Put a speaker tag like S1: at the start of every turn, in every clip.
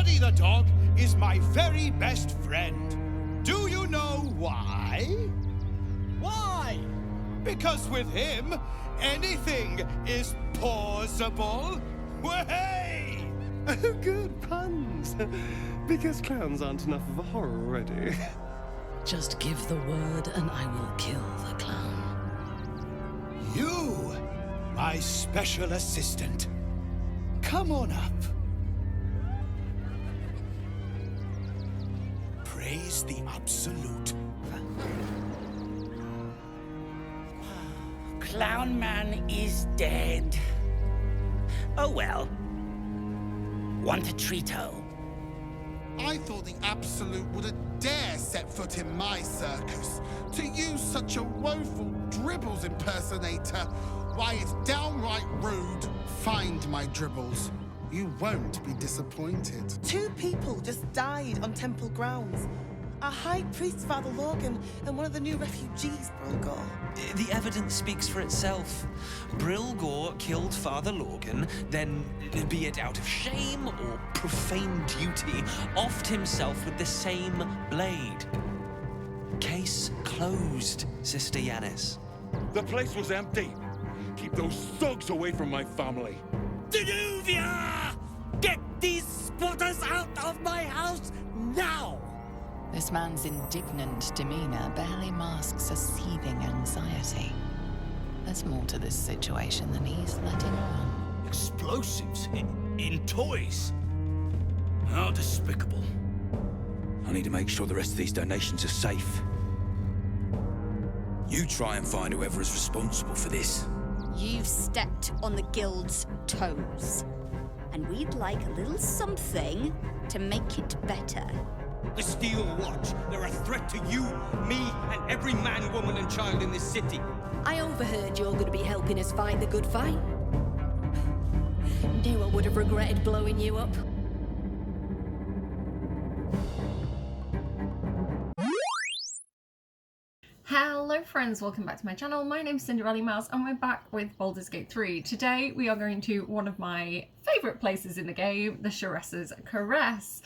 S1: Buddy the dog is my very best friend. Do you know why? Why? Because with him, anything is possible. Way!
S2: Oh, good puns. Because clowns aren't enough of a horror already.
S3: Just give the word and I will kill the clown.
S1: You, my special assistant. Come on up. Praise the absolute.
S4: Clown Man is dead. Oh well. Want a treato?
S5: I thought the Absolute wouldn't dare set foot in my circus. To use such a woeful Dribbles impersonator, why, it's downright rude. Find my Dribbles. You won't be disappointed.
S6: 2 people just died on temple grounds. Our High Priest, Father Logan, and one of the new refugees, Brilgor.
S7: The evidence speaks for itself. Brilgor killed Father Logan, then, be it out of shame or profane duty, offed himself with the same blade. Case closed, Sister Yanis.
S8: The place was empty. Keep those thugs away from my family.
S4: Danuvia! Get these squatters out of my house now!
S3: This man's indignant demeanor barely masks a seething anxiety. There's more to this situation than he's letting on.
S9: Explosives in toys? How despicable. I need to make sure the rest of these donations are safe. You try and find whoever is responsible for this.
S10: You've stepped on the guild's toes. And we'd like a little something to make it better.
S11: The Steel Watch. They're a threat to you, me, and every man, woman, and child in this city.
S12: I overheard you're going to be helping us fight the good fight. Knew I would have regretted blowing you up.
S13: Hello friends, welcome back to my channel. My name's Cinderellimouse and we're back with Baldur's Gate 3. Today we are going to one of my favourite places in the game, the Sharessa's Caress,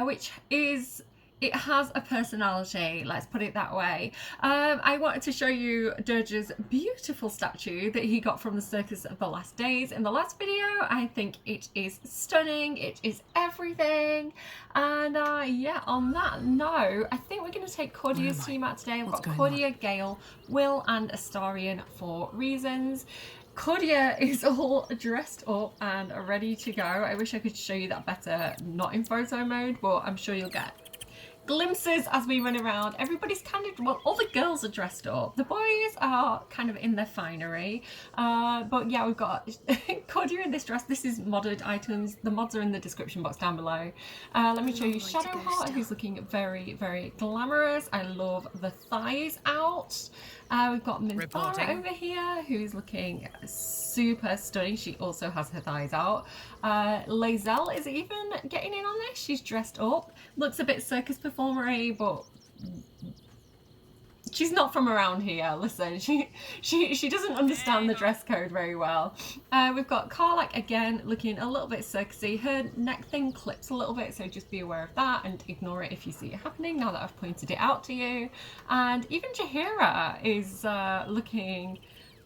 S13: which is... it has a personality, let's put it that way. I wanted to show you Dirge's beautiful statue that he got from the Circus of the Last Days in the last video. I think it is stunning, it is everything. And yeah, on that note, I think we're going to take Cordia's team out today. I've got Cordia, Gale, Will and Astarion for reasons. Cordia is all dressed up and ready to go. I wish I could show you that better, not in photo mode, but I'm sure you'll get glimpses as we run around. Everybody's kind of, well, all the girls are dressed up. The boys are kind of in their finery. But yeah, we've got Cordia in this dress. This is modded items. The mods are in the description box down below. Let me show you Shadowheart, who's looking very, very glamorous. I love the thighs out. We've got Minthara over here, who's looking super stunning. She also has her thighs out. Lae'zel is even getting in on this. She's dressed up. Looks a bit circus performery, but she's not from around here. Listen, she doesn't understand the dress code very well. We've got Karlach again looking a little bit circusy. Her neck thing clips a little bit, so just be aware of that and ignore it if you see it happening now that I've pointed it out to you. And even Jaheira is looking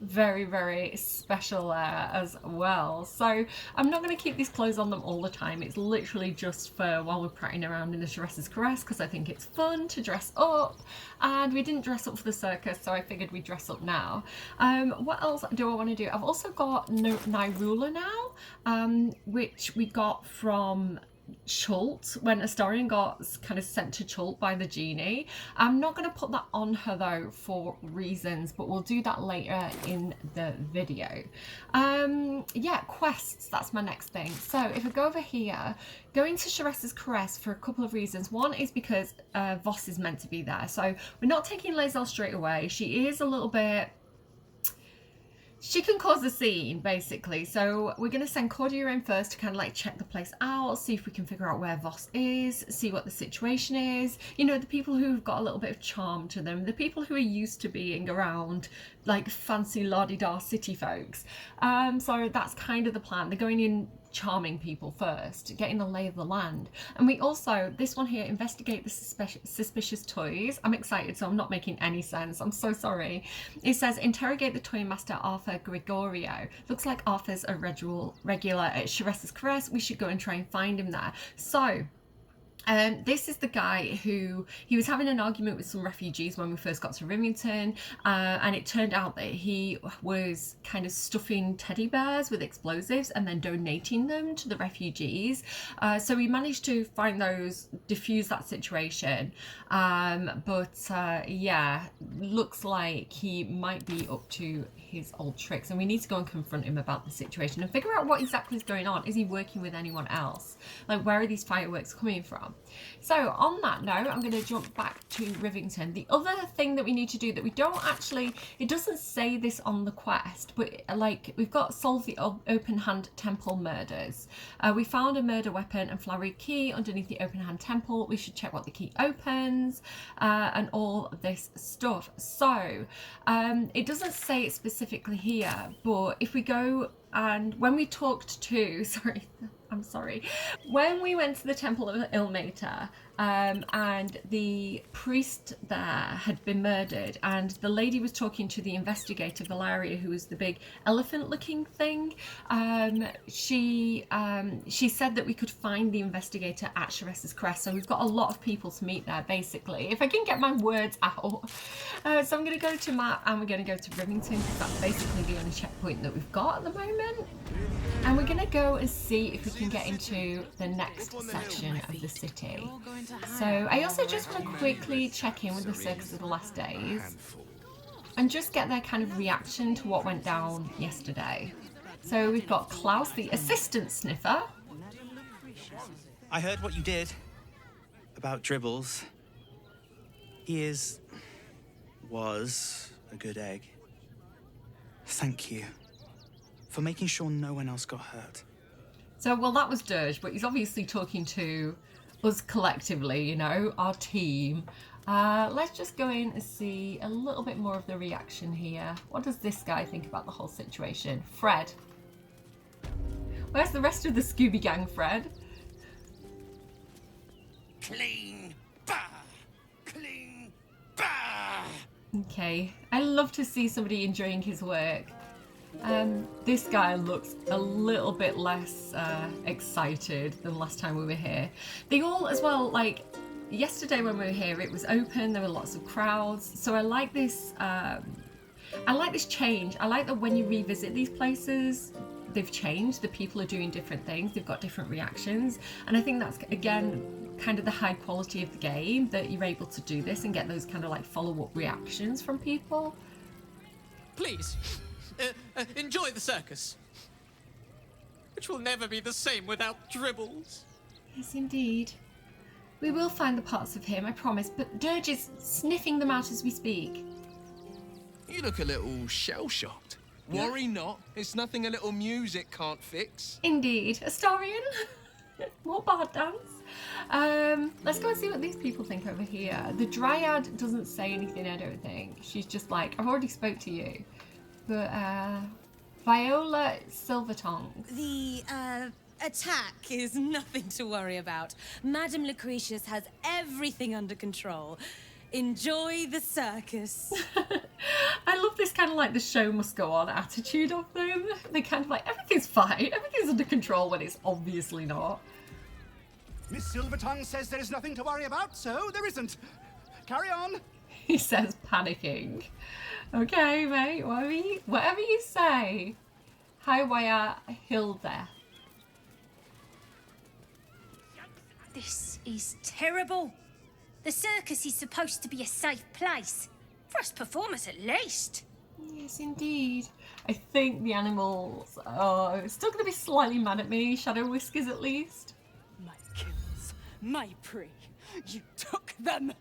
S13: very, very special there as well. So I'm not going to keep these clothes on them all the time. It's literally just for while we're prattling around in the Sharessa's Caress, because I think it's fun to dress up, and we didn't dress up for the circus, so I figured we'd dress up now. What else do I want to do? I've also got Nyrula now, which we got from Chult when Astarion got kind of sent to Chult by the genie. I'm not going to put that on her though for reasons, but we'll do that later in the video. Yeah, quests, that's my next thing. So if I go over here, going to Sharessa's Caress for a couple of reasons. One is because Voss is meant to be there, so we're not taking Lae'zel straight away. She is a little bit... she can cause a scene, basically. So we're going to send Cordia in first to kind of like check the place out, see if we can figure out where Voss is, see what the situation is. You know, the people who've got a little bit of charm to them, the people who are used to being around like fancy la-di-da city folks. So that's kind of the plan. They're going in charming people first, getting the lay of the land. And we also, this one here, investigate the suspicious toys. I'm excited, so I'm not making any sense. I'm so sorry. It says interrogate the toy master Arthur Gregorio. Looks like Arthur's a regular at Sharessa's Caress. We should go and try and find him there. So this is the guy who, he was having an argument with some refugees when we first got to Rivington, and it turned out that he was kind of stuffing teddy bears with explosives and then donating them to the refugees. So we managed to find those, diffuse that situation, but yeah, looks like he might be up to his old tricks, and we need to go and confront him about the situation and figure out what exactly is going on. Is he working with anyone else? Like, where are these fireworks coming from? So on that note, I'm going to jump back to Rivington. The other thing that we need to do that we don't actually, it doesn't say this on the quest, but like, we've got solve the open hand temple murders. We found a murder weapon and flowery key underneath the open hand temple. We should check what the key opens, and all of this stuff. So it doesn't say it specifically here, but if we go and when we talked to, when we went to the Temple of Ilmater, and the priest there had been murdered, and the lady was talking to the investigator, Valeria, who was the big elephant-looking thing. She said that we could find the investigator at Sharessa's Crest, so we've got a lot of people to meet there, basically, if I can get my words out. So I'm going to go to map, and we're going to go to Rivington, because that's basically the only checkpoint that we've got at the moment. And we're going to go and see if we can get into the next section of the city. So I also just want to quickly check in with the Circus of the Last Days and just get their kind of reaction to what went down yesterday. So we've got Klaus, the assistant sniffer.
S14: I heard what you did about Dribbles. He was a good egg. Thank you for making sure no one else got hurt.
S13: So, well, that was Dirge, but he's obviously talking to us collectively, you know, our team. Let's just go in and see a little bit more of the reaction here. What does this guy think about the whole situation? Fred. Where's the rest of the Scooby Gang, Fred?
S11: Clean, bah! Clean, bah!
S13: Okay, I love to see somebody enjoying his work. This guy looks a little bit less excited than last time we were here. They all, as well, like yesterday when we were here, it was open, there were lots of crowds. So I like this change. I like that when you revisit these places, they've changed. The people are doing different things. They've got different reactions. And I think that's, again, kind of the high quality of the game, that you're able to do this and get those kind of like follow-up reactions from people.
S15: Please. Enjoy the circus, which will never be the same without Dribbles.
S13: Yes, indeed. We will find the parts of him, I promise, but Dirge is sniffing them out as we speak.
S16: You look a little shell-shocked. Worry not, it's nothing a little music can't fix.
S13: Indeed. Astarion? More bard dance. Let's go and see what these people think over here. The Dryad doesn't say anything, I don't think. She's just like, I've already spoke to you. But, Viola Silvertongue.
S17: The, attack is nothing to worry about. Madame Lucretius has everything under control. Enjoy the circus.
S13: I love this kind of like the show must go on attitude of them. They're kind of like, everything's fine, everything's under control when it's obviously not.
S18: Miss Silvertongue says there is nothing to worry about, so there isn't. Carry on.
S13: He says, panicking. Okay, mate, whatever you say. Highwire Hilda.
S19: This is terrible. The circus is supposed to be a safe place. For us performers, at least.
S13: Yes, indeed. I think the animals are still going to be slightly mad at me. Shadow Whiskers, at least.
S20: My kills, my prey. You took them.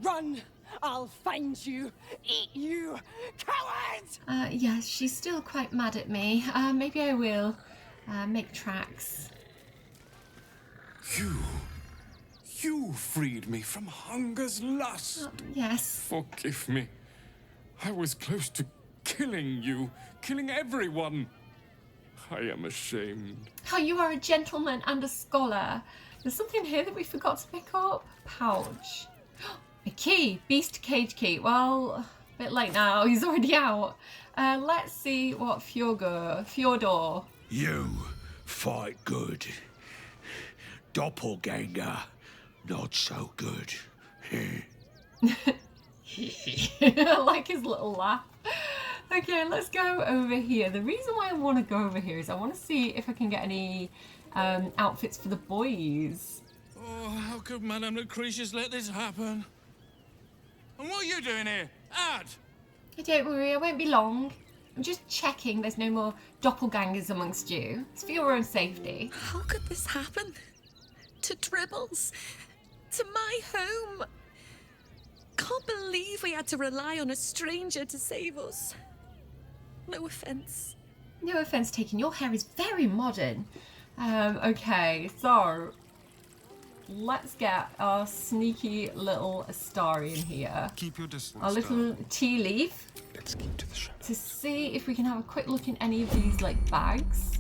S20: Run! I'll find you. Eat you, cowards!
S13: Yes, she's still quite mad at me. Maybe I will make tracks.
S8: You freed me from hunger's lust.
S13: Yes.
S8: Forgive me. I was close to killing you, killing everyone. I am ashamed.
S13: Oh, you are a gentleman and a scholar. There's something here that we forgot to pick up. Pouch. A key. Beast cage key. Well, a bit late now. He's already out. Let's see what Fjordor.
S9: You fight good. Doppelganger, not so good.
S13: I like his little laugh. Okay, let's go over here. The reason why I want to go over here is I want to see if I can get any outfits for the boys.
S8: Oh, how could Madame Lucretius let this happen? And what are you doing here? Ad!
S13: Don't worry, I won't be long. I'm just checking there's no more doppelgangers amongst you. It's for your own safety.
S21: How could this happen? To Dribbles? To my home? Can't believe we had to rely on a stranger to save us. No offence.
S13: No offence taken. Your hair is very modern. Okay, so let's get our sneaky little Astarian here.
S2: Keep your distance.
S13: Our little tea leaf.
S2: Let's keep to the shadow.
S13: To see if we can have a quick look in any of these like bags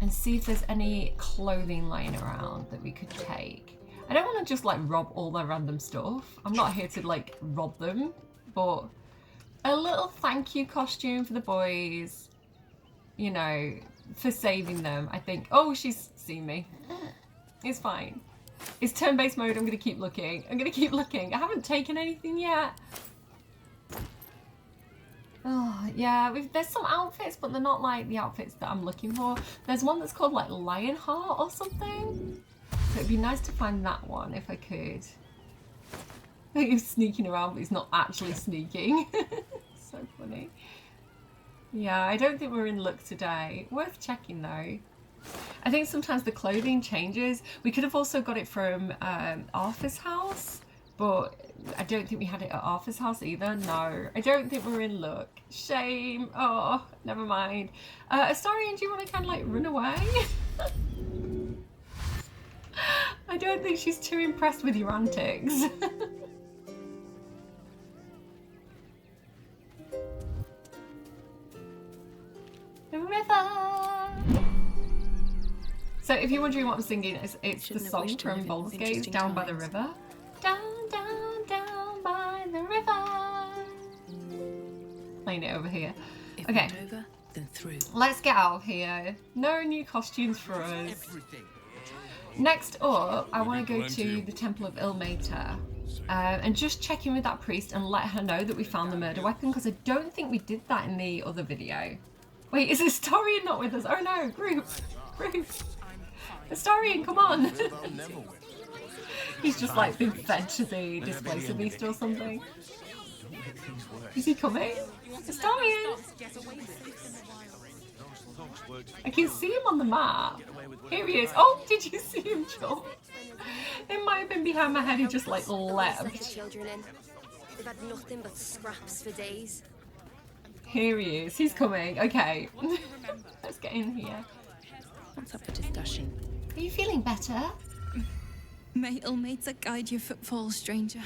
S13: and see if there's any clothing lying around that we could take. I don't want to just like rob all their random stuff. I'm not here to like rob them, but a little thank you costume for the boys, you know, for saving them, I think. Oh, she's seen me. It's fine. It's turn-based mode. I'm going to keep looking. I'm going to keep looking. I haven't taken anything yet. Oh, yeah. There's some outfits, but they're not like the outfits that I'm looking for. There's one that's called like Lionheart or something. So it'd be nice to find that one if I could. I think he's sneaking around, but he's not actually sneaking. So funny. Yeah, I don't think we're in luck today. Worth checking though. I think sometimes the clothing changes. We could have also got it from Arthur's house, but I don't think we had it at Arthur's house either. No, I don't think we're in luck. Shame. Oh, never mind. Astarian, do you want to kind of like run away? I don't think she's too impressed with your antics. The river. So if you're wondering what I'm singing, it's the song from Baldur's Gate, Down by the River. Down, down, down by the river. Playing it over here. Okay.
S21: Over, then through.
S13: Let's get out of here. No new costumes for us. Next up, I want to go to the Temple of Ilmater and just check in with that priest and let her know that we found the murder weapon, because I don't think we did that in the other video. Wait, is Astarian not with us? Oh no, group. Astarian, come on. He's just like been fed to the displacer beast or something. Is he coming? Astarian! I can see him on the map. Here he is. Oh, did you see him jump? It might have been behind my head. He just like leapt.
S12: Children in. They've had nothing but scraps for days.
S13: Here he is. He's coming. Okay. Let's get in here.
S21: What's up for discussion?
S13: Are you feeling better?
S21: May Ilmater guide your footfalls, stranger.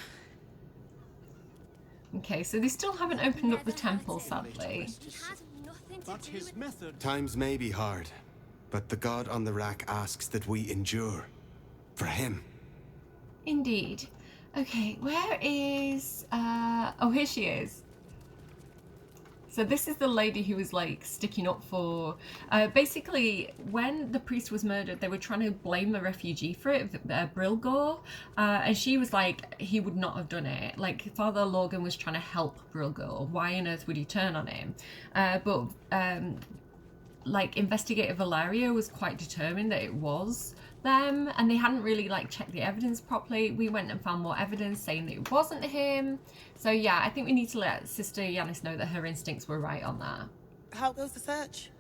S13: Okay, so they still haven't opened up the temple, sadly.
S18: But his method...
S2: Times may be hard, but the god on the rack asks that we endure. For him.
S13: Indeed. Okay, where is... Oh, here she is. So this is the lady who was like sticking up for... basically, when the priest was murdered, they were trying to blame the refugee for it, Brilgor. And she was like, he would not have done it. Like, Father Lorgan was trying to help Brilgor. Why on earth would he turn on him? Like, Investigator Valeria was quite determined that it was them, and they hadn't really like checked the evidence properly. We went and found more evidence saying that it wasn't him. So yeah, I think we need to let Sister Yanis know that her instincts were right on that.
S6: How goes the search?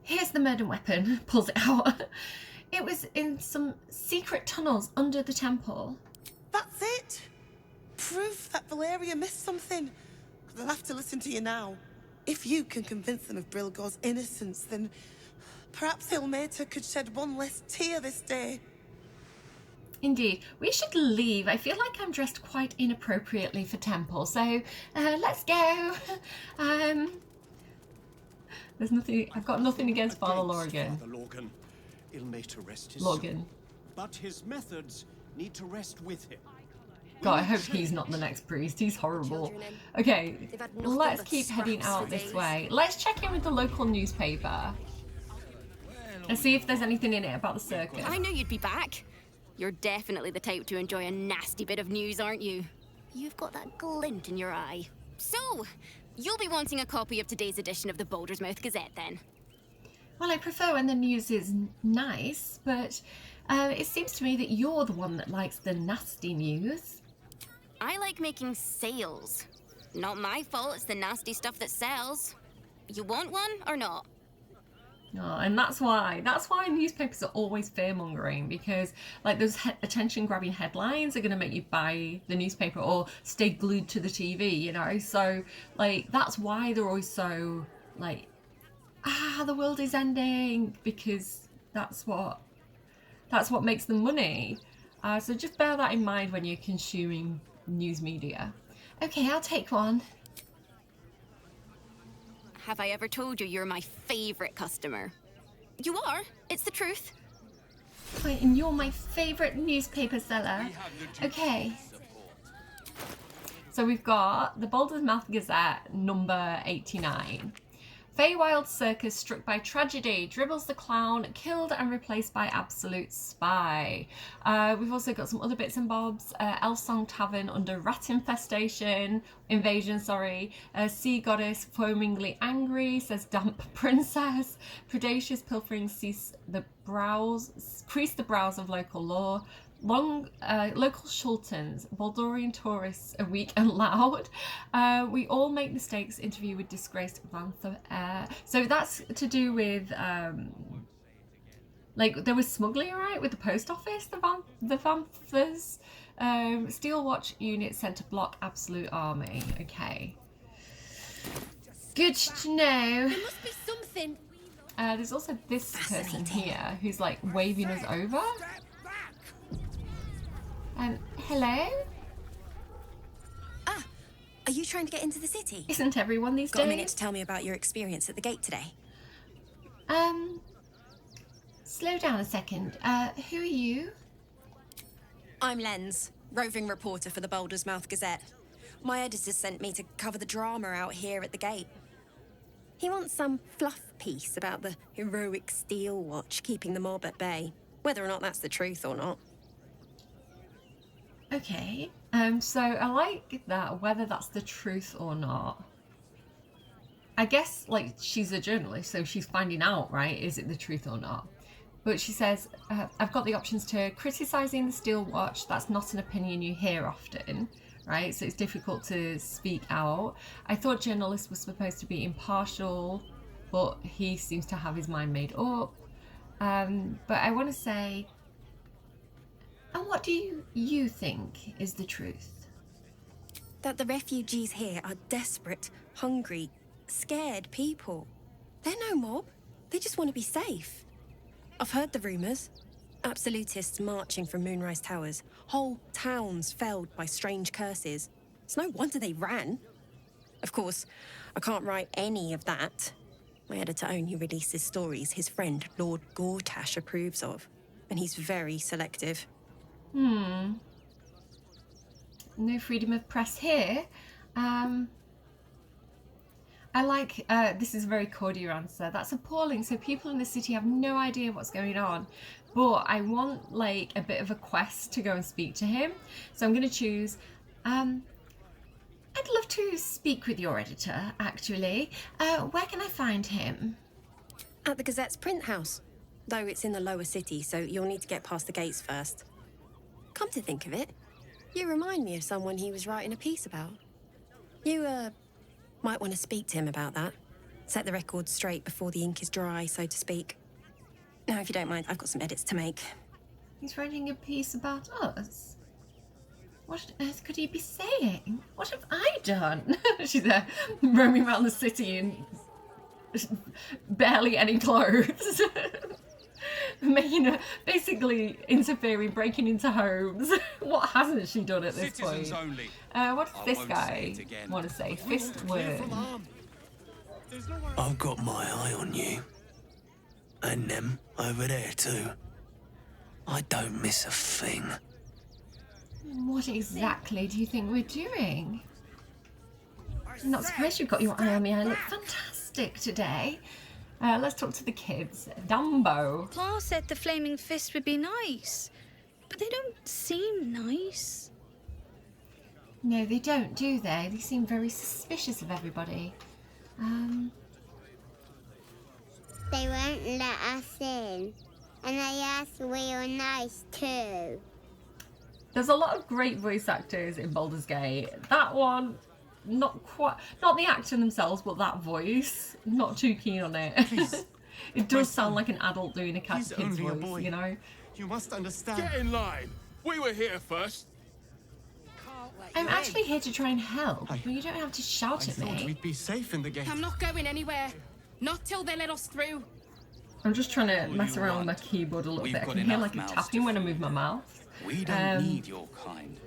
S13: Here's the murder weapon. Pulls it out. It was in some secret tunnels under the temple.
S6: That's it. Proof that Valeria missed something. They'll have to listen to you now. If you can convince them of Brilgor's innocence, then perhaps Ilmater could shed one less tear this day.
S13: Indeed. We should leave. I feel like I'm dressed quite inappropriately for temple, so let's go. There's nothing. I've got nothing against Father Lorgan.
S1: Father Lorgan. He'll make to rest his
S13: Lorgan.
S1: soul, but his methods need to rest with him.
S13: God, I hope he's not the next priest. He's horrible. Okay, let's keep heading out this way. Let's check in with the local newspaper. And see if there's anything in it about the circus.
S22: I knew you'd be back. You're definitely the type to enjoy a nasty bit of news, aren't you? You've got that glint in your eye. So, you'll be wanting a copy of today's edition of the Baldersmouth Gazette, then?
S13: Well, I prefer when the news is nice, but it seems to me that you're the one that likes the nasty news.
S22: I like making sales. Not my fault, it's the nasty stuff that sells. You want one or not?
S13: Oh, and that's why newspapers are always fear-mongering, because like those attention-grabbing headlines are going to make you buy the newspaper or stay glued to the TV, you know. So like that's why they're always so like, the world is ending, because that's what makes them money. So just bear that in mind when you're consuming news media. Okay, I'll take one.
S22: Have I ever told you you're my favourite customer? You are. It's the truth.
S13: Wait, and you're my favourite newspaper seller. Okay. So we've got the Baldersmouth Gazette, number 89. Feywild circus struck by tragedy. Dribbles the clown killed and replaced by absolute spy. We've also got some other bits and bobs. Elsong Tavern under rat invasion. Sea goddess foamingly angry, says damp princess. Predacious pilfering crease the brows of local law. Local Schultons, Baldurian tourists are weak and loud. We all make mistakes. Interview with disgraced Vanther heir. So that's to do with like there was smuggling, right, with the post office. The Vanthers. Steel Watch unit sent to block absolute army. Okay. Good to know.
S19: There must be something.
S13: There's also this person here who's like waving us over. Hello?
S23: Ah, are you trying to get into the city?
S13: Isn't everyone these days?
S23: Got a minute to tell me about your experience at the gate today?
S13: Slow down a second. Who are you?
S23: I'm Lens, roving reporter for the Baldersmouth Gazette. My editor sent me to cover the drama out here at the gate. He wants some fluff piece about the heroic Steel Watch keeping the mob at bay, whether or not that's the truth or not.
S13: Okay, so I like that, whether that's the truth or not. I guess, like, she's a journalist, so she's finding out, right, is it the truth or not? But she says, I've got the options to criticising the Steel Watch. That's not an opinion you hear often, right? So it's difficult to speak out. I thought journalists were supposed to be impartial, but he seems to have his mind made up. But I want to say, and what do you think is the truth?
S23: That the refugees here are desperate, hungry, scared people. They're no mob. They just want to be safe. I've heard the rumours. Absolutists marching from Moonrise Towers. Whole towns felled by strange curses. It's no wonder they ran. Of course, I can't write any of that. My editor only releases stories his friend Lord Gortash approves of. And he's very selective.
S13: No freedom of press here. I like, this is a very cordial answer. That's appalling. So people in the city have no idea what's going on. But I want, like, a bit of a quest to go and speak to him. So I'm going to choose, I'd love to speak with your editor, actually. Where can I find him?
S23: At the Gazette's print house. Though it's in the lower city, so you'll need to get past the gates first. Come to think of it, you remind me of someone he was writing a piece about. You, might want to speak to him about that. Set the record straight before the ink is dry, so to speak. Now, if you don't mind, I've got some edits to make.
S13: He's writing a piece about us? What on earth could he be saying? What have I done? She's there, roaming around the city in barely any clothes. basically interfering, breaking into homes. What hasn't she done at this
S1: Citizens
S13: point?
S1: only.
S13: What does this guy want to say? Fist word.
S4: I've got my eye on you. And them over there too. I don't miss a thing.
S13: What exactly do you think we're doing? I'm not surprised you've got your eye on me. I look fantastic today. Let's talk to the kids. Dumbo.
S5: Pa said the flaming fist would be nice, but they don't seem nice.
S13: No, they don't, do they? They seem very suspicious of everybody.
S7: They won't let us in. And they asked we were nice too.
S13: There's a lot of great voice actors in Baldur's Gate. That one, not quite, not the actor themselves, but that voice, not too keen on it. It does sound like an adult doing a kid's voice, you know?
S1: You must understand.
S8: Get in line. We were here first.
S13: I'm actually here to try and help, but you don't have to shout at
S1: I thought
S13: me.
S1: we'd be safe in the gate.
S24: I'm not going anywhere. Not till they let us through.
S13: I'm just trying to mess around with my keyboard a little bit. I can hear like a tapping when I move my mouth.
S9: We don't need your kind.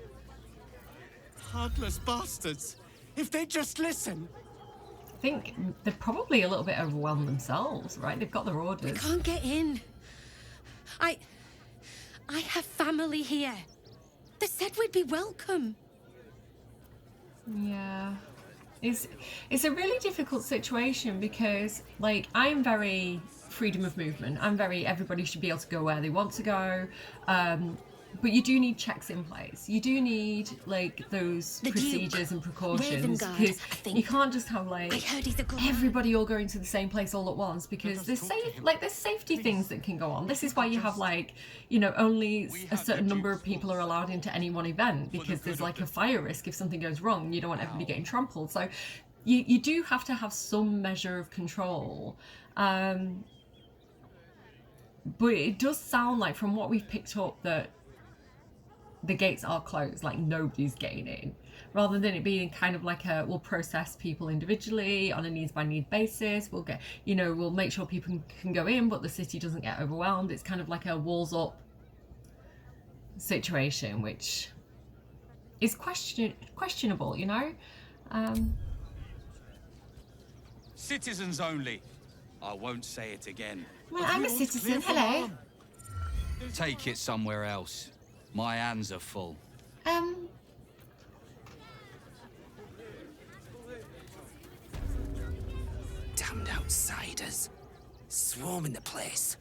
S1: Heartless bastards. If they just listen.
S13: I think they're probably a little bit overwhelmed themselves, right? They've got their orders.
S24: We can't get in. I have family here. They said we'd be welcome.
S13: Yeah. It's a really difficult situation because, like, I'm very freedom of movement. I'm very, everybody should be able to go where they want to go. But you do need checks in place. You do need, like, those procedures and precautions. Because you can't just have, like, everybody all going to the same place all at once because there's safety things that can go on. This is why you have, like, you know, only a certain number of people are allowed into any one event because there's, like, a fire risk if something goes wrong. You don't want everybody getting trampled. So you do have to have some measure of control. But it does sound like, from what we've picked up, that the gates are closed, like nobody's getting in, rather than it being kind of like we'll process people individually on a needs by need basis. We'll get, you know, we'll make sure people can go in, but the city doesn't get overwhelmed. It's kind of like a walls up situation, which is questionable, you know.
S1: Citizens only. I won't say it again.
S13: Well, I'm a citizen. Hello.
S9: Take it somewhere else. My hands are full.
S4: Damned outsiders. Swarming the place.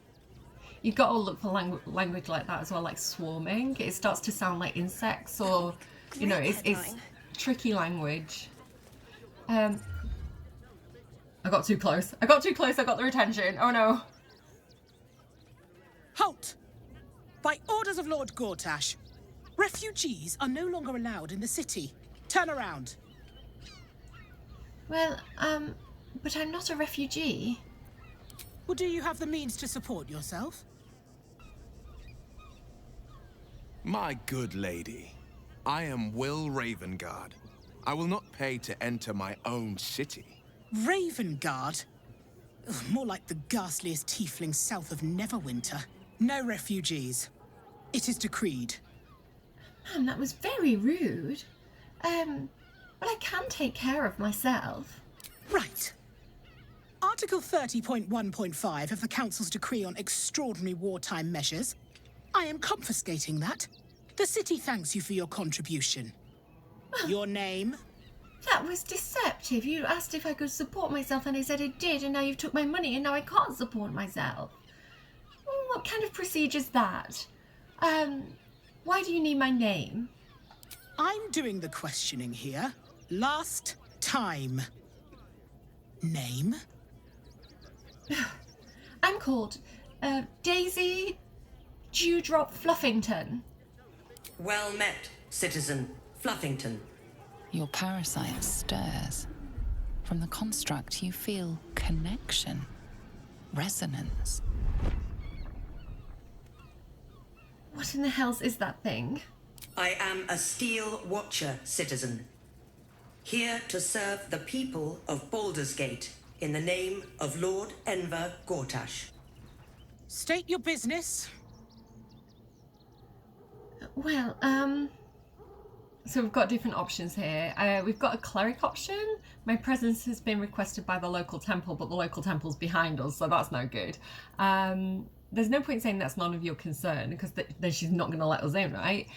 S13: You've got to look for language like that as well, like swarming. It starts to sound like insects, or, you know, it's tricky language. I got too close. I got their attention. Oh no.
S25: Halt! By orders of Lord Gortash, refugees are no longer allowed in the city. Turn around.
S13: Well, but I'm not a refugee.
S25: Well, do you have the means to support yourself?
S16: My good lady, I am Will Ravengard. I will not pay to enter my own city.
S25: Ravengard? Ugh, more like the ghastliest tiefling south of Neverwinter. No refugees. It is decreed.
S13: Man, that was very rude. But I can take care of myself.
S25: Right. Article 30.1.5 of the Council's decree on extraordinary wartime measures. I am confiscating that. The city thanks you for your contribution. Your name?
S13: That was deceptive. You asked if I could support myself and I said I did, and now you've took my money and now I can't support myself. What kind of procedure's that? Why do you need my name?
S25: I'm doing the questioning here. Last time. Name?
S13: I'm called Daisy Dewdrop Fluffington.
S26: Well met, citizen Fluffington.
S3: Your parasite stirs. From the construct, you feel connection, resonance.
S13: What in the hells is that thing?
S26: I am a Steel Watcher, citizen. Here to serve the people of Baldur's Gate in the name of Lord Enver Gortash.
S25: State your business.
S13: Well, so we've got different options here. We've got a cleric option. My presence has been requested by the local temple, but the local temple's behind us, so that's no good. There's no point saying that's none of your concern, because then she's not going to let us in, right?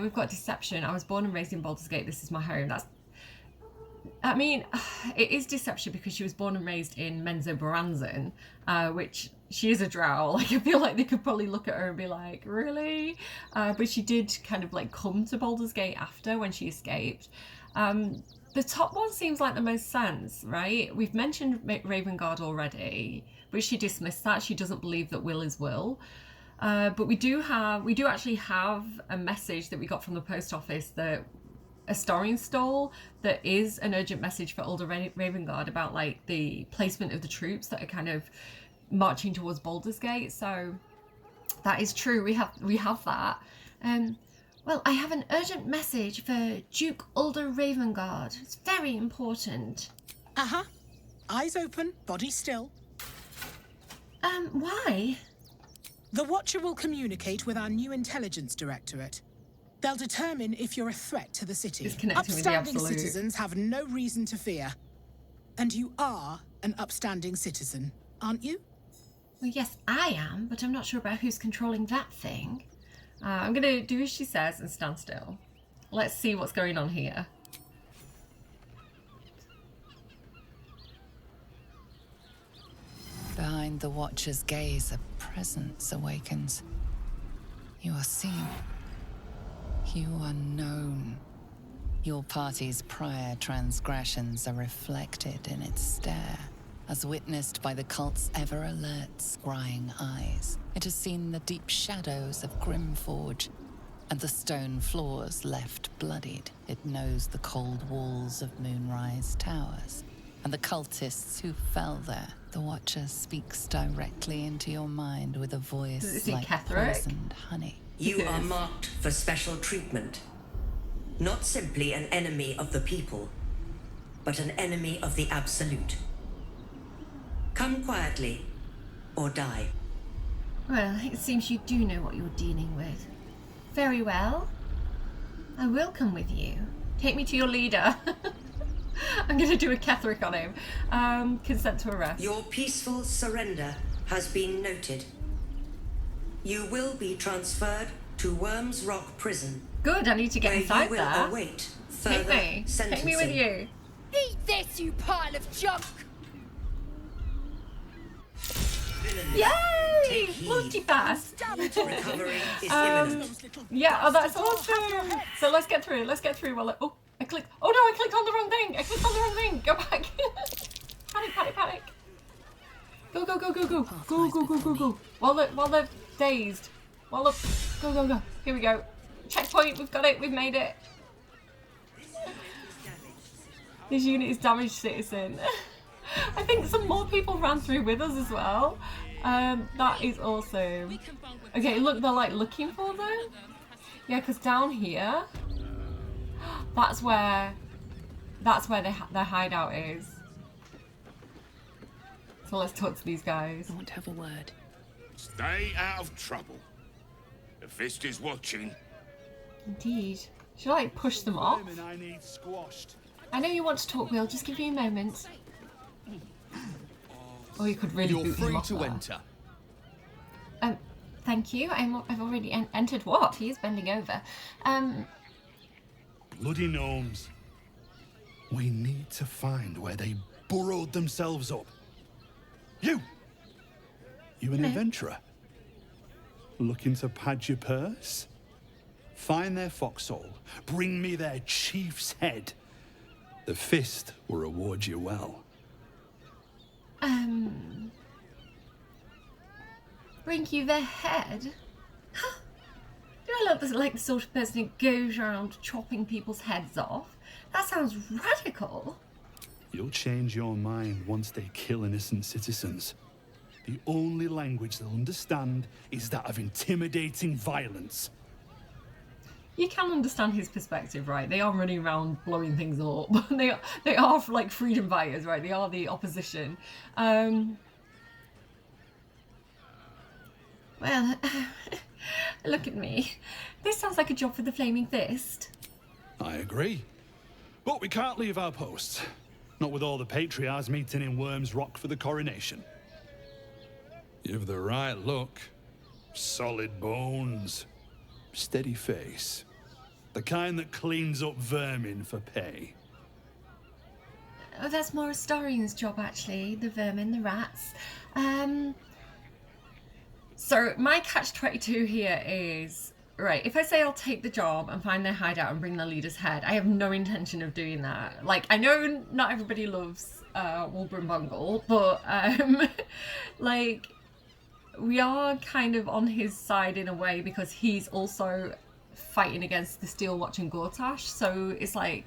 S13: We've got deception. I was born and raised in Baldur's Gate. This is my home. I mean, it is deception because she was born and raised in Menzoberranzan, which she is a drow. Like, I feel like they could probably look at her and be like, really? But she did kind of like come to Baldur's Gate after, when she escaped. The top one seems like the most sense, right? We've mentioned Ravengard already, but she dismissed that. She doesn't believe that will is will. But we do actually have a message that we got from the post office, that a Storian stole, that is an urgent message for older Ravengard about like the placement of the troops that are kind of marching towards Baldur's Gate. So that is true. We have that. Well, I have an urgent message for Duke Ulder Ravengard. It's very important.
S25: Eyes open, body still.
S13: Why?
S25: The Watcher will communicate with our new intelligence directorate. They'll determine if you're a threat to the city. Upstanding citizens have no reason to fear. And you are an upstanding citizen, aren't you?
S13: Well, yes, I am, but I'm not sure about who's controlling that thing. I'm going to do as she says and stand still. Let's see what's going on here.
S3: Behind the Watcher's gaze, a presence awakens. You are seen. You are known. Your party's prior transgressions are reflected in its stare, as witnessed by the cult's ever-alert, scrying eyes. It has seen the deep shadows of Grimforge, and the stone floors left bloodied. It knows the cold walls of Moonrise Towers, and the cultists who fell there. The Watcher speaks directly into your mind with a voice like poisoned honey.
S26: You are marked for special treatment. Not simply an enemy of the people, but an enemy of the Absolute. Come quietly, or die.
S13: Well, it seems you do know what you're dealing with. Very well. I will come with you. Take me to your leader. I'm going to do a Ketheric on him. Consent to arrest.
S26: Your peaceful surrender has been noted. You will be transferred to Worms Rock Prison.
S13: Good, I need to get inside there.
S26: You will await further sentencing.
S13: Take me with you.
S12: Eat this, you pile of junk!
S13: Yay! Multi-pass.
S26: Recovery is imminent.
S13: Yeah, oh, that's awesome. So let's get through. Oh, I clicked. Oh no, I clicked on the wrong thing. Go back. Panic. Go. While they're dazed. Go. Here we go. Checkpoint. We've got it. We've made it. This unit is damaged citizen. I think some more people ran through with us as well. That is awesome. Okay, look, they're like looking for them. Yeah, because down here, that's where their hideout is. So let's talk to these guys.
S21: I want to have a word.
S10: Stay out of trouble. The Fist is watching.
S13: Indeed. Should I like push them off?
S18: I need squashed.
S13: I know you want to talk, Will. Just give me a moment. Oh, you could really boot him off there.
S9: You're free to enter.
S13: Thank you. I've already entered what? He is bending over.
S18: Bloody gnomes. We need to find where they burrowed themselves up. You an adventurer? Looking to pad your purse? Find their foxhole. Bring me their chief's head. The Fist will reward you well.
S13: Bring you their head? Do I look like the sort of person who goes around chopping people's heads off? That sounds radical.
S18: You'll change your mind once they kill innocent citizens. The only language they'll understand is that of intimidating violence.
S13: You can understand his perspective, right? They are running around blowing things up. they are like freedom fighters, right? They are the opposition. Well, look at me. This sounds like a job for the Flaming Fist.
S18: I agree. But we can't leave our posts. Not with all the patriarchs meeting in Worm's Rock for the coronation. You've the right look. Solid bones. Steady face. The kind that cleans up vermin for pay.
S13: Oh, that's more Astorian's job, actually. The vermin, the rats. So my catch-22 here is, right, if I say I'll take the job and find their hideout and bring the leader's head, I have no intention of doing that. Like, I know not everybody loves Wilbur and Bungle, but, like, we are kind of on his side in a way because he's also fighting against the Steel-Watch and Gortash, so it's like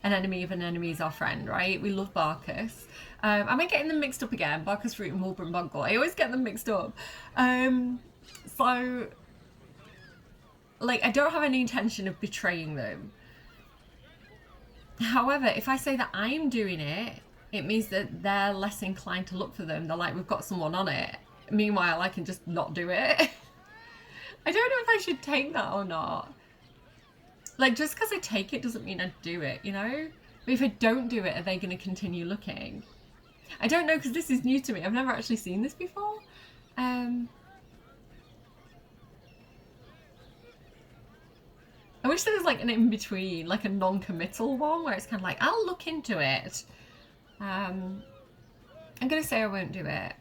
S13: an enemy of an enemy is our friend, right? We love Barkus. Am I getting them mixed up again? Barkus Fruit and Wilbur and Bungle. I always get them mixed up. So, like, I don't have any intention of betraying them. However, if I say that I'm doing it, it means that they're less inclined to look for them. They're like, we've got someone on it. Meanwhile, I can just not do it. I don't know if I should take that or not. Like, just because I take it doesn't mean I do it, you know? But if I don't do it, are they going to continue looking? I don't know, because this is new to me. I've never actually seen this before. I wish there was like an in-between, like a non-committal one, where it's kind of like, I'll look into it. I'm going to say I won't do it.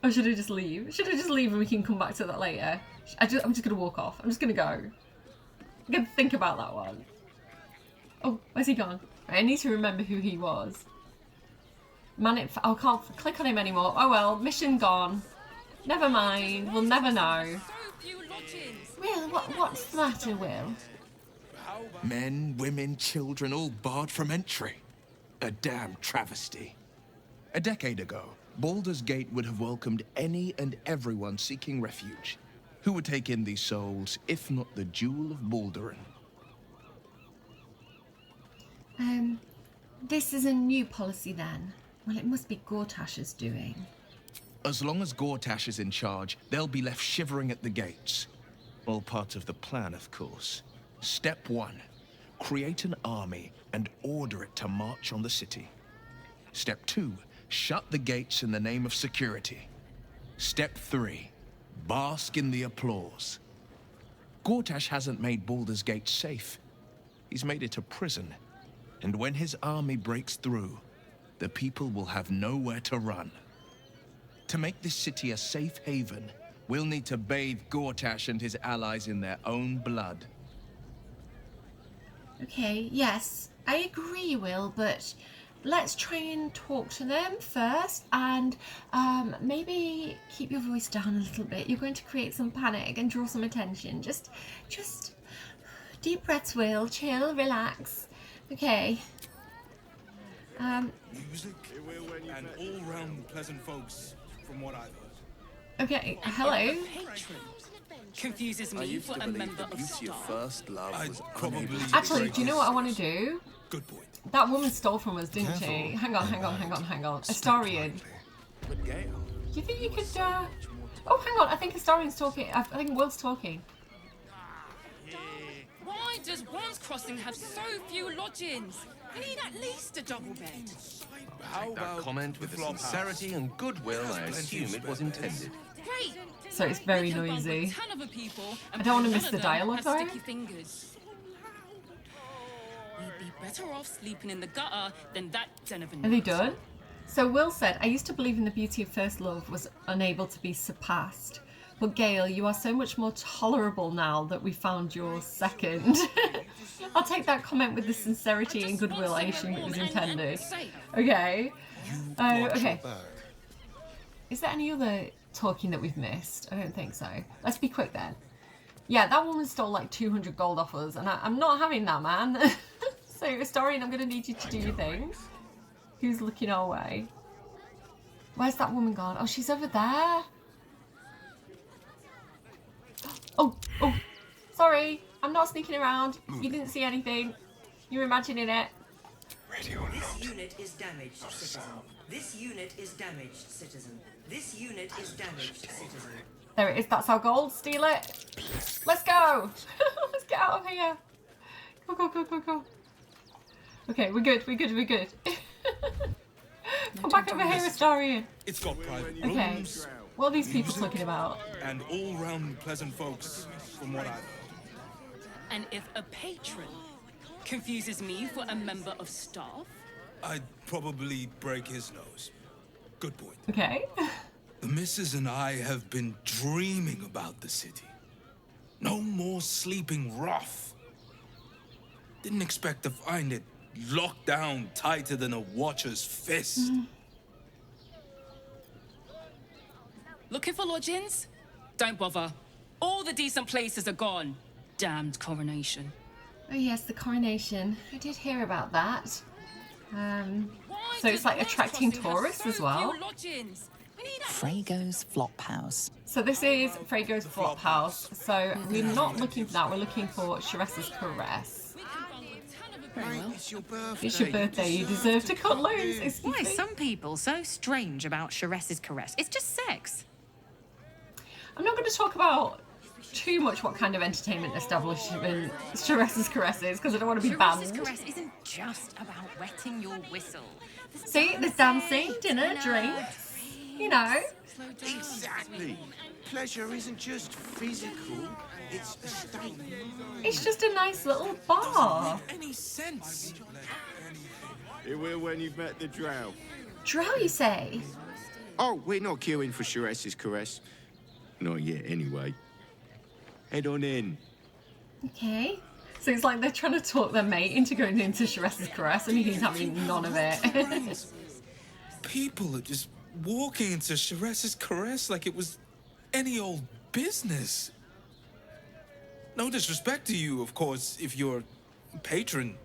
S13: Or should I just leave? Should I just leave and we can come back to that later? I'm just going to walk off. I'm just going to go. I'm going to think about that one. Oh, where's he gone? Right, I need to remember who he was. Man, I can't click on him anymore. Oh well, mission gone. Never mind. We'll never know. Will, what's the matter, Will?
S16: Men, women, children, all barred from entry. A damn travesty. A decade ago, Baldur's Gate would have welcomed any and everyone seeking refuge. Who would take in these souls, if not the Jewel of Baldurin?
S13: This is a new policy then. Well, it must be Gortash's doing.
S16: As long as Gortash is in charge, they'll be left shivering at the gates. All part of the plan, of course. Step 1, create an army and order it to march on the city. Step 2, shut the gates in the name of security. Step 3, bask in the applause. Gortash hasn't made Baldur's Gate safe. He's made it a prison. And when his army breaks through, the people will have nowhere to run. To make this city a safe haven, we'll need to bathe Gortash and his allies in their own blood.
S13: Okay, yes, I agree, Will, but let's try and talk to them first and maybe keep your voice down a little bit. You're going to create some panic and draw some attention. Just deep breaths, Will. Chill, relax. Okay.
S9: Music and all-round pleasant folks, from what I've heard.
S13: Okay, hello.
S2: Confuses me for a member of staff.
S16: First love was
S9: probably
S13: Actually, do you know what I want to do?
S9: Good point.
S13: That woman stole from us, didn't she? Hang on. Astorian.
S16: But Gale.
S13: Do you think you could, Oh, hang on, I think Astorian's talking. I think Will's talking.
S2: Why does Worm's Crossing have so few lodgings? We need at least a double bed.
S9: How
S16: That comment with the sincerity and goodwill I assume it was intended.
S2: Great.
S13: So it's very
S2: We can bunk with
S13: noisy.
S2: 10 other people,
S13: I don't want to
S2: none
S13: miss
S2: of
S13: the
S2: them
S13: dialogue
S2: have
S13: though.
S2: sticky fingers. We'd be better off sleeping in the gutter than that den of a
S13: Are they done? So Will said, I used to believe in the beauty of first love was unable to be surpassed. But Gale, you are so much more tolerable now that we found your second. I'll take that comment with the sincerity and goodwill I assume it was intended. Okay. Okay. Is there any other talking that we've missed? I don't think so. Let's be quick then. Yeah, that woman stole like 200 gold off us, and I'm not having that, man. So, Astorian, I'm going to need you to do your thing. Who's looking our way? Where's that woman gone? Oh, she's over there. Oh, sorry. I'm not sneaking around. You didn't see anything. You're imagining it.
S18: Ready or
S26: This
S18: not.
S26: unit is damaged, citizen. This unit is damaged, citizen. This unit is damaged, citizen.
S13: There it is. That's our goal. Steal it. Let's go. Let's get out of here. Go, go, go, go, go. Okay, we're good. We're good. We're good. Come back over here, Astarian.
S9: It's got private
S13: Okay.
S9: rooms.
S13: What are these people talking about?
S9: And all-round pleasant folks, from what I've heard.
S2: And if a patron confuses me for a member of staff?
S9: I'd probably break his nose. Good point.
S13: Okay.
S9: The missus and I have been dreaming about the city. No more sleeping rough. Didn't expect to find it locked down tighter than a watcher's fist.
S2: Looking for lodgings? Don't bother. All the decent places are gone. Damned coronation.
S13: Oh yes, the coronation. I did hear about that. So it's like attracting tourists as well.
S3: Frago's Flophouse.
S13: So this is Frago's Flophouse. So we're not looking for that. We're looking for Sharessa's Caress.
S6: It's your birthday.
S13: It's your birthday. You deserve to cut loose.
S11: Why are some people so strange about Sharessa's Caress? It's just sex.
S13: I'm not going to talk about too much what kind of entertainment establishment Sharessa's Caress is because I don't want to be banned.
S11: Sharessa's Caress isn't just about wetting your whistle.
S13: See, there's dancing, dinner, drinks, you know.
S6: Exactly. Pleasure isn't just physical, it's a state of mind.
S13: It's just a nice little bar.
S9: Any sense?
S6: It will when you've met the drow.
S13: Drow, you say?
S6: Oh, we're not queuing for Sharessa's Caress. Not yet, anyway. Head on in.
S13: Okay. So it's like they're trying to talk their mate into going into Sharessa's Caress and he's having none of it.
S9: People are just walking into Sharessa's Caress like it was any old business. No disrespect to you, of course, if you're a patron.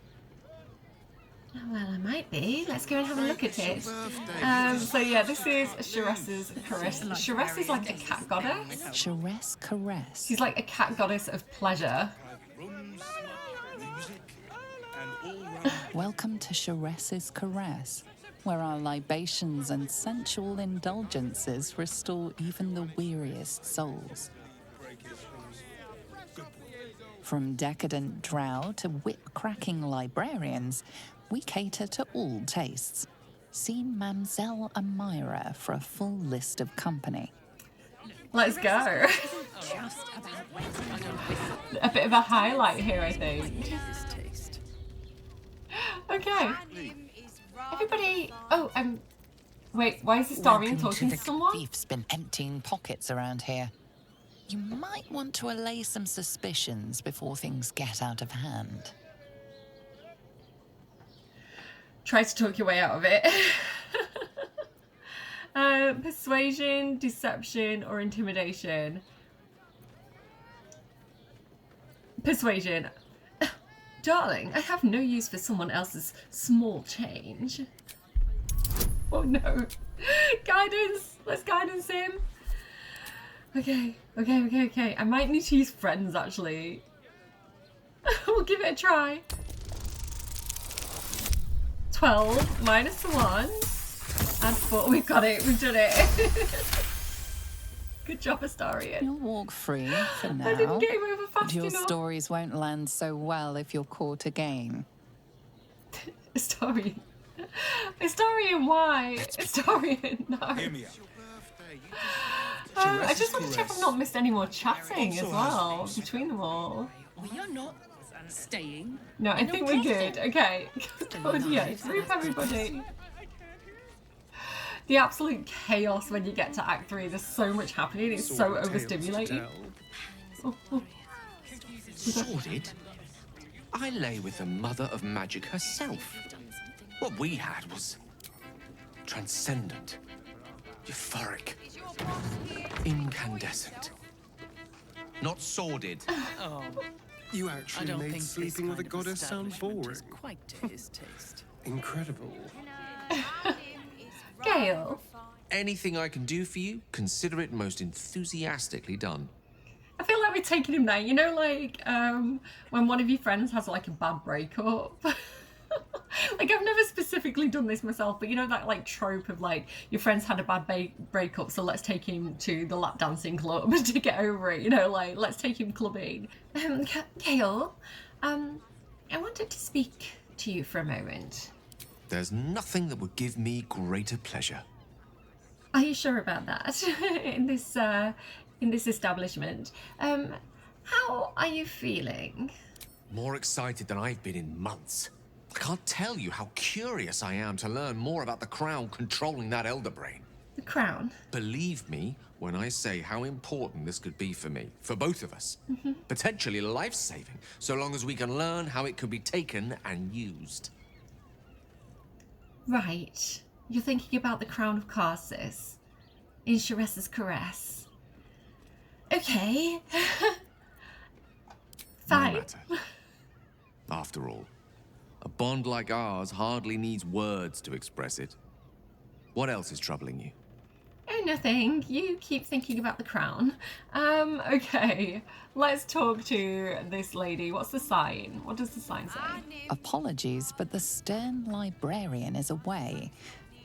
S13: Oh, well, I might be. Let's go and have a look at it. So yeah, this is Sharessa's Caress. Sharess is like a cat goddess.
S3: Sharess Caress.
S13: She's like a cat goddess of pleasure.
S3: Welcome to Sharessa's Caress, where our libations and sensual indulgences restore even the weariest souls. From decadent drow to whip-cracking librarians, we cater to all tastes. See Mamselle Amira for a full list of company.
S13: Let's go. A bit of a highlight here, I think. Okay. Everybody. Oh, wait, why is Astarian talking to someone?
S3: Thief's been emptying pockets around here. You might want to allay some suspicions before things get out of hand.
S13: Try to talk your way out of it. Persuasion, deception, or intimidation. Persuasion. Darling, I have no use for someone else's small change. Oh no. Guidance! Let's guidance him. Okay. I might need to use friends actually. We'll give it a try. 12 minus 1 and 4. We've got it. We've done it. Good job, Astarian.
S3: You'll walk free for now.
S13: I didn't get him over fast
S3: Your
S13: enough.
S3: stories won't land so well if you're caught again.
S13: Astarian. Astarian, why? Astarian, no.
S9: Hear me out.
S13: I just want to check I've not missed any more chatting as well between them all.
S2: We are not staying.
S13: No, I think we're good. Okay. Oh yeah, group everybody. The absolute chaos when you get to Act 3. There's so much happening. It's so overstimulating.
S14: Sordid? I lay with the mother of magic herself. What we had was transcendent, euphoric, incandescent. Not sordid.
S15: Oh, you actually made sleeping with a goddess sound boring.
S11: Quite to his taste.
S15: Incredible.
S13: Gale.
S14: Anything I can do for you, consider it most enthusiastically done.
S13: I feel like we're taking him now. You know, like when one of your friends has like a bad breakup, Like, I've never specifically done this myself, but you know that like trope of like your friends had a bad breakup, so let's take him to the lap dancing club to get over it, you know, like let's take him clubbing. Gale, I wanted to speak to you for a moment.
S14: There's nothing that would give me greater pleasure.
S13: Are you sure about that? in this establishment? How are you feeling?
S14: More excited than I've been in months. I can't tell you how curious I am to learn more about the Crown controlling that Elder Brain.
S13: The Crown?
S14: Believe me when I say how important this could be for me, for both of us. Potentially life-saving, so long as we can learn how it could be taken and used.
S13: Right. You're thinking about the Crown of Karsus in Cerberry's Caress. Okay. Fine.
S14: No matter. After all, a bond like ours hardly needs words to express it. What else is troubling you?
S13: Oh, nothing. You keep thinking about the Crown. Okay. Let's talk to this lady. What's the sign? What does the sign say?
S3: Apologies, but the stern librarian is away.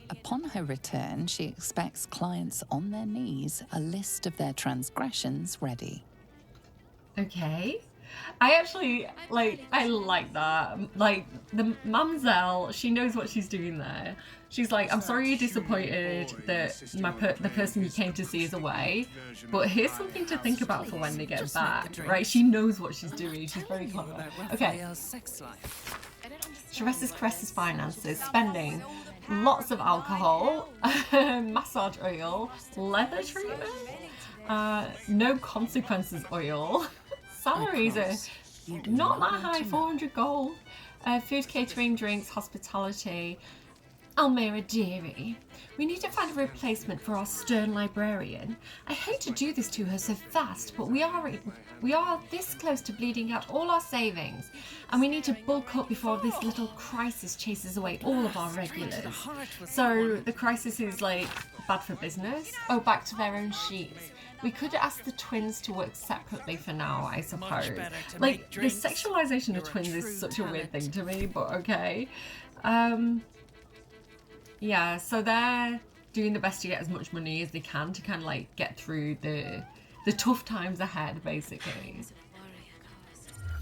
S3: Upon her return, she expects clients on their knees, a list of their transgressions ready.
S13: Okay. I actually, I like that. Like, the mamzelle, she knows what she's doing there. She's like, I'm sorry you're disappointed that the person you came to see is away, but here's something to think about for when they get back, right? She knows what she's doing. She's very clever. Okay. Cerberry's Caress's finances, spending lots of alcohol, massage oil, leather treatment, no consequences oil. Salaries are not that high, 400 gold. Food, catering, drinks, hospitality. Almira dearie, we need to find a replacement for our stern librarian. I hate to do this to her so fast, but we are this close to bleeding out all our savings, and we need to bulk up before this little crisis chases away all of our regulars. So the crisis is like bad for business. Oh, back to their own sheets. We could ask the twins to work separately for now, I suppose. Like, the sexualization of twins is such a weird thing to me, but okay. Yeah, so they're doing the best to get as much money as they can to kind of like get through the tough times ahead, basically.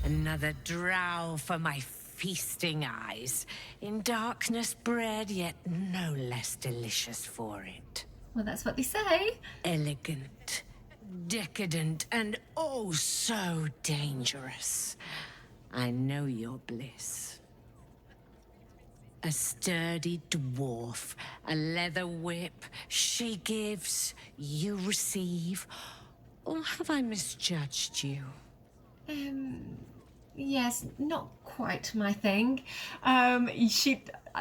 S24: Another drow for my feasting eyes. In darkness bred, yet no less delicious for it.
S13: Well, that's what they say.
S24: Elegant, decadent, and oh so dangerous. I know your bliss. A sturdy dwarf, a leather whip. She gives, you receive. Or have I misjudged you?
S13: Yes, not quite my thing.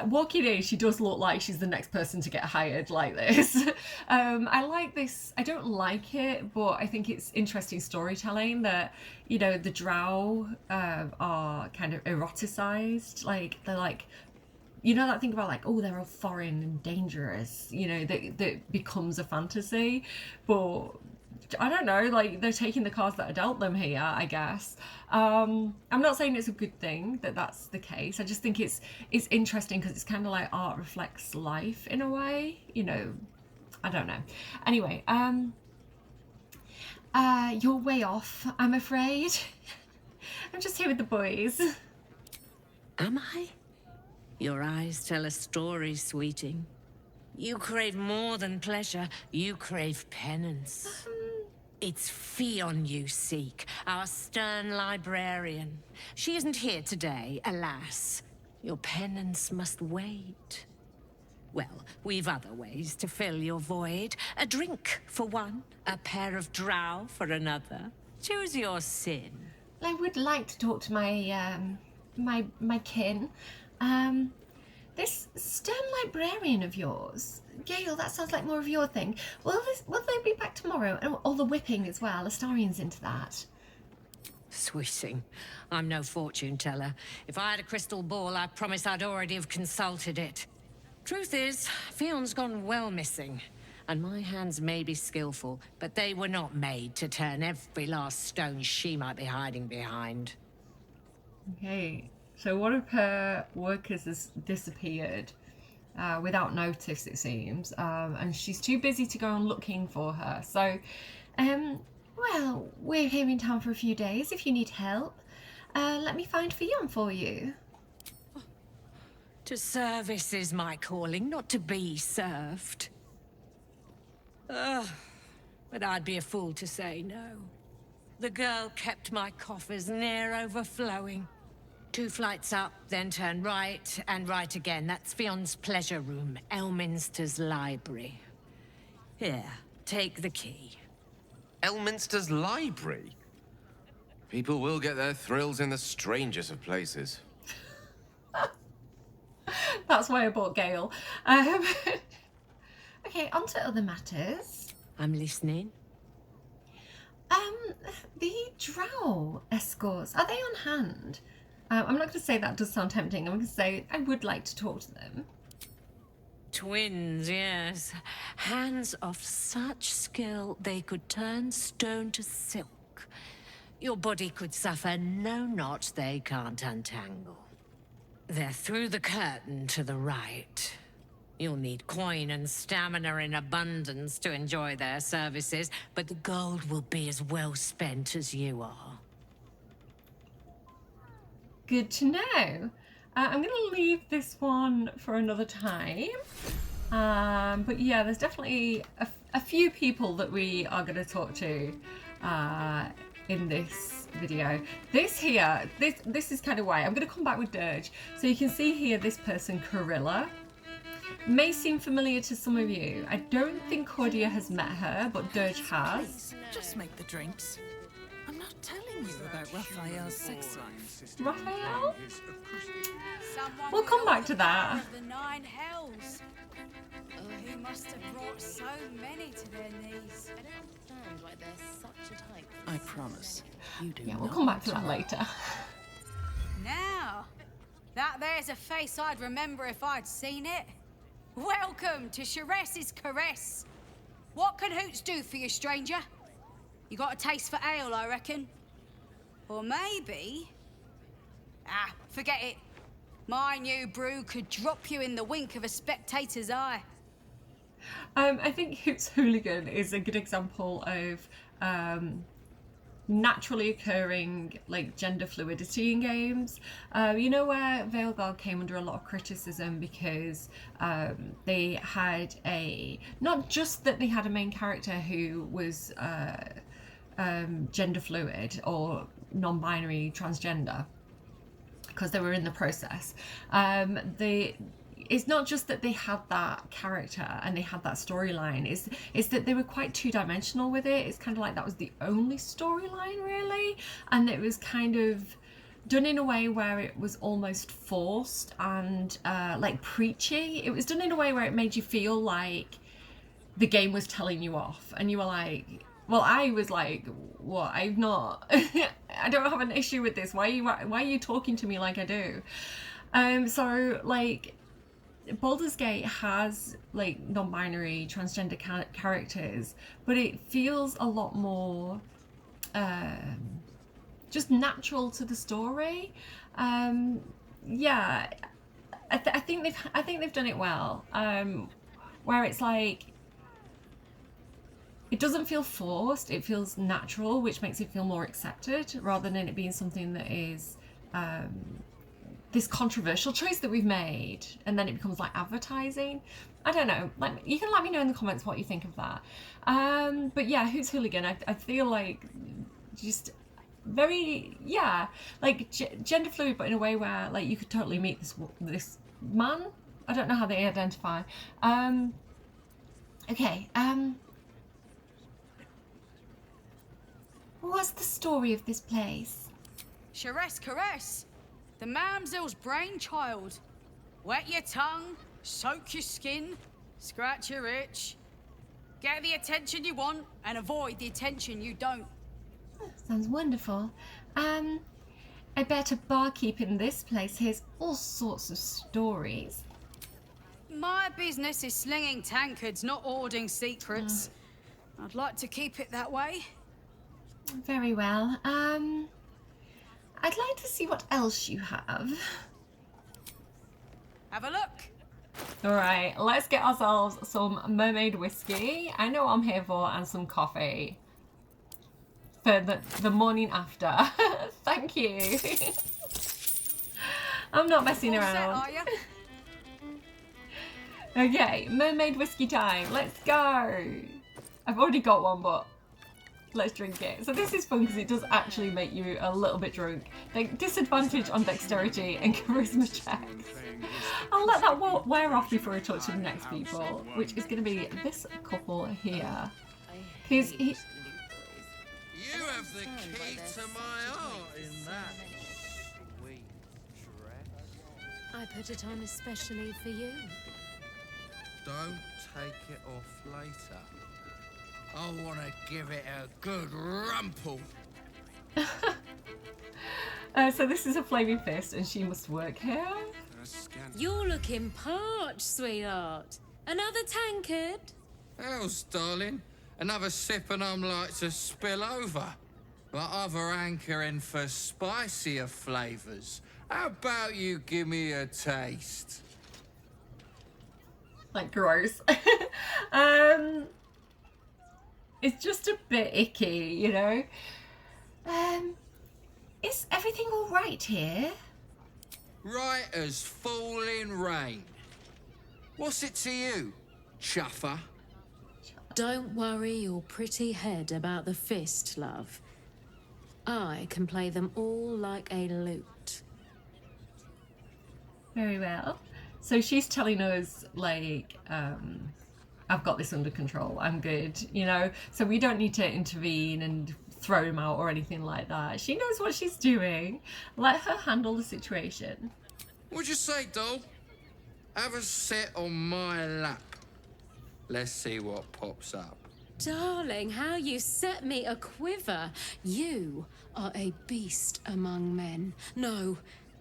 S13: Walking in, she does look like she's the next person to get hired like this. I like this. I don't like it, but I think it's interesting storytelling that, you know, the drow are kind of eroticized. Like, they're like, you know that thing about like, oh, they're all foreign and dangerous, you know, that becomes a fantasy. But I don't know, like, they're taking the cards that are dealt them here, I guess. I'm not saying it's a good thing that that's the case. I just think it's interesting because it's kind of like art reflects life in a way, you know. I don't know. Anyway, you're way off, I'm afraid. I'm just here with the boys.
S24: Am I? Your eyes tell a story, sweeting. You crave more than pleasure. You crave penance. It's Faerun you seek, our stern librarian. She isn't here today, alas. Your penance must wait. Well, we've other ways to fill your void. A drink for one, a pair of drow for another. Choose your sin.
S13: I would like to talk to my, my kin. This stern librarian of yours, Gale, that sounds like more of your thing. Will they be back tomorrow? And all the whipping as well. Astarion's into that.
S24: Swishing. I'm no fortune teller. If I had a crystal ball, I promise I'd already have consulted it. Truth is, Faerun's gone well missing. And my hands may be skillful, but they were not made to turn every last stone she might be hiding behind.
S13: Okay. So one of her workers has disappeared without notice, it seems, and she's too busy to go on looking for her. So, well, we're here in town for a few days. If you need help, let me find Faerun for you.
S24: To service is my calling, not to be served. Ugh, but I'd be a fool to say no. The girl kept my coffers near overflowing. 2 flights up, then turn right, and right again. That's Faerun's pleasure room, Elminster's library. Here, take the key.
S14: Elminster's library? People will get their thrills in the strangest of places.
S13: That's why I bought Gale. Okay, on to other matters.
S24: I'm listening.
S13: The drow escorts, are they on hand? I'm not going to say that does sound tempting. I'm going to say I would like to talk to them.
S24: Twins, yes. Hands of such skill they could turn stone to silk. Your body could suffer no knot they can't untangle. They're through the curtain to the right. You'll need coin and stamina in abundance to enjoy their services, but the gold will be as well spent as you are.
S13: Good to know. I'm going to leave this one for another time. But yeah, there's definitely a few people that we are going to talk to in this video. This here, this is kind of why. I'm going to come back with Dirge. So you can see here this person, Corilla. May seem familiar to some of you. I don't think Cordia has met her, but Dirge has.
S5: Just make the drinks. I'm not telling you about Raphael's sex life.
S13: Raphael? We'll come back to that.
S17: The 9 hells. He must have brought so many to their knees. I don't understand why they're such a type.
S5: I promise. You do.
S13: Yeah, we'll come back to that later.
S17: Now, that there's a face I'd remember if I'd seen it. Welcome to Cerberry's Caress. What can Hoots do for you, stranger? You got a taste for ale, I reckon? Or maybe... Ah, forget it. My new brew could drop you in the wink of a spectator's eye.
S13: I think Hoots Hooligan is a good example of naturally occurring like gender fluidity in games. You know where Veilguard came under a lot of criticism because they had not just that they had a main character who was gender fluid or non-binary transgender, because they were in the process. It's not just that they had that character and they had that storyline, it's that they were quite two-dimensional with it. It's kind of like that was the only storyline really, and it was kind of done in a way where it was almost forced and like preachy. It was done in a way where it made you feel like the game was telling you off, and you were like, well, I was like, what? I've not I don't have an issue with this. Why are you talking to me like I do? So like Baldur's Gate has like non-binary transgender characters, but it feels a lot more just natural to the story. Yeah, I think they've done it well. Where it's like it doesn't feel forced, it feels natural, which makes it feel more accepted rather than it being something that is this controversial choice that we've made and then it becomes like advertising. I don't know, like you can let me know in the comments what you think of that. But yeah, Hoots Hooligan, I feel like just very, yeah, like gender fluid, but in a way where like you could totally meet this man. I don't know how they identify. Okay, what's the story of this place?
S17: Cerberry's Caress, the mamsel's brainchild. Wet your tongue, soak your skin, scratch your itch. Get the attention you want and avoid the attention you don't.
S13: Sounds wonderful. I bet a barkeep in this place hears all sorts of stories.
S17: My business is slinging tankards, not hoarding secrets. I'd like to keep it that way.
S13: Very well. I'd like to see what else you have.
S17: Have a look.
S13: Alright, let's get ourselves some mermaid whiskey. I know what I'm here for, and some coffee. For the morning after. Thank you. I'm not messing around.
S17: All set, are you?
S13: Okay, mermaid whiskey time. Let's go. I've already got one, but let's drink it. So this is fun because it does actually make you a little bit drunk. Like, disadvantage on dexterity and charisma checks. I'll let that wear off before I talk to the next people, which is going to be this couple here. Because he...
S14: You have the key to my heart in that sweet dress.
S24: I put it on especially for you.
S14: Don't take it off later. I want to give it a good rumple.
S13: So this is a flaming fist, and she must work here.
S24: You're looking parched, sweetheart. Another tankard?
S1: Else, darling. Another sip and I'm like to spill over. But other hankering for spicier flavours. How about you give me a taste?
S13: Like, gross. It's just a bit icky, you know? Is everything all right here?
S1: Right as falling rain. What's it to you, chuffer?
S24: Don't worry your pretty head about the fist, love. I can play them all like a lute.
S13: Very well. So she's telling us, like, I've got this under control, I'm good, you know? So we don't need to intervene and throw him out or anything like that. She knows what she's doing. Let her handle the situation.
S1: What'd you say, doll? Have a sit on my lap. Let's see what pops up.
S24: Darling, how you set me a quiver. You are a beast among men. No,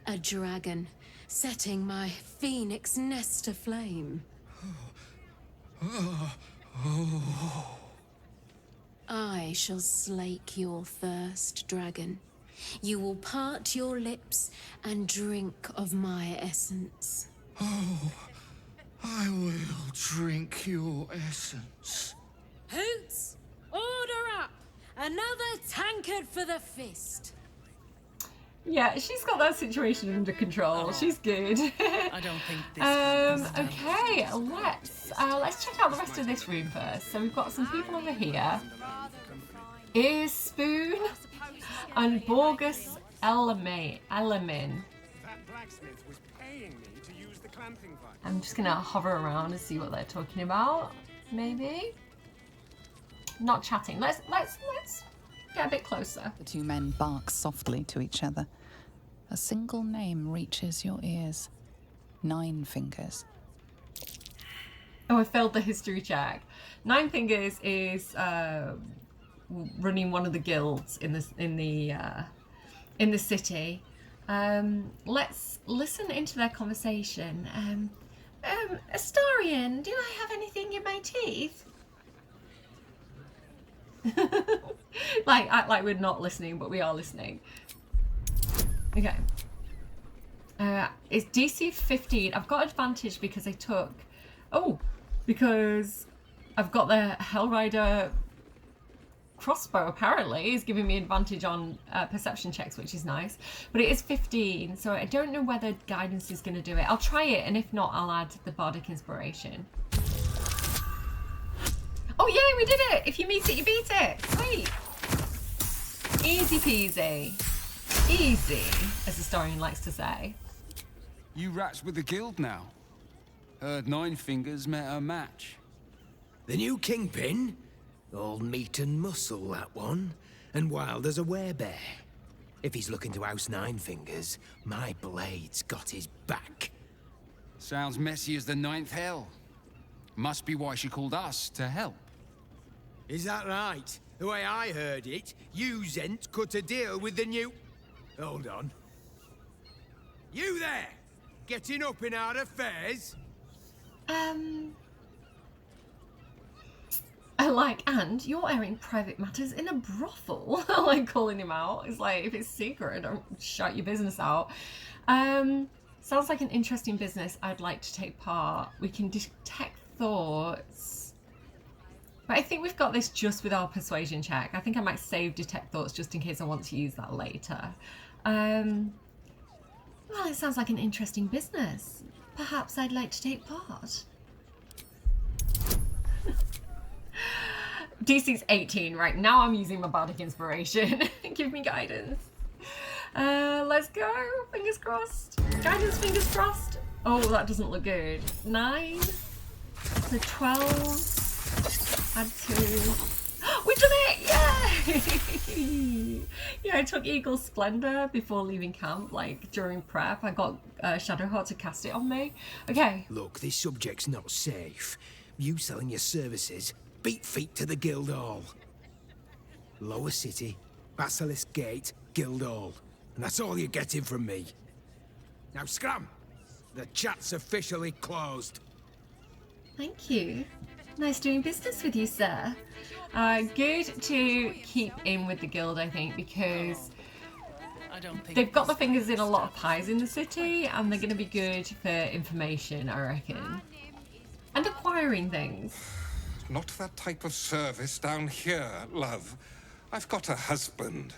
S24: a dragon, setting my phoenix nest aflame. I shall slake your thirst, dragon. You will part your lips and drink of my essence.
S1: Oh, I will drink your essence.
S24: Hoots, order up! Another tankard for the fist.
S13: Yeah, she's got that situation under control. She's good.
S5: I don't think this
S13: okay, let's check out the rest of this room first. So we've got some people over here. Ear Spoon and Borgus Elmin. I'm just gonna hover around and see what they're talking about. Maybe. Not chatting. Let's get a bit closer.
S3: The two men bark softly to each other. A single name reaches your ears. 9 Fingers.
S13: Oh, I failed the history check. 9 Fingers is running one of the guilds in the city. Let's listen into their conversation. Astarion, do I have anything in my teeth? Act like we're not listening, but we are listening. Okay. It's DC 15. I've got advantage because I took... Oh! Because I've got the Hellrider crossbow, apparently, is giving me advantage on perception checks, which is nice. But it is 15, so I don't know whether guidance is going to do it. I'll try it, and if not, I'll add the bardic inspiration. Oh, yay, we did it! If you meet it, you beat it! Sweet! Easy peasy. Easy, as the historian likes to say.
S7: You rats with the guild now. Heard 9 Fingers met her match.
S4: The new kingpin? All meat and muscle, that one. And wild as a werebear. If he's looking to oust 9 Fingers, my blade's got his back.
S7: Sounds messy as the 9th hell. Must be why she called us to help.
S4: Is that right? The way I heard it, you Zent cut a deal with the new... Hold on. You there! Getting up in our affairs?
S13: Like, and you're airing private matters in a brothel. Like, calling him out. It's like, if it's secret, don't shout your business out. Sounds like an interesting business. I'd like to take part. We can detect thoughts. But I think we've got this just with our persuasion check. I think I might save detect thoughts just in case I want to use that later. Well, it sounds like an interesting business. Perhaps I'd like to take part. DC's 18, right? Now I'm using my bardic inspiration. Give me guidance. Let's go. Fingers crossed. Guidance, fingers crossed. Oh, that doesn't look good. 9. So 12. Add 2. We've done it! Yay! Yeah, I took Eagle Splendor before leaving camp, like during prep. I got Shadowheart to cast it on me. Okay.
S4: Look, this subject's not safe. You selling your services, beat feet to the Guildhall. Lower City, Basilisk Gate, Guildhall. And that's all you're getting from me. Now scram! The chat's officially closed.
S13: Thank you. Nice doing business with you, sir. Good to keep in with the guild, I think, because they've got their fingers in a lot of pies in the city, and they're going to be good for information, I reckon. And acquiring things.
S8: Not that type of service down here, love. I've got a husband.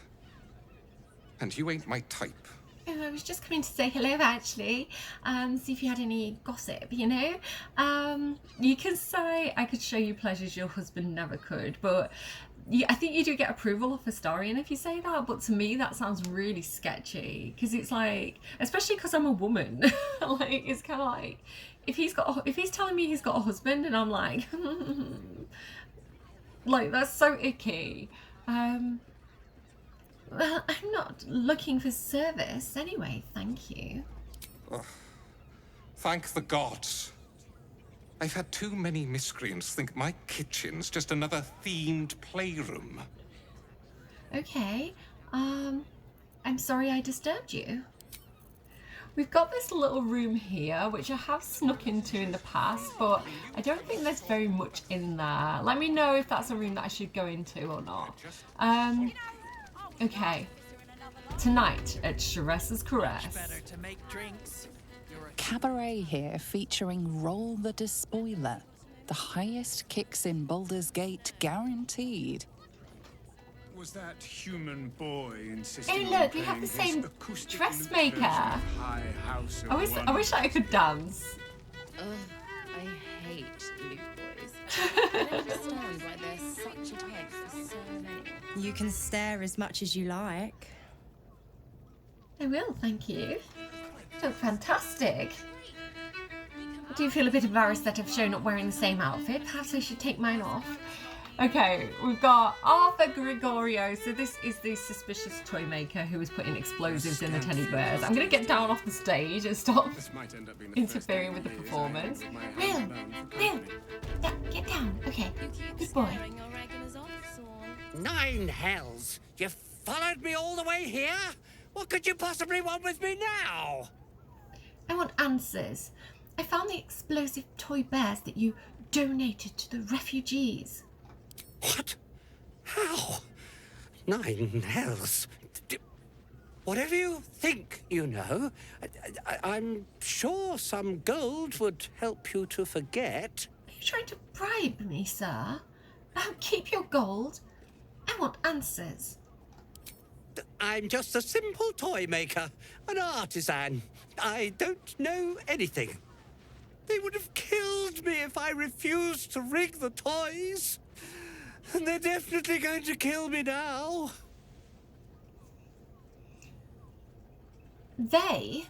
S8: And you ain't my type.
S13: Oh, I was just coming to say hello, actually. See if you had any gossip, you know? You can say I could show you pleasures your husband never could, but I think you do get approval of Historian if you say that, but to me that sounds really sketchy, because it's like, especially because I'm a woman, like, it's kind of like, if he's telling me he's got a husband and I'm like, like, that's so icky. Well, I'm not looking for service anyway, thank you.
S8: Thank the gods. I've had too many miscreants think my kitchen's just another themed playroom.
S13: Okay, I'm sorry I disturbed you. We've got this little room here, which I have snuck into in the past, but I don't think there's very much in there. Let me know if that's a room that I should go into or not. Okay. Tonight at Cerberry's Caress.
S3: Cabaret here featuring Roll the Despoiler. The highest kicks in Baldur's Gate guaranteed.
S10: Was that human boy
S13: Oh
S10: insisting
S13: look, we have the same dressmaker. I wish I could dance.
S21: Ugh, I hate Luke boys. I don't understand why they're such a type for so many.
S19: You can stare as much as you like.
S13: I will, thank you. You look fantastic. I do feel a bit embarrassed that I've shown up wearing the same outfit. Perhaps I should take mine off. Okay, we've got Arthur Gregorio. So this is the suspicious toy maker who was putting explosives in the teddy bears. I'm going to get down off the stage and stop interfering with the performance. Will, get down. Okay, good boy.
S20: 9 hells! You followed me all the way here? What could you possibly want with me now?
S13: I want answers. I found the explosive toy bears that you donated to the refugees.
S20: What? How? 9 hells. Whatever you think, you know, I'm sure some gold would help you to forget.
S13: Are you trying to bribe me, sir? Keep your gold. I want answers.
S20: I'm just a simple toy maker, an artisan. I don't know anything. They would have killed me if I refused to rig the toys. And they're definitely going to kill me now.
S13: They?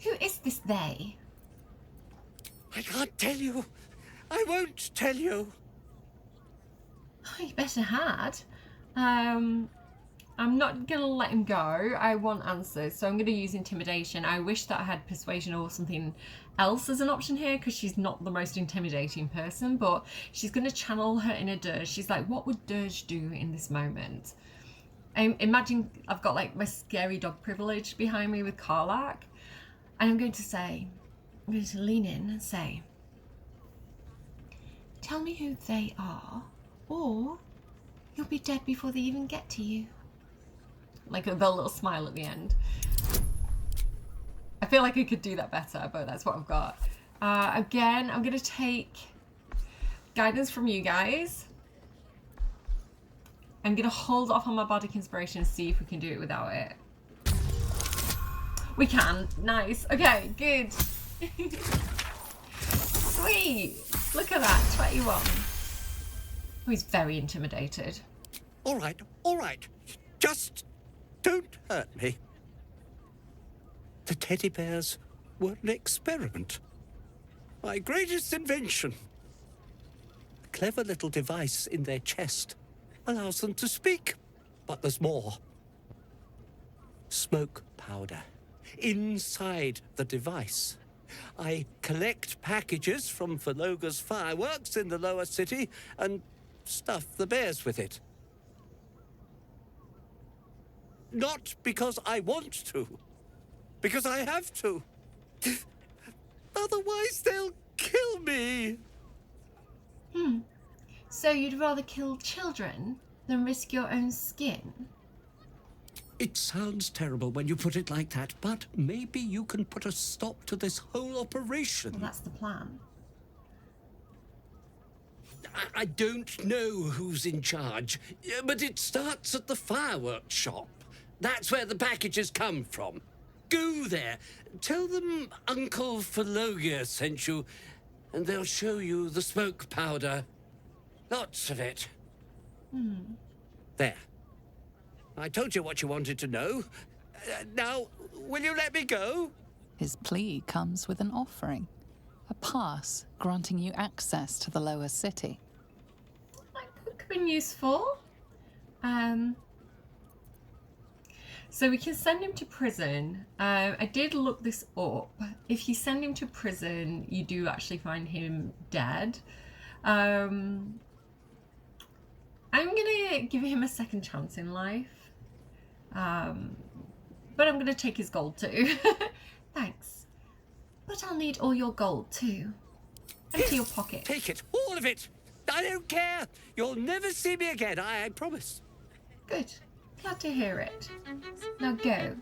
S13: Who is this they?
S20: I can't tell you. I won't tell you.
S13: Oh, you better had. I'm not gonna let him go. I want answers, so I'm gonna use intimidation. I wish that I had persuasion or something else as an option here, because she's not the most intimidating person, but she's gonna channel her inner Dirge. She's like, what would Dirge do in this moment? I imagine I've got like my scary dog privilege behind me with Karlach, and I'm going to lean in and say, tell me who they are Or you'll be dead before they even get to you. Like the little smile at the end. I feel like I could do that better, but that's what I've got. Again, I'm going to take guidance from you guys. I'm going to hold off on my bardic inspiration and see if we can do it without it. We can. Nice. Okay, good. Sweet. Look at that. 21. Oh, he's very intimidated.
S20: All right, all right. Just don't hurt me. The teddy bears were an experiment. My greatest invention. A clever little device in their chest allows them to speak. But there's more. Smoke powder. Inside the device. I collect packages from Verloga's fireworks in the lower city and stuff the bears with it. Not because I want to, because I have to. Otherwise they'll kill me.
S13: So you'd rather kill children than risk your own skin?
S20: It sounds terrible when you put it like that, but maybe you can put a stop to this whole operation.
S13: Well, that's the plan.
S20: I don't know who's in charge, but it starts at the fireworks shop. That's where the packages come from. Go there, tell them Uncle Verloga sent you, and they'll show you the smoke powder. Lots of it. There. I told you what you wanted to know. Now, will you let me go?
S3: His plea comes with an offering. A pass granting you access to the lower city.
S13: That could have been useful. So we can send him to prison. I did look this up. If you send him to prison, you do actually find him dead. I'm gonna give him a second chance in life. But I'm gonna take his gold too. Thanks. But I'll need all your gold too. Empty your pocket.
S20: Take it, all of it. I don't care. You'll never see me again, I promise.
S13: Good. Glad to hear it. Now go.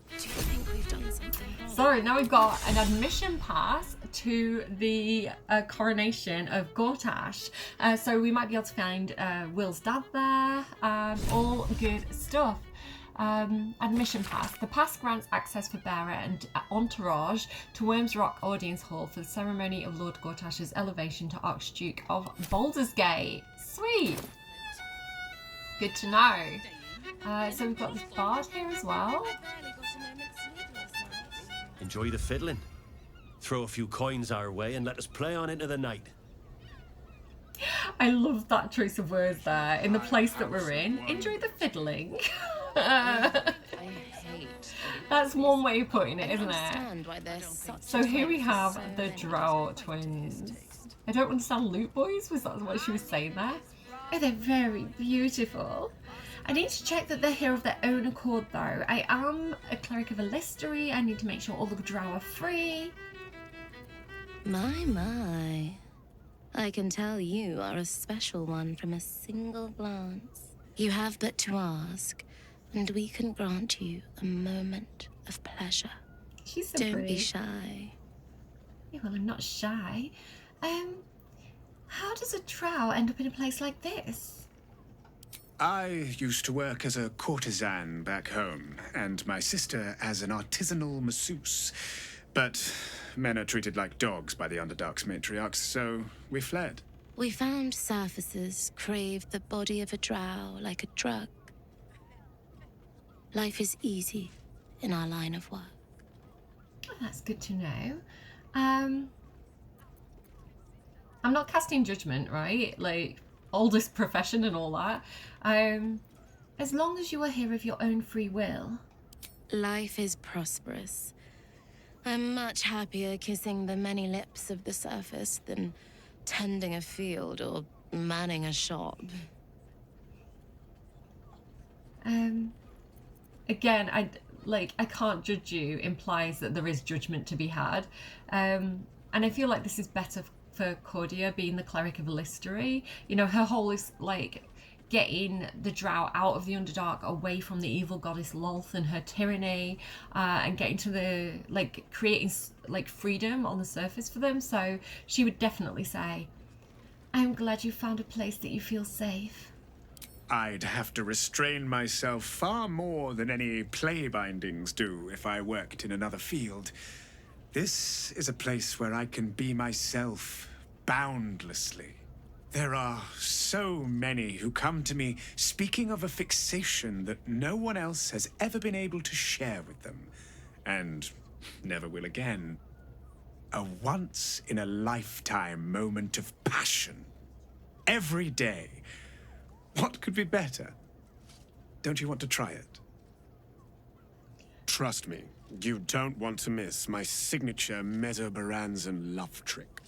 S21: Do you think we've done something wrong?
S13: So now we've got an admission pass to the coronation of Gortash. So we might be able to find Will's dad there. All good stuff. Admission pass. The pass grants access for bearer and entourage to Worms Rock Audience Hall for the ceremony of Lord Gortash's elevation to Archduke of Baldur's Gate. Sweet. Good to know. So we've got this bard here as well.
S12: Enjoy the fiddling. Throw a few coins our way and let us play on into the night.
S13: I love that choice of words there. In the place that we're in, enjoy the fiddling. That's one way of putting it, isn't it? So here we have the Drow twins. I don't understand loot boys, was that what she was saying there? Oh, they're very beautiful. I need to check that they're here of their own accord though. I am a cleric of Elistery. I need to make sure all the Drow are free.
S21: My. I can tell you are a special one from a single glance. You have but to ask, and we can grant you a moment of pleasure.
S13: She's so
S21: Don't
S13: pretty.
S21: be shy.
S13: Yeah, well, I'm not shy. How does a Drow end up in a place like this?
S16: I used to work as a courtesan back home, and my sister as an artisanal masseuse. But men are treated like dogs by the Underdark's matriarchs, so we fled.
S21: We found surfaces craved the body of a drow like a drug. Life is easy in our line of work.
S13: Oh, that's good to know. I'm not casting judgment, right? Like, oldest profession and all that. As long as you are here of your own free will.
S21: Life is prosperous. I'm much happier kissing the many lips of the surface than tending a field or manning a shop.
S13: Again, I can't judge you implies that there is judgment to be had. And I feel like this is better for Cordia being the cleric of Listery. You know, her whole is like getting the Drow out of the Underdark, away from the evil goddess Lolth and her tyranny, and getting to the, like, creating like freedom on the surface for them. So she would definitely say, I'm glad you found a place that you feel safe.
S16: I'd have to restrain myself far more than any play bindings do if I worked in another field. This is a place where I can be myself boundlessly. There are so many who come to me speaking of a fixation that no one else has ever been able to share with them, and never will again. A once-in-a-lifetime moment of passion. Every day. What could be better? Don't you want to try it?
S15: Trust me, you don't want to miss my signature Mesobaranzan love trick.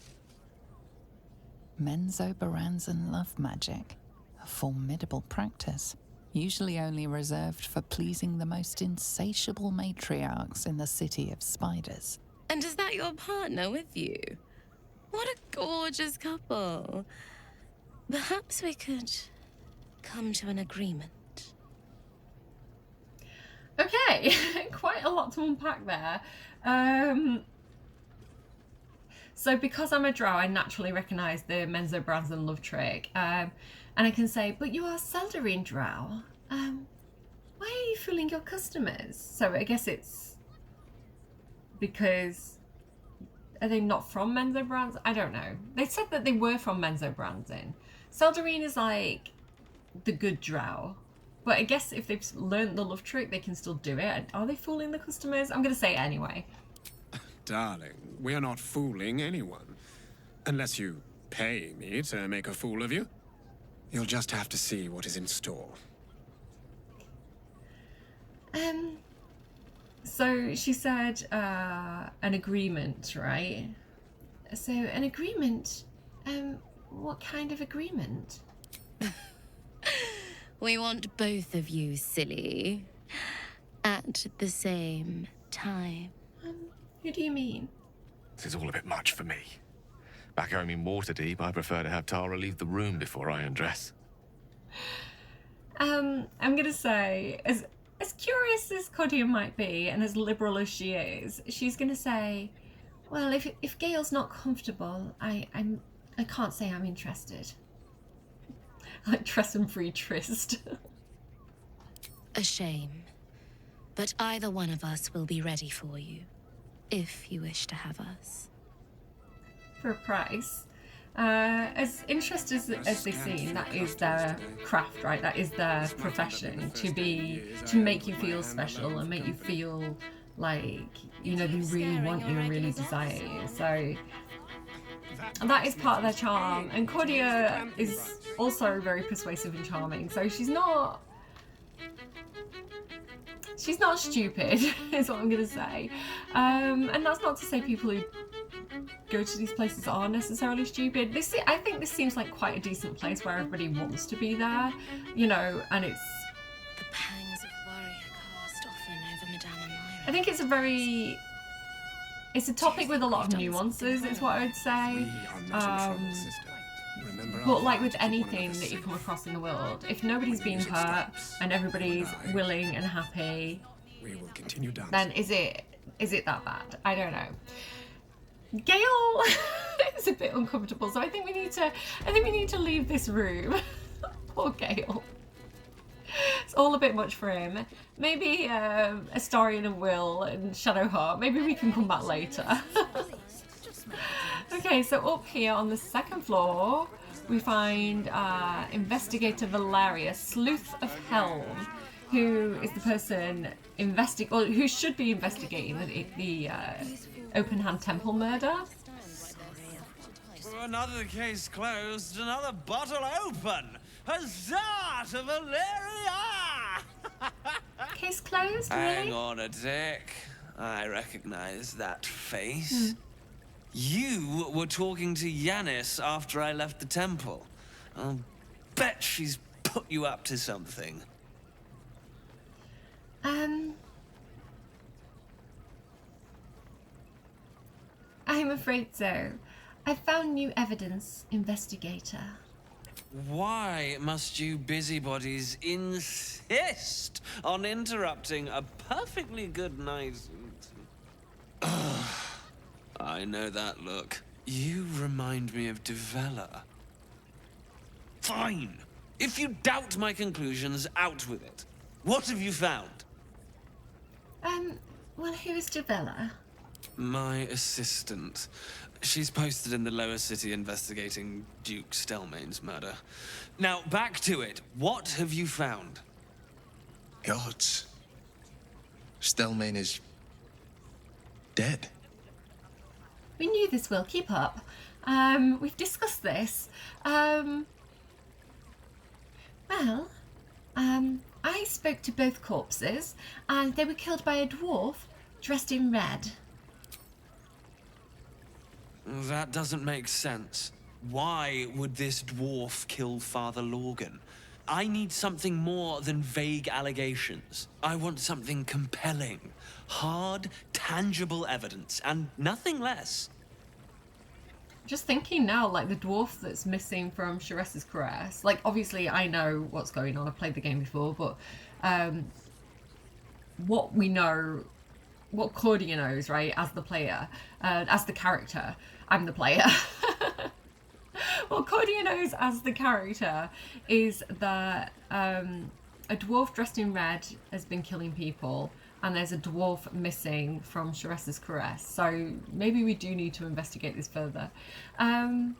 S3: Menzoberranzan love magic. A formidable practice, usually only reserved for pleasing the most insatiable matriarchs in the City of Spiders.
S21: And is that your partner with you? What a gorgeous couple. Perhaps we could come to an agreement.
S13: Okay, quite a lot to unpack there. So because I'm a drow, I naturally recognise the Menzoberranzan love trick. And I can say, but you are Sildur drow. Why are you fooling your customers? So I guess it's because... Are they not from Menzoberranzan? I don't know. They said that they were from Menzoberranzan. Sildur is like the good drow. But I guess if they've learned the love trick, they can still do it. Are they fooling the customers? I'm going to say it anyway.
S15: Darling, we are not fooling anyone. Unless you pay me to make a fool of you. You'll just have to see what is in store.
S13: So she said an agreement, right? So an agreement, what kind of agreement?
S21: We want both of you, silly, at the same time.
S13: Who do you mean?
S14: This is all a bit much for me. Back home in Waterdeep, I prefer to have Tara leave the room before I undress.
S13: I'm gonna say, as curious as Cordia might be, and as liberal as she is, she's gonna say, well, if Gale's not comfortable, I can't say I'm interested. Like Tressum-free tryst.
S21: A shame. But either one of us will be ready for you, if you wish to have us.
S13: For a price. As interested as they seem, that is their craft, right? That is their profession, to make you feel special and make you feel like, you know, they really want you and really desire you. So that is part of their charm. And Cordia is also very persuasive and charming. So she's not stupid, is what I'm gonna say. And that's not to say people who go to these places are necessarily stupid. I think this seems like quite a decent place where everybody wants to be there, you know, and it's...
S21: The pangs of worry are cast often over Madame Amira.
S13: I think it's a topic with a lot of nuances, is what I would say. But like with anything that you come across in the world, if nobody's being hurt and everybody's willing and happy,
S15: we will continue dancing.
S13: Then is it that bad? I don't know. Gale is a bit uncomfortable, so I think we need to leave this room. Poor Gale. It's all a bit much for him. Maybe Astarion and Will and Shadowheart. Maybe we can come back later. Okay, so up here on the second floor, we find Investigator Valeria, Sleuth of Helm, who is the person who should be investigating the Open Hand Temple murder.
S6: Another case closed, another bottle open. Huzzah to Valeria!
S13: Case closed, really?
S6: Hang on a tick. I recognize that face. You were talking to Yanis after I left the temple. I'll bet she's put you up to something.
S13: I'm afraid so. I found new evidence, investigator.
S6: Why must you busybodies insist on interrupting a perfectly good night? I know that look. You remind me of Devella. Fine. If you doubt my conclusions, out with it. What have you found?
S13: Well, who is Devella?
S6: My assistant. She's posted in the lower city investigating Duke Stelmane's murder. Now, back to it. What have you found?
S9: Gods. Stelmane is... dead.
S13: We knew this, Will. Keep up. We've discussed this. Well, I spoke to both corpses, and they were killed by a dwarf dressed in red.
S6: That doesn't make sense. Why would this dwarf kill Father Lorgan? I need something more than vague allegations. I want something compelling. Hard, tangible evidence, and nothing less.
S13: Just thinking now, like, the dwarf that's missing from Cerberry's Caress. Like, obviously, I know what's going on. I've played the game before, but what we know, what Claudia knows, right, as the player, as the character, I'm the player. What Claudia knows as the character is that a dwarf dressed in red has been killing people, and there's a dwarf missing from Cerberry's Caress. So maybe we do need to investigate this further. Hard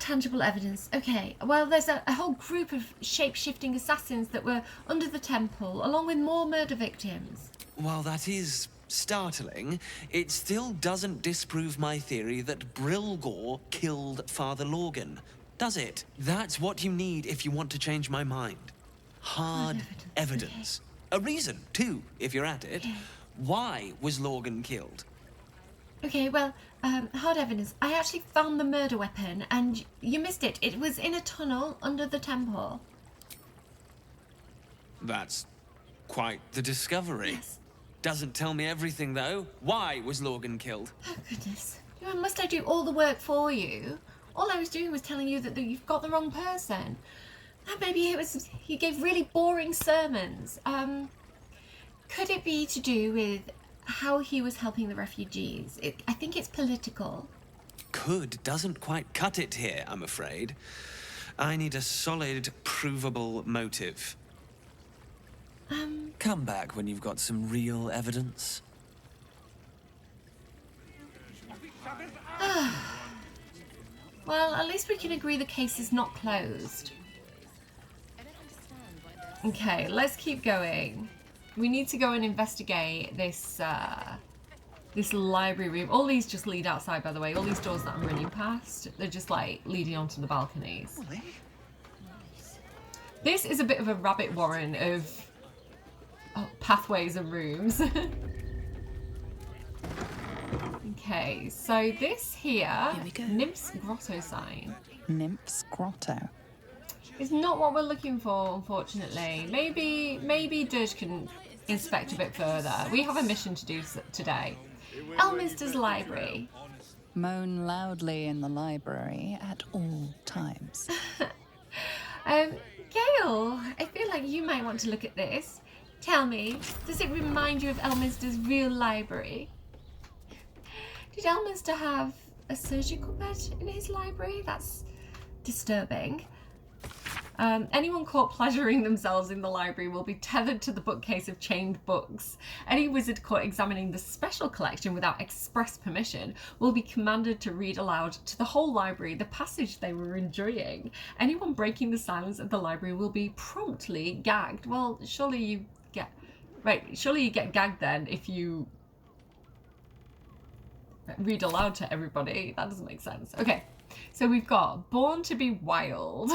S13: tangible evidence. Okay, well, there's a whole group of shape-shifting assassins that were under the temple, along with more murder victims.
S6: While that is startling, it still doesn't disprove my theory that Brilgor killed Father Lorgan, does it? That's what you need if you want to change my mind. Hard evidence. Okay. A reason, too, if you're at it. Okay. Why was Lorgan killed?
S13: Okay, well, hard evidence. I actually found the murder weapon, and you missed it. It was in a tunnel under the temple.
S6: That's quite the discovery.
S13: Yes.
S6: Doesn't tell me everything, though. Why was Lorgan killed?
S13: Oh, goodness. Must I do all the work for you? All I was doing was telling you that you've got the wrong person. Maybe it was he gave really boring sermons. Could it be to do with how he was helping the refugees? I think it's political.
S6: Could doesn't quite cut it here, I'm afraid. I need a solid, provable motive. Come back when you've got some real evidence.
S13: Well, at least we can agree the case is not closed. Okay, let's keep going. We need to go and investigate this this library room. All these just lead outside, by the way. All these doors that I'm running past, they're just like leading onto the balconies. This is a bit of a rabbit warren of pathways and rooms. Okay, so this here Nymph's Grotto sign.
S3: Nymph's Grotto.
S13: Is not what we're looking for, unfortunately. Maybe Dirge can inspect a bit further. We have a mission to do today. Elminster's library.
S3: Moan loudly in the library at all times.
S13: Gale, I feel like you might want to look at this. Tell me, does it remind you of Elminster's real library? Did Elminster have a surgical bed in his library? That's disturbing. Anyone caught pleasuring themselves in the library will be tethered to the bookcase of chained books. Any wizard caught examining the special collection without express permission will be commanded to read aloud to the whole library the passage they were enjoying. Anyone breaking the silence of the library will be promptly gagged. Well, surely you get gagged then if you read aloud to everybody. That doesn't make sense. Okay, so we've got Born to be Wild.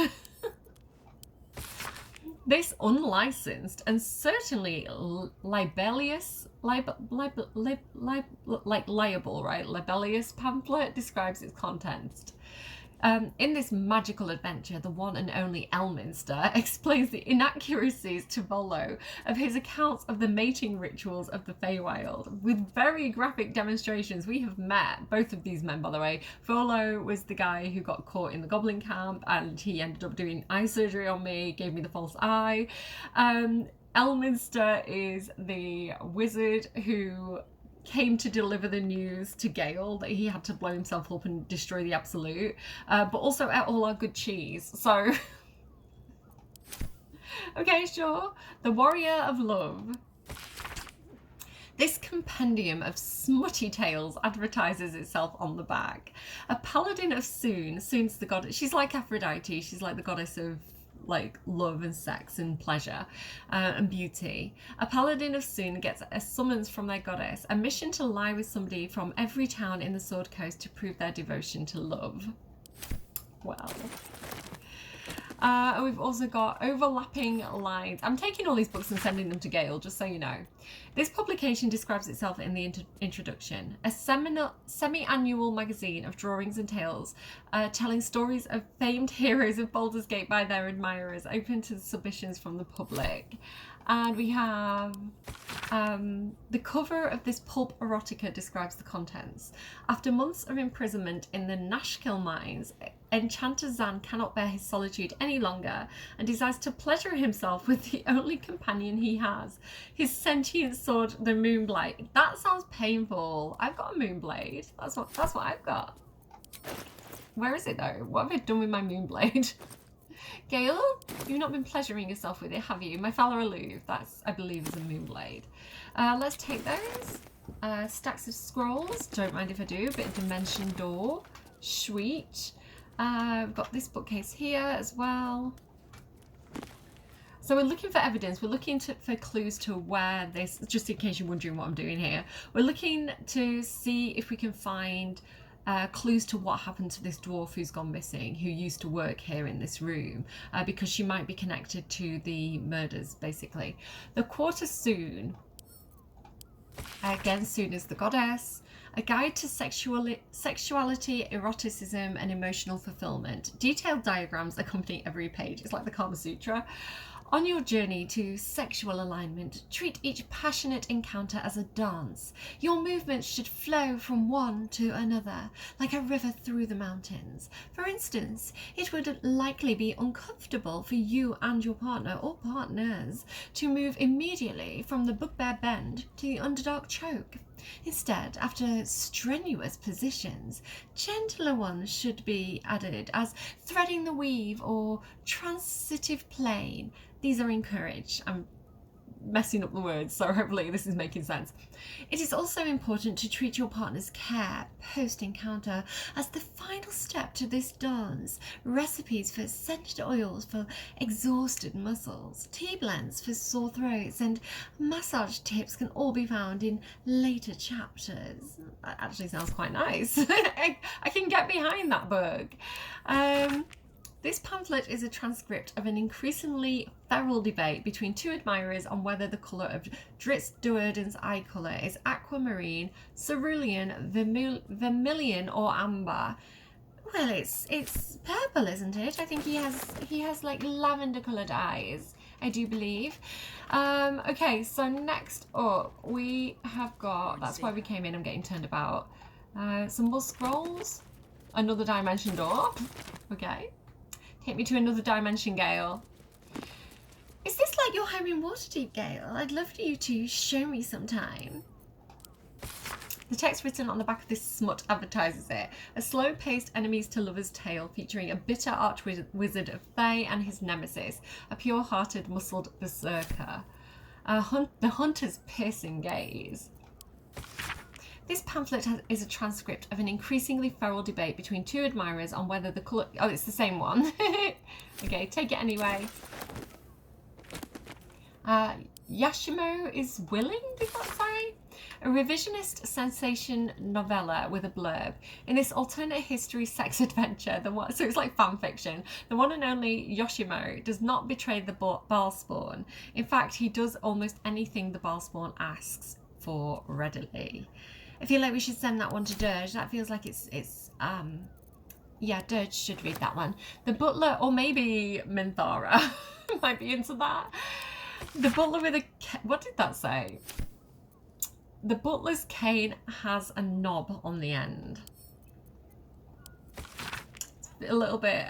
S13: This unlicensed and certainly libellous, liable, right? Libellous pamphlet describes its contents. In this magical adventure, the one and only Elminster explains the inaccuracies to Volo of his accounts of the mating rituals of the Feywild. With very graphic demonstrations, we have met both of these men, by the way. Volo was the guy who got caught in the goblin camp, and he ended up doing eye surgery on me, gave me the false eye. Elminster is the wizard who came to deliver the news to Gale that he had to blow himself up and destroy the Absolute, but also ate all our good cheese. So, okay, sure. The Warrior of Love. This compendium of smutty tales advertises itself on the back. A paladin of Soon. Soon's the goddess. She's like Aphrodite. She's like the goddess of like love and sex and pleasure and beauty. A paladin of Soon gets a summons from their goddess, a mission to lie with somebody from every town in the Sword Coast to prove their devotion to love. Well. And we've also got overlapping lines. I'm taking all these books and sending them to Gale, just so you know. This publication describes itself in the introduction. A semi-annual magazine of drawings and tales telling stories of famed heroes of Baldur's Gate by their admirers, open to submissions from the public. And we have the cover of this pulp erotica describes the contents. After months of imprisonment in the Nashkill mines, Enchanter Zan cannot bear his solitude any longer and decides to pleasure himself with the only companion he has, his sentient sword, the Moonblade. That sounds painful. I've got a Moonblade. That's what I've got. Where is it though? What have I done with my Moonblade? Gale, you've not been pleasuring yourself with it, have you? My Fala Alluve, that's, I believe, is a Moonblade. Let's take those. Stacks of scrolls, don't mind if I do. A bit of Dimension Door, sweet. We've got this bookcase here as well. So we're looking for evidence. We're looking for clues to where this, just in case you're wondering what I'm doing here. We're looking to see if we can find clues to what happened to this dwarf who's gone missing, who used to work here in this room, because she might be connected to the murders, basically. The Quarter Soon. Again, Soon is the goddess. A guide to sexuality, eroticism, and emotional fulfillment. Detailed diagrams accompany every page. It's like the Kama Sutra. On your journey to sexual alignment, treat each passionate encounter as a dance. Your movements should flow from one to another, like a river through the mountains. For instance, it would likely be uncomfortable for you and your partner or partners to move immediately from the Bugbear Bend to the Underdark Choke. Instead, after strenuous positions, gentler ones should be added, as threading the weave or transitive plane. These are encouraged. I'm messing up the words, so hopefully this is making sense. It is also important to treat your partner's care post-encounter as the final step to this dance. Recipes for scented oils for exhausted muscles, tea blends for sore throats, and massage tips can all be found in later chapters. That actually sounds quite nice. I can get behind that book. This pamphlet is a transcript of an increasingly feral debate between two admirers on whether the colour of Dritz Duerden's eye colour is aquamarine, cerulean, vermilion or amber. Well, it's purple, isn't it? I think he has like lavender coloured eyes, I do believe. Okay, so next up we have got, that's why we came in, I'm getting turned about. Some more scrolls, another dimension door, okay. Take me to another dimension, Gale. Is this like your home in Waterdeep, Gale? I'd love for you to show me sometime. The text written on the back of this smut advertises it. A slow-paced enemies to lovers tale featuring a bitter arch-wizard of Fae and his nemesis, a pure-hearted, muscled berserker. The hunter's piercing gaze. This pamphlet is a transcript of an increasingly feral debate between two admirers on whether the colour... Oh, it's the same one. Okay, take it anyway. Yashimo is willing, did that say? A revisionist sensation novella with a blurb. In this alternate history sex adventure, so it's like fan fiction, the one and only Yoshimo does not betray the Balspawn. In fact, he does almost anything the Balspawn asks for readily. I feel like we should send that one to Dirge. That feels like it's Yeah, Dirge should read that one. The butler, or maybe Minthara might be into that. The butler with a... What did that say? The butler's cane has a knob on the end. It's a little bit...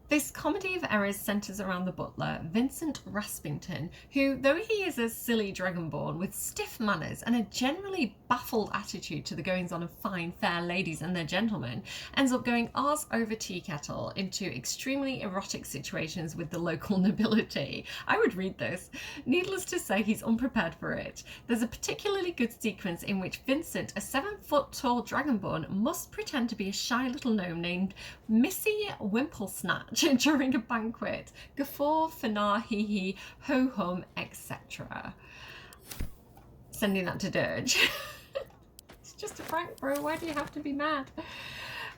S13: This comedy of errors centres around the butler, Vincent Raspington, who, though he is a silly dragonborn with stiff manners and a generally baffled attitude to the goings-on of fine, fair ladies and their gentlemen, ends up going arse over tea kettle into extremely erotic situations with the local nobility. I would read this. Needless to say, he's unprepared for it. There's a particularly good sequence in which Vincent, a 7-foot-tall dragonborn, must pretend to be a shy little gnome named Missy Wimplesnatch during a banquet. Guffaw, fanar, hee hee, ho hum, etc. Sending that to Dirge. It's just a prank, bro. Why do you have to be mad?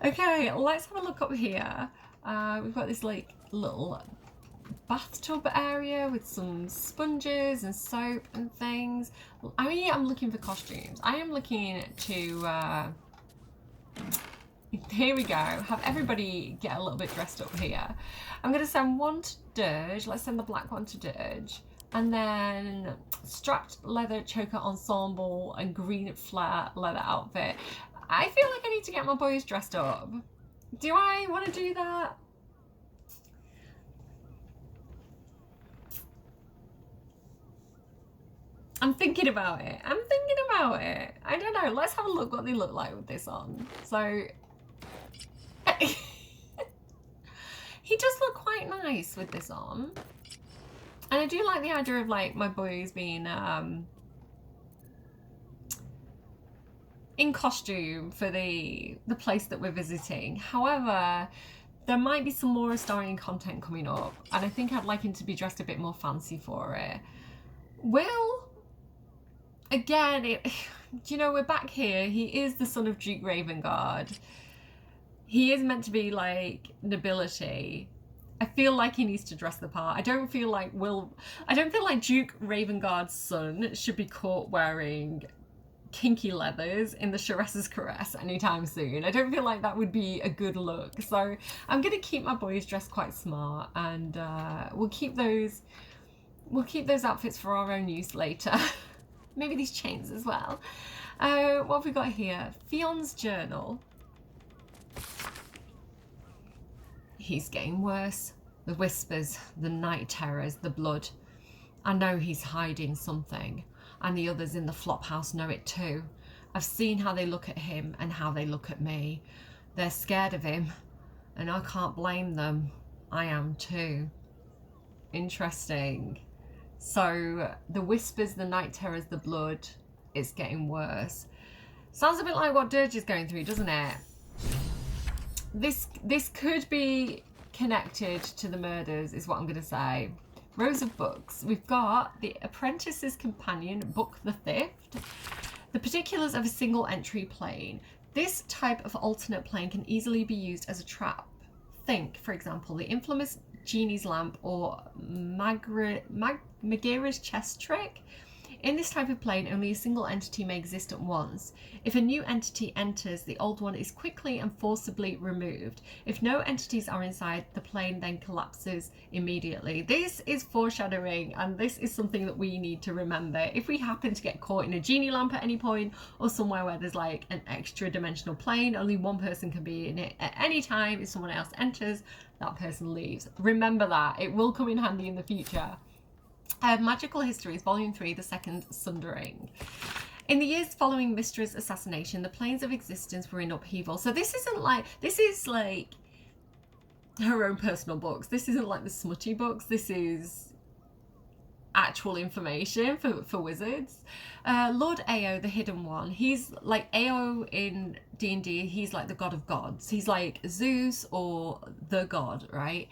S13: Okay, let's have a look up here. We've got this like little bathtub area with some sponges and soap and things. I mean, I'm looking for costumes. I am looking to here we go. Have everybody get a little bit dressed up here. I'm going to send one to Dirge. Let's send the black one to Dirge. And then strapped leather choker ensemble and green flare leather outfit. I feel like I need to get my boys dressed up. Do I want to do that? I'm thinking about it. I'm thinking about it. I don't know. Let's have a look what they look like with this on. So... he does look quite nice with this on. And I do like the idea of like my boys being in costume for the place that we're visiting. However, there might be some more Astarian content coming up, and I think I'd like him to be dressed a bit more fancy for it. Will, again, you know, we're back here. He is the son of Duke Ravengard. He is meant to be like nobility. I feel like he needs to dress the part. I don't feel like Duke Ravengard's son should be caught wearing kinky leathers in the Sharessa's Caress anytime soon. I don't feel like that would be a good look. So I'm gonna keep my boys dressed quite smart, and we'll keep those outfits for our own use later. Maybe these chains as well. What have we got here? Fion's journal. He's getting worse. The whispers, the night terrors, the blood. I know he's hiding something, and the others in the flop house know it too. I've seen how they look at him and how they look at me. They're scared of him, and I can't blame them. I am too. Interesting. So the whispers, the night terrors, the blood, it's getting worse. Sounds a bit like what Dirge is going through, doesn't it? This could be connected to the murders, is what I'm going to say. Rows of books. We've got The Apprentice's Companion, Book the Theft. The particulars of a single entry plane. This type of alternate plane can easily be used as a trap. Think, for example, the infamous Genie's Lamp or Magira's chest trick. In this type of plane, only a single entity may exist at once. If a new entity enters, the old one is quickly and forcibly removed. If no entities are inside, the plane then collapses immediately. This is foreshadowing, and this is something that we need to remember. If we happen to get caught in a genie lamp at any point, or somewhere where there's like an extra dimensional plane, only one person can be in it at any time. If someone else enters, that person leaves. Remember that. It will come in handy in the future. Magical Histories, Volume 3, The Second Sundering. In the years following Mystra's assassination, the planes of existence were in upheaval. So this is like her own personal books. This isn't like the smutty books. This is actual information for wizards. Lord Ao, the Hidden One. He's like Ao in D&D. He's like the god of gods. He's like Zeus or the god, right?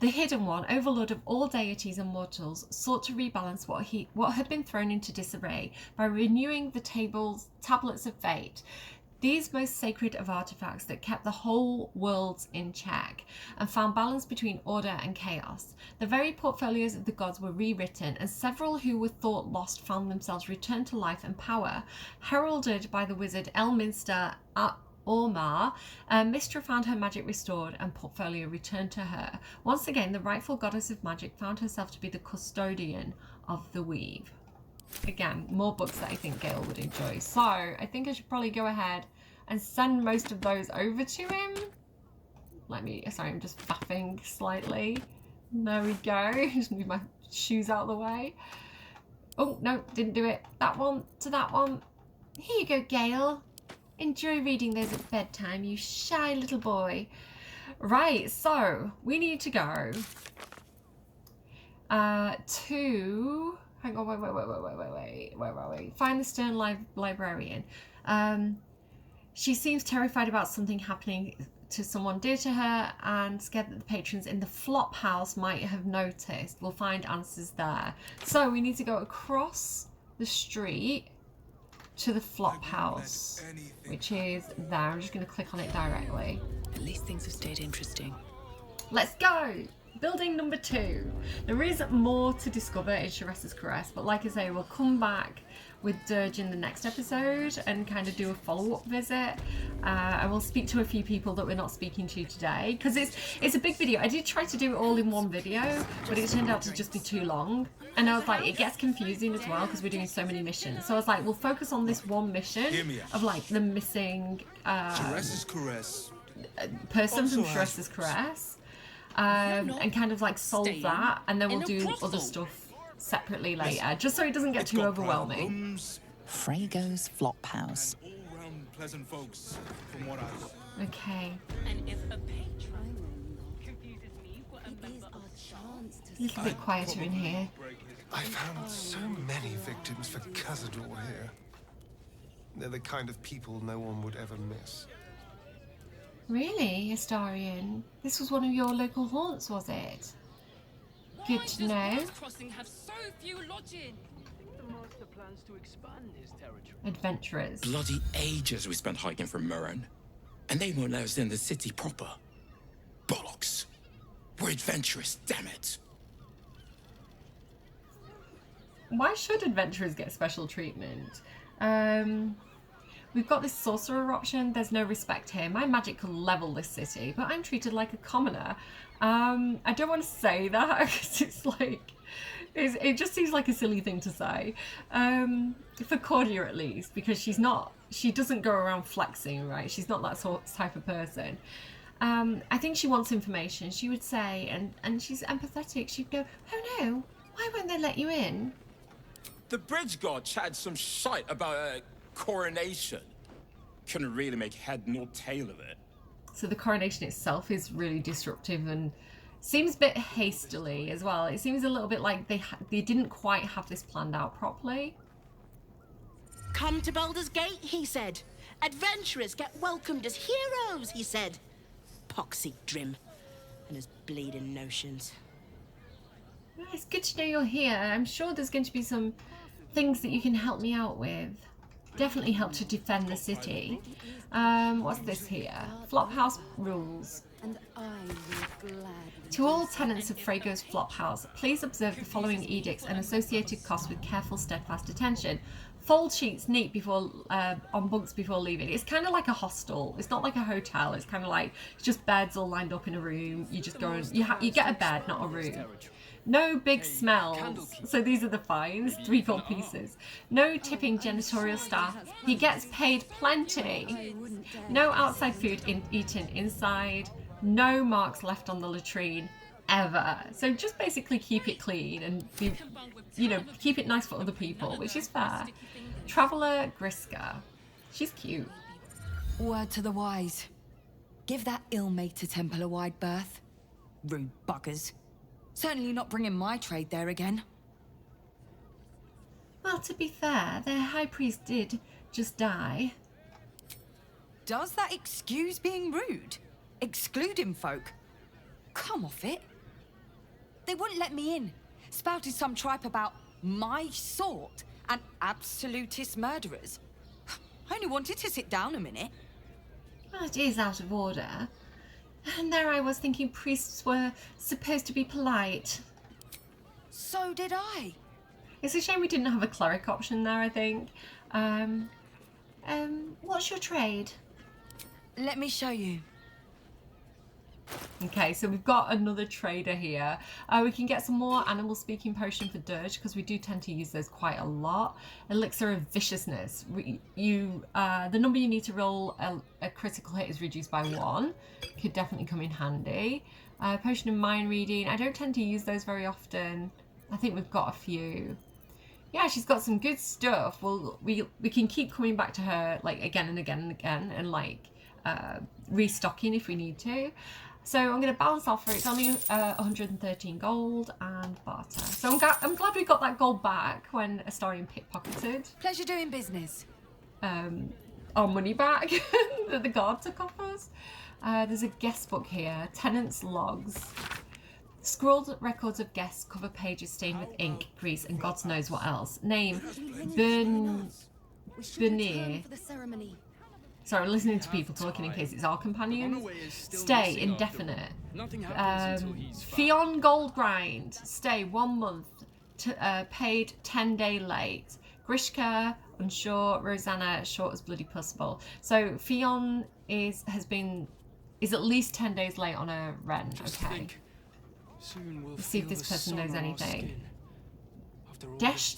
S13: The Hidden One, overlord of all deities and mortals, sought to rebalance what had been thrown into disarray by renewing the tablets of fate, these most sacred of artifacts that kept the whole worlds in check and found balance between order and chaos. The very portfolios of the gods were rewritten, and several who were thought lost found themselves returned to life and power, heralded by the wizard Elminster Ormar, Mistra found her magic restored and portfolio returned to her. Once again, the rightful goddess of magic found herself to be the custodian of the weave. Again, more books that I think Gale would enjoy. So I think I should probably go ahead and send most of those over to him. Sorry, I'm just faffing slightly. There we go. Just move my shoes out of the way. Oh, no, didn't do it. That one to that one. Here you go, Gale. Enjoy reading those at bedtime, you shy little boy. Right, so we need to go to... Hang on, wait. Where are we? Find the stern librarian. She seems terrified about something happening to someone dear to her and scared that the patrons in the flop house might have noticed. We'll find answers there. So we need to go across the street to the flop house, which is there. I'm just going to click on it directly.
S5: At least things have stayed interesting.
S13: Let's go! Building number 2. There is more to discover in Cerberry's Caress, but like I say, we'll come back with Dirge in the next episode and kind of do a follow-up visit. I will speak to a few people that we're not speaking to today, because it's a big video. I did try to do it all in one video, but it turned out to just be too long. And I was like, it gets confusing as well because we're doing so many missions. So I was like, we'll focus on this one mission of like the missing
S2: Cerberry's Caress.
S13: person from Cerberry's Caress. And kind of like solve that, and then we'll do other stuff separately later, just so it doesn't get too overwhelming.
S3: Frago's Flop House.
S2: Pleasant folks, from what I...
S13: Okay.
S21: And if a patron confuses me for a member of
S13: A little bit quieter in here.
S2: I found so many victims for Cazador here. They're the kind of people no one would ever miss.
S13: Really, Astarian? This was one of your local haunts, was it? Good to know.
S21: Crossing have so few lodging.
S18: The master plans to expand his territory.
S13: Adventurers.
S22: Bloody ages we spent hiking from Murren. And they won't let us in the city proper. Bollocks. We're adventurous, damn it.
S13: Why should adventurers get special treatment? We've got this sorcerer option. There's no respect here. My magic could level this city, but I'm treated like a commoner. I don't want to say that because it's like, it just seems like a silly thing to say. For Cordia at least, because she doesn't go around flexing, right? She's not that type of person. I think she wants information. She would say, and she's empathetic. She'd go, oh no, why won't they let you in?
S22: The bridge god chatted some shite about a coronation. Couldn't really make head nor tail of it.
S13: So the coronation itself is really disruptive and seems a bit hastily as well. It seems a little bit like they didn't quite have this planned out properly.
S23: Come to Baldur's Gate, he said. Adventurers get welcomed as heroes, he said. Poxy Drim and his bleeding notions.
S13: Well, it's good to know you're here. I'm sure there's going to be some things that you can help me out with. Definitely help to defend the city. What's this here? Flophouse rules.
S25: And I will gladly...
S13: To all tenants of Frago's Flophouse, please observe the following edicts and associated costs with careful, steadfast attention. Fold sheets neat before on bunks before leaving. It's kind of like a hostel. It's not like a hotel. It's kind of like it's just beds all lined up in a room. You just go and you get a bed, not a room. No big smells. So these are the fines, 3 gold pieces. No tipping janitorial staff. He gets paid plenty. No outside food eaten inside. No marks left on the latrine ever. So just basically keep it clean and be, keep it nice for other people, which is fair. Traveller Griska. She's cute.
S26: Word to the wise. Give that ill-mate a temple a wide berth. Rude buggers. Certainly not bringing my trade there again.
S13: Well, to be fair, their high priest did just die.
S26: Does that excuse being rude? Excluding folk? Come off it. They wouldn't let me in. Spouted some tripe about my sort and absolutist murderers. I only wanted to sit down a minute.
S13: Well, it is out of order. And there I was thinking priests were supposed to be polite.
S26: So did I.
S13: It's a shame we didn't have a cleric option there, I think. What's your trade?
S26: Let me show you.
S13: Okay, so we've got another trader here. We can get some more animal speaking potion for Dirge because we do tend to use those quite a lot. Elixir of viciousness. The number you need to roll a critical hit is reduced by 1. Could definitely come in handy. Potion of mind reading. I don't tend to use those very often. I think we've got a few. Yeah, she's got some good stuff. Well, we can keep coming back to her like again and again and again, and like restocking if we need to. So I'm going to balance off her. It's only 113 gold and barter. So I'm glad we got that gold back when Astarion pickpocketed.
S26: Pleasure doing business.
S13: Our money back that the guard took off us. There's a guest book here. Tenants' logs. Scrawled records of guests cover pages stained with ink, grease, and God knows what else. Name, Bernier. Sorry, I'm listening to people talking in case it's our companions. Stay, indefinite. Faerun gold grind. Stay 1 month. Paid 10-day late. Grishka, unsure. Rosanna, short as bloody possible. So Faerun is at least 10 days late on a rent. Okay. Let's see if this person knows anything. Dash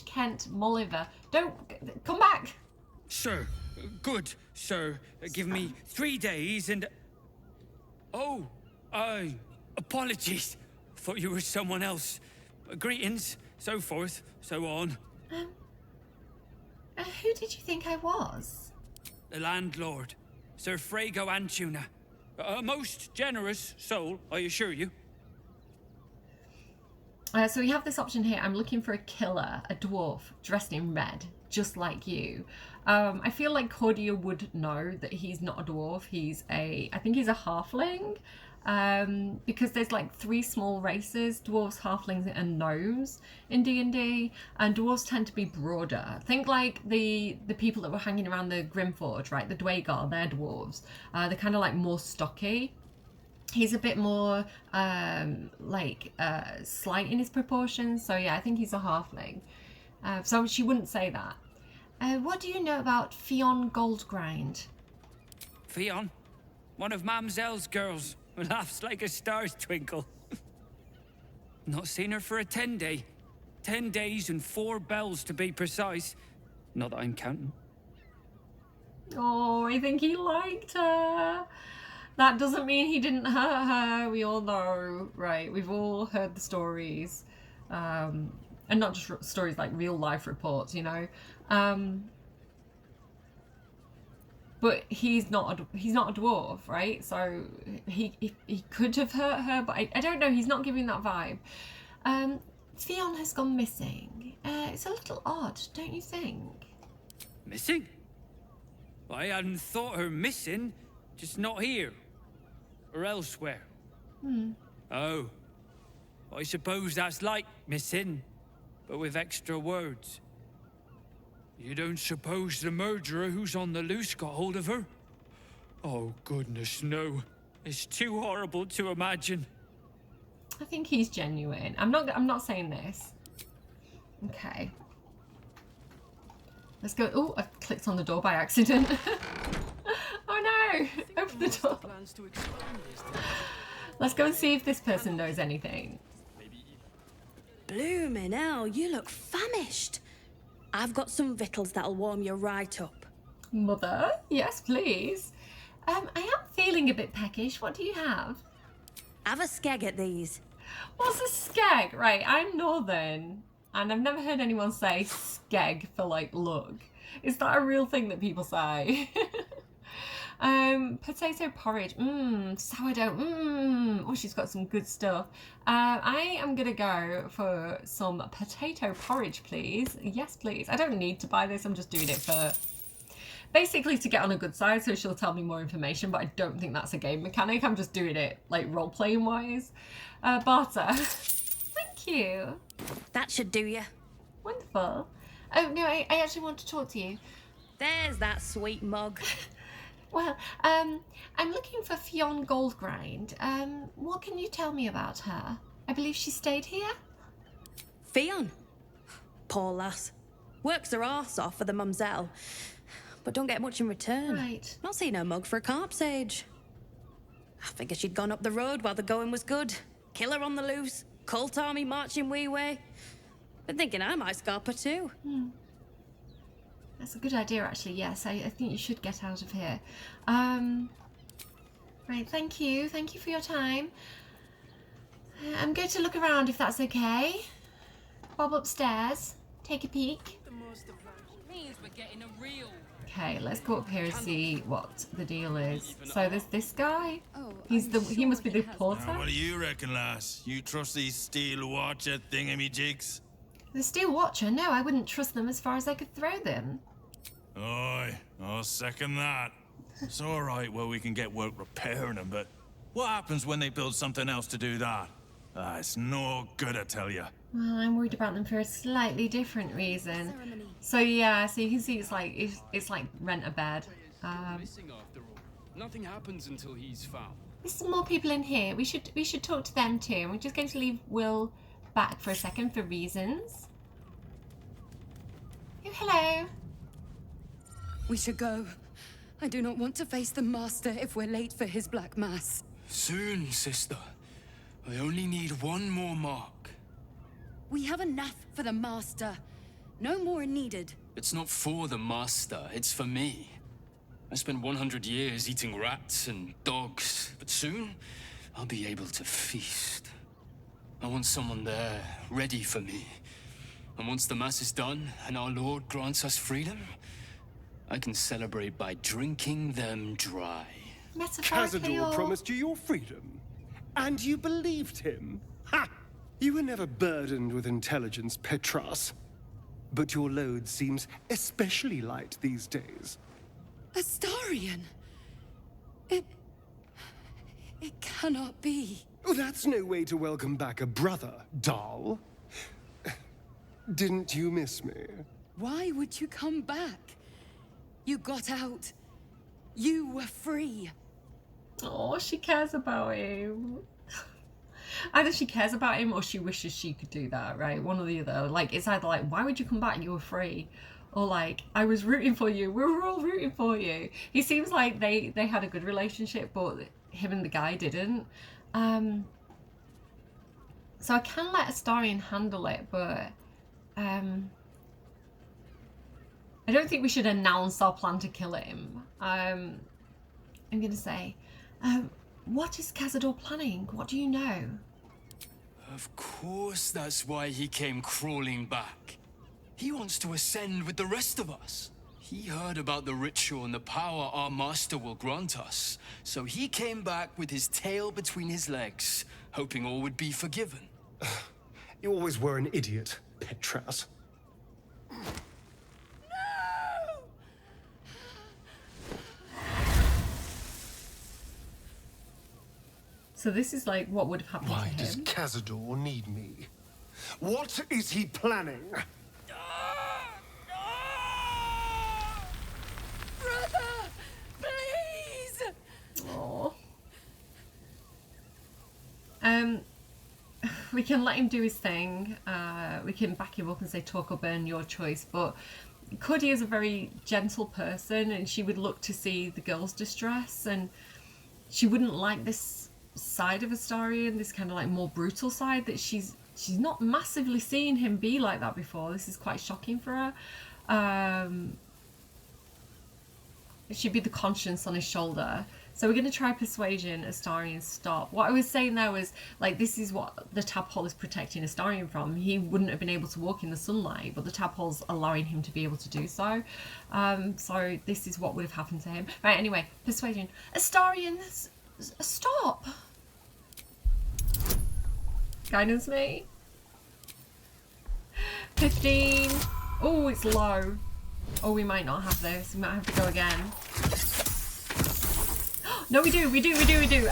S13: Kent Molliver. Don't come back.
S1: Sir, good, sir. Give me 3 days and... Oh, apologies. Thought you were someone else. Greetings, so forth, so on.
S13: Who did you think I was?
S1: The landlord, Sir Frago Antuna. A most generous soul, I assure you.
S13: So we have this option here. I'm looking for a killer, a dwarf, dressed in red, just like you. I feel like Cordia would know that he's not a dwarf. I think he's a halfling. Because there's like 3 small races, dwarves, halflings, and gnomes in D&D, and dwarves tend to be broader. Think like the people that were hanging around the Grimforge, right? The Dwagar, they're dwarves. They're kind of like more stocky. He's a bit more slight in his proportions, so yeah, I think he's a halfling. So she wouldn't say that. What do you know about Faerun Goldgrind?
S1: Faerun? One of Mamselle's girls. Laughs like a star's twinkle. Not seen her for a 10-day. 10 days and 4 bells to be precise. Not that I'm counting.
S13: Oh, I think he liked her. That doesn't mean he didn't hurt her. We all know, right? We've all heard the stories. And not just stories, like real life reports, you know. But he's not a dwarf, right? So he could have hurt her, but I don't know. He's not giving that vibe. Faerun has gone missing. It's a little odd, don't you think?
S1: Missing? Well, I hadn't thought her missing, just not here. Or elsewhere. Oh. I suppose that's like missing, but with extra words. You don't suppose the murderer who's on the loose got hold of her? Oh, goodness, no. It's too horrible to imagine.
S13: I think he's genuine. I'm not saying this. Okay. Let's go. Oh, I clicked on the door by accident. Oh no! Open the door. Let's go and see if this person knows anything.
S23: Bloomin' hell, you look famished. I've got some victuals that'll warm you right up.
S13: Mother? Yes, please. I am feeling a bit peckish. What do you have?
S23: Have a skeg at these.
S13: What's a skeg? Right, I'm northern, and I've never heard anyone say skeg for, like, look. Is that a real thing that people say? Potato porridge. Sourdough. Oh, she's got some good stuff. I am gonna go for some potato porridge, please. Yes, please. I don't need to buy this. I'm just doing it for basically to get on a good side, so she'll tell me more information, but I don't think that's a game mechanic. I'm just doing it like role-playing wise. Barter. Thank you.
S23: That should do you.
S13: Wonderful. Oh no, I actually want to talk to you.
S23: There's that sweet mug.
S13: Well, I'm looking for Faerun Goldgrind. What can you tell me about her? I believe she stayed here?
S23: Faerun? Poor lass. Works her arse off for the mumselle.
S4: but don't get much in return.
S13: Right.
S4: Not see no mug for a carp sage. I figured she'd gone up the road while the going was good. Killer on the loose, cult army marching wee way. Been thinking I might scarp her too.
S13: That's a good idea, actually. Yes, I think you should get out of here. Right, thank you. Thank you for your time. I'm going to look around if that's okay. Bob upstairs. Take a peek. Okay, let's go up here and see what the deal is. So there's this guy. He must be the porter.
S7: Now, what do you reckon, lass? You trust these steel watcher thingamy-jigs?
S13: The steel watcher? No, I wouldn't trust them as far as I could throw them.
S7: Aye, I'll second that. It's all right, well, we can get work repairing them, but what happens when they build something else to do that? It's no good, I tell you.
S13: Well, I'm worried about them for a slightly different reason. So yeah, so you can see it's like rent a bed.
S18: Nothing happens until he's found.
S13: There's some more people in here. We should talk to them too. And we're just going to leave Will back for a second for reasons. Oh, hello.
S8: We should go. I do not want to face the Master if we're late for his Black Mass.
S22: Soon, sister. I only need one more mark.
S8: We have enough for the Master. No more needed.
S22: It's not for the Master, it's for me. I spent 100 years eating rats and dogs, but soon I'll be able to feast. I want someone there, ready for me. And once the Mass is done and our Lord grants us freedom, I can celebrate by drinking them dry.
S2: Cazador promised you your freedom, and you believed him. Ha! You were never burdened with intelligence, Petras. But your load seems especially light these days.
S8: Astarion! It cannot be.
S2: Oh, that's no way to welcome back a brother, doll. Didn't you miss me?
S8: Why would you come back? You got out. You were free.
S13: Oh, she cares about him. Either she cares about him or she wishes she could do that, right? One or the other. Like, it's either like, why would you come back? You were free. Or like, I was rooting for you. We were all rooting for you. He seems like they had a good relationship, but him and the guy didn't. So I can let Astarion handle it, but I don't think we should announce our plan to kill him. I'm going to say, what is Cazador planning? What do you know?
S22: Of course that's why he came crawling back. He wants to ascend with the rest of us. He heard about the ritual and the power our master will grant us. So he came back with his tail between his legs, hoping all would be forgiven.
S2: You always were an idiot, Petras.
S13: So this is like what would have happened
S2: Why
S13: to him.
S2: does Cazador need me? What is he planning?
S8: Brother! Please!
S13: Aww. We can let him do his thing. We can back him up and say talk or burn, your choice. But Cuddy is a very gentle person and she would look to see the girl's distress and she wouldn't like this side of Astarion, this kind of like more brutal side that she's not massively seen him be like that before. This is quite shocking for her. It should be the conscience on his shoulder. So we're going to try persuasion. Astarion, stop. What I was saying there was like this is what the tadpole is protecting Astarion from. He wouldn't have been able to walk in the sunlight, but the tadpole's allowing him to be able to do so. So this is what would have happened to him. Right, anyway, persuasion. Astarion, stop. Guidance me. 15. Oh, it's low. Oh, we might not have this. We might have to go again. No, we do. I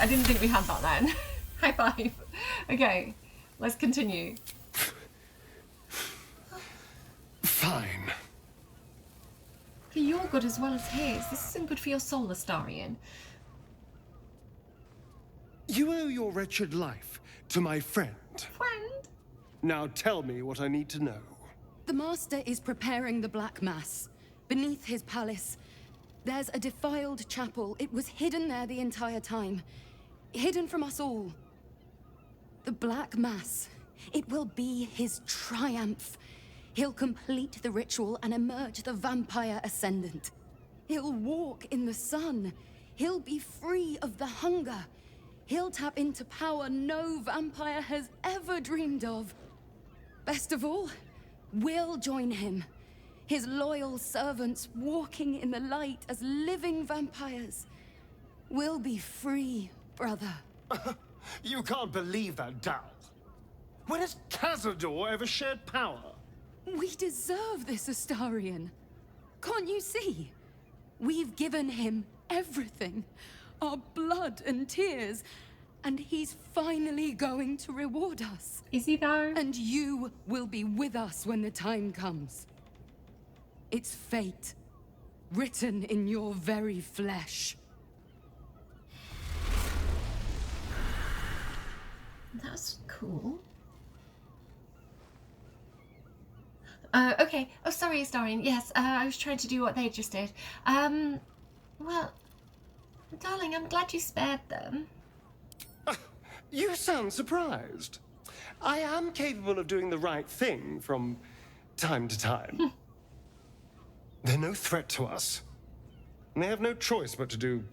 S13: didn't think we had that then. High five. Okay, let's continue.
S2: Fine.
S13: For your good as well as his. This isn't good for your soul, Astarion.
S2: You owe your wretched life to my friend.
S13: Friend?
S2: Now tell me what I need to know.
S8: The Master is preparing the Black Mass. Beneath his palace, There's a defiled chapel. It was hidden there the entire time. Hidden from us all. The Black Mass. It will be his triumph. He'll complete the ritual and emerge the vampire ascendant. He'll walk in the sun. He'll be free of the hunger. He'll tap into power no vampire has ever dreamed of. Best of all, we'll join him. His loyal servants walking in the light as living vampires. We'll be free, brother.
S2: You can't believe that, Dal. When has Cazador ever shared power?
S8: We deserve this, Astarion. Can't you see? We've given him everything. Our blood and tears. And he's finally going to reward us.
S13: Is he though?
S8: And you will be with us when the time comes. It's fate. Written in your very flesh.
S13: That's cool. Okay. Oh, sorry, Astarion. Yes, I was trying to do what they just did. Well, darling, I'm glad you spared them.
S2: You sound surprised. I am capable of doing the right thing from time to time. They're no threat to us. And they have no choice but to do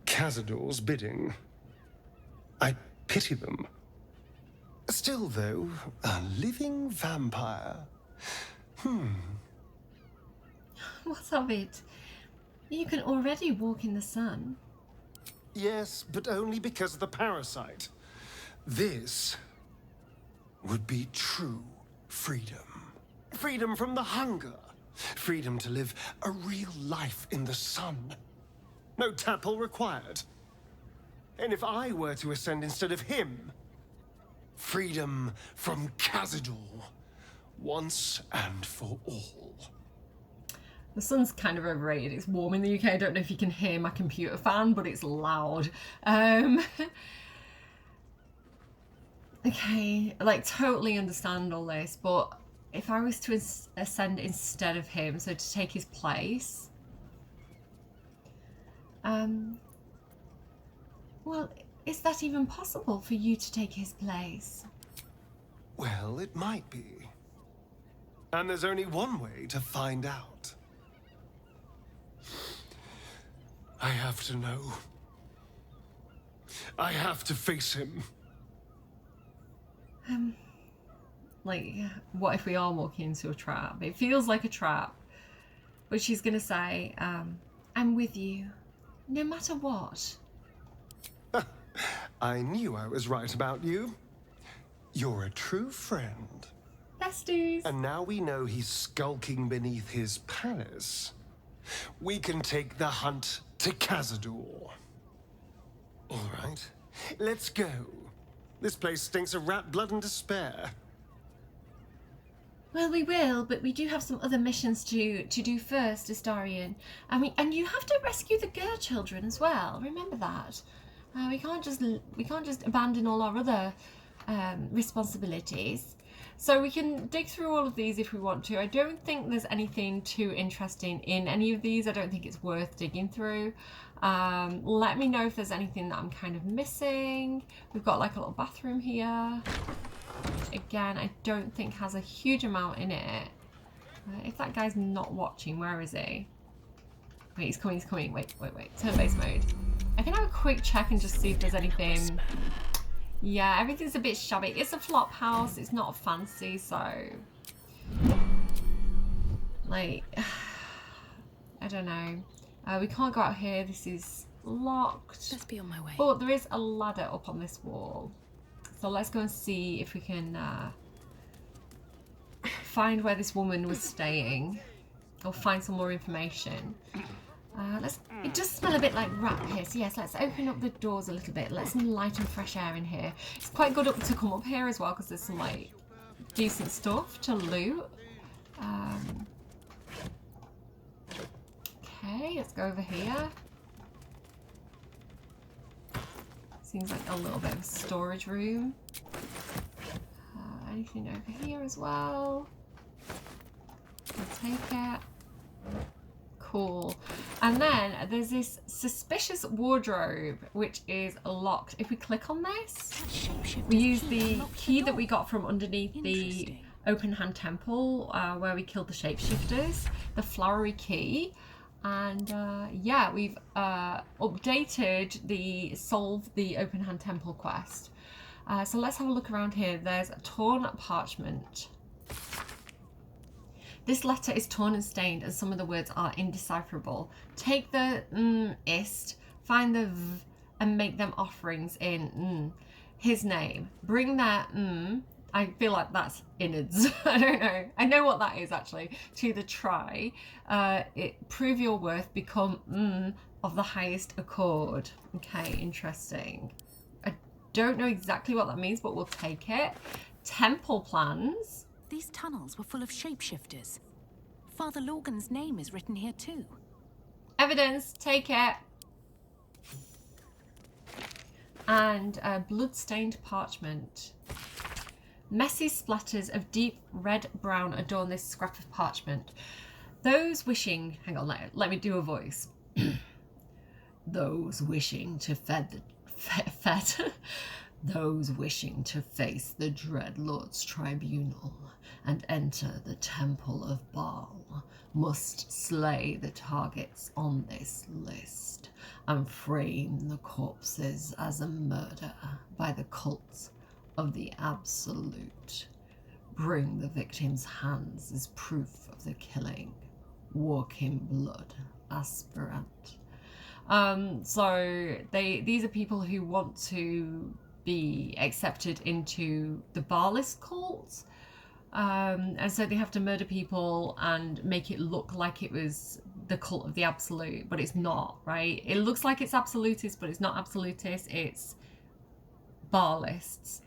S2: Cazador's bidding. I pity them. Still, though, a living vampire.
S13: What of it? You can already walk in the sun.
S2: Yes, but only because of the parasite. This would be true freedom. Freedom from the hunger. Freedom to live a real life in the sun. No tapple required. And if I were to ascend instead of him, freedom from Cazador, once and for all.
S13: The sun's kind of overrated. It's warm in the UK. I don't know if you can hear my computer fan, but it's loud. Okay, like totally understand all this, but if I was to ascend instead of him, so to take his place, well, is that even possible for you to take his place?
S2: Well, it might be. And there's only one way to find out. I have to know. I have to face him.
S13: Like, what if we are walking into a trap? It feels like a trap. But she's gonna say, I'm with you, no matter what.
S2: I knew I was right about you. You're a true friend.
S13: Besties.
S2: And now we know he's skulking beneath his palace. We can take the hunt to Cazador. All right, let's go. This place stinks of rat blood and despair.
S13: Well, we will, but we do have some other missions to do first, Astarion. And you have to rescue the girl children as well. Remember that. We can't just abandon all our other responsibilities. So we can dig through all of these if we want to. I don't think there's anything too interesting in any of these. I don't think it's worth digging through. Let me know if there's anything that I'm kind of missing. We've got like a little bathroom here. Again, I don't think has a huge amount in it. If that guy's not watching, where is he? Wait, he's coming, he's coming. Wait. Turn base mode. I can have a quick check and just see if there's anything. Yeah, everything's a bit shabby. It's a flop house. It's not fancy, so... like... I don't know. We can't go out here. This is locked.
S4: Let's be on my way.
S13: But there is a ladder up on this wall. So let's go and see if we can find where this woman was staying. Or find some more information. It does smell a bit like rat piss. Yes, let's open up the doors a little bit. Let some light and fresh air in here. It's quite good to come up here as well because there's some like decent stuff to loot. Okay, let's go over here. Seems like a little bit of a storage room. Anything over here as well? I'll take it. Cool. And then there's this suspicious wardrobe, which is locked. If we click on this, we use the key that we got from underneath the open hand temple where we killed the shapeshifters, the flowery key. And yeah, we've updated the solve the open hand temple quest. So let's have a look around here. There's a torn parchment. This letter is torn and stained and some of the words are indecipherable. Take the ist, find the v, and make them offerings in his name. Bring their I feel like that's innards. I don't know. I know what that is actually. To the try. Prove your worth, become of the highest accord. Okay, interesting. I don't know exactly what that means, but we'll take it. Temple plans.
S10: These tunnels were full of shapeshifters. Father Lorgan's name is written here too.
S13: Evidence, take it. And blood-stained parchment. Messy splatters of deep red-brown adorn this scrap of parchment. Those wishing... Hang on, let me do a voice. Those wishing to Those wishing to face the Dread Lord's tribunal and enter the Temple of Baal must slay the targets on this list and frame the corpses as a murder by the cult of the Absolute. Bring the victim's hands as proof of the killing. Walk in blood, aspirant. So these are people who want to be accepted into the Baalist cult. And so they have to murder people and make it look like it was the cult of the Absolute, but it's not, right? It looks like it's absolutist, but it's not absolutist, it's Baalists.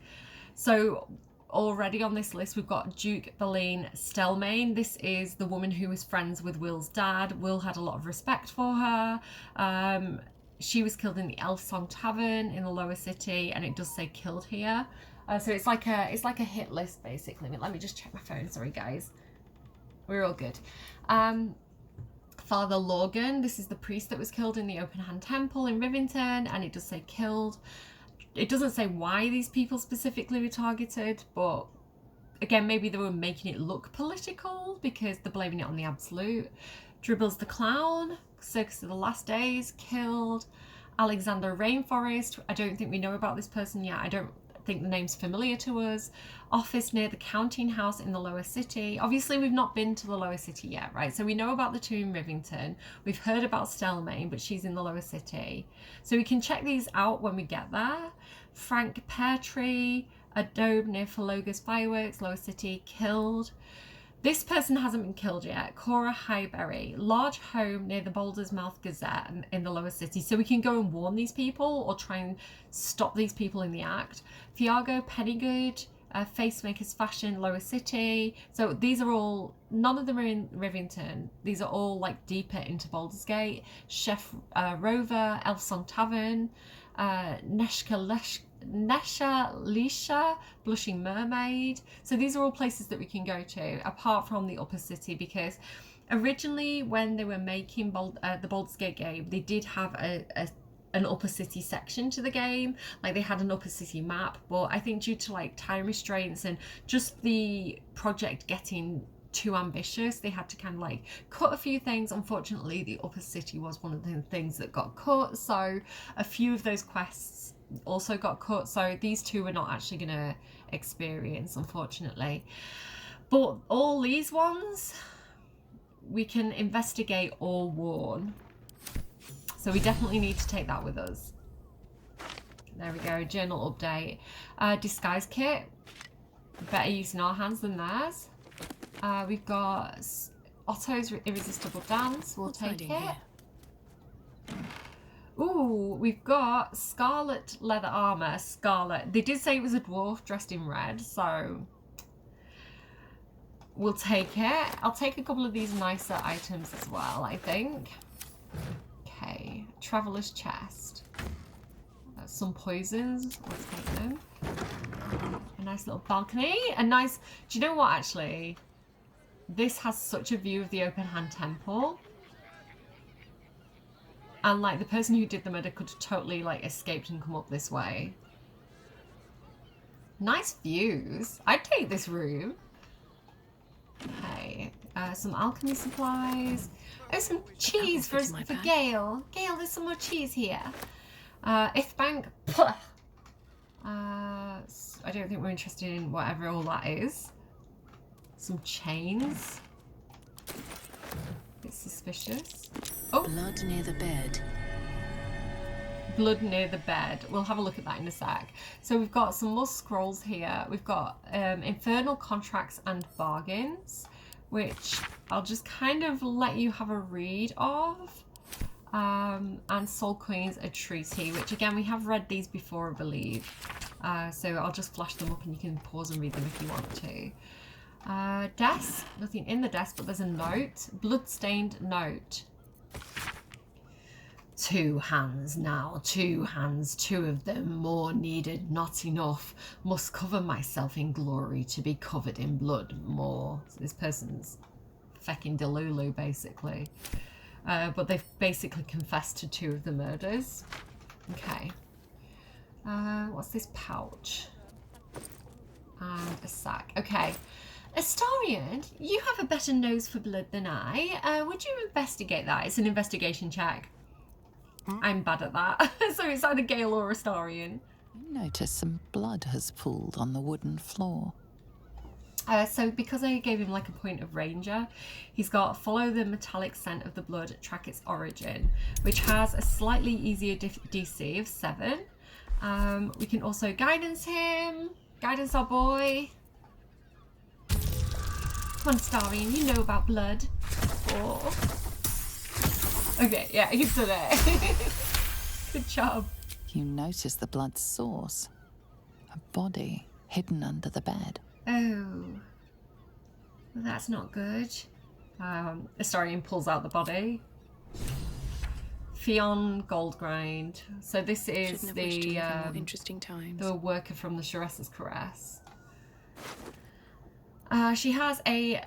S13: So already on this list, we've got Duke Boleyn Stelmane. This is the woman who was friends with Will's dad. Will had a lot of respect for her. She was killed in the Elf Song Tavern in the Lower City, and it does say killed here. So it's like a hit list basically. Let me just check my phone. Sorry guys, we're all good. Father Lorgan. This is the priest that was killed in the Open Hand Temple in Rivington, and it does say killed. It doesn't say why these people specifically were targeted, but again, maybe they were making it look political because they're blaming it on the Absolute. Dribbles the Clown, Circus of the Last Days, killed. Alexander Rainforest, I don't think we know about this person yet. I don't think the name's familiar to us. Office near the counting house in the Lower City. Obviously, we've not been to the Lower City yet, right? So we know about the two in Rivington. We've heard about Stelmane, but she's in the Lower City. So we can check these out when we get there. Frank Peartree, Adobe near Faloga's Fireworks, Lower City, killed. This person hasn't been killed yet. Cora Highberry, large home near the Baldur's Mouth Gazette in the Lower City. So we can go and warn these people or try and stop these people in the act. Fiago Pennygood, Facemaker's Fashion, Lower City. So these are all, none of them are in Rivington. These are all like deeper into Baldur's Gate. Chef Rover, Elf Song Tavern, Nesha Lisha, Blushing Mermaid. So these are all places that we can go to apart from the Upper City, because originally when they were making the Baldur's Gate game, they did have an Upper City section to the game. Like they had an Upper City map, but I think due to like time restraints and just the project getting too ambitious, they had to kind of like cut a few things. Unfortunately, the Upper City was one of the things that got cut, so a few of those quests also got cut, so these two we're not actually going to experience, unfortunately. But all these ones we can investigate or warn, so we definitely need to take that with us. There we go, journal update. Disguise kit, better use in our hands than theirs. We've got Otto's Irresistible Dance, we'll take it. Ooh, we've got Scarlet Leather Armour, Scarlet. They did say it was a dwarf dressed in red, so we'll take it. I'll take a couple of these nicer items as well, I think. Okay, Traveller's Chest. Some poisons, let's take them. A nice little balcony. A nice, do you know what actually? This has such a view of the Open Hand Temple. And like the person who did the murder could have totally like escaped and come up this way. Nice views. I'd take this room. Okay, some alchemy supplies. Oh, some cheese for Gale. Gale, there's some more cheese here. Ithbank. I don't think we're interested in whatever all that is. Some chains. Bit suspicious. Oh,
S21: blood near the bed.
S13: Blood near the bed. We'll have a look at that in a sec. So we've got some more scrolls here. We've got infernal contracts and bargains, which I'll just kind of let you have a read of. And Soul Queen's a treaty, which again we have read these before, I believe. So I'll just flash them up and you can pause and read them if you want to. Desk, nothing in the desk, but there's a note. Blood-stained note. 2 hands now, 2 hands, 2 of them more needed, not enough. Must cover myself in glory to be covered in blood more. So this person's fecking Delulu, basically. But they've basically confessed to 2 of the murders. Okay. What's this pouch? And a sack. Okay. Astarion, you have a better nose for blood than I. Would you investigate that? It's an investigation check. I'm bad at that. So it's either Gale or Astarion.
S3: You notice some blood has pooled on the wooden floor.
S13: So because I gave him like a point of ranger, he's got follow the metallic scent of the blood, track its origin, which has a slightly easier DC of 7. We can also guidance him. Guidance our boy. Come on, Astarion, you know about blood. Oh. Okay, yeah, he's done it. Good job.
S3: You notice the blood's source. A body hidden under the bed.
S13: Oh. Well, that's not good. Astarion pulls out the body. Fionn Goldgrind. So this is the
S21: interesting times.
S13: The worker from the Shuressa's Caress. She has a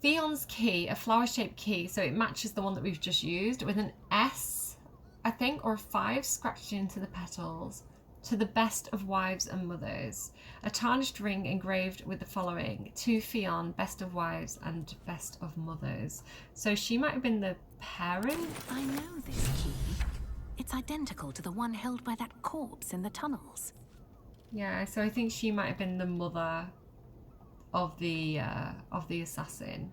S13: Fionn's key, a flower-shaped key, so it matches the one that we've just used, with an S, I think, or a 5 scratched into the petals. To the best of wives and mothers. A tarnished ring engraved with the following: to Fionn, best of wives and best of mothers. So she might have been the parent?
S10: I know this key. It's identical to the one held by that corpse in the tunnels.
S13: Yeah, so I think she might have been the mother of the assassin.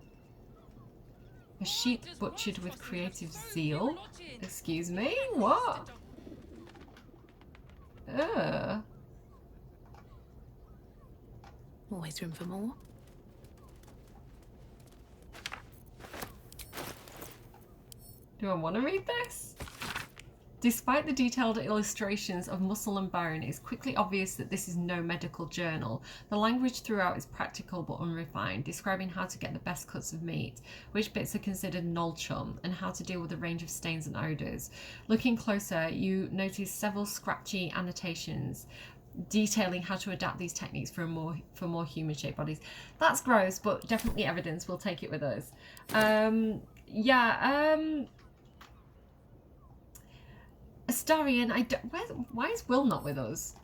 S13: A sheep butchered with creative zeal. Excuse me? What?
S21: Always room for more.
S13: Do I want to read this? Despite the detailed illustrations of muscle and bone, it's quickly obvious that this is no medical journal. The language throughout is practical but unrefined, describing how to get the best cuts of meat, which bits are considered nolchum, and how to deal with a range of stains and odours. Looking closer, you notice several scratchy annotations detailing how to adapt these techniques for more human-shaped bodies. That's gross, but definitely evidence. We'll take it with us. Astarion, why is Will not with us?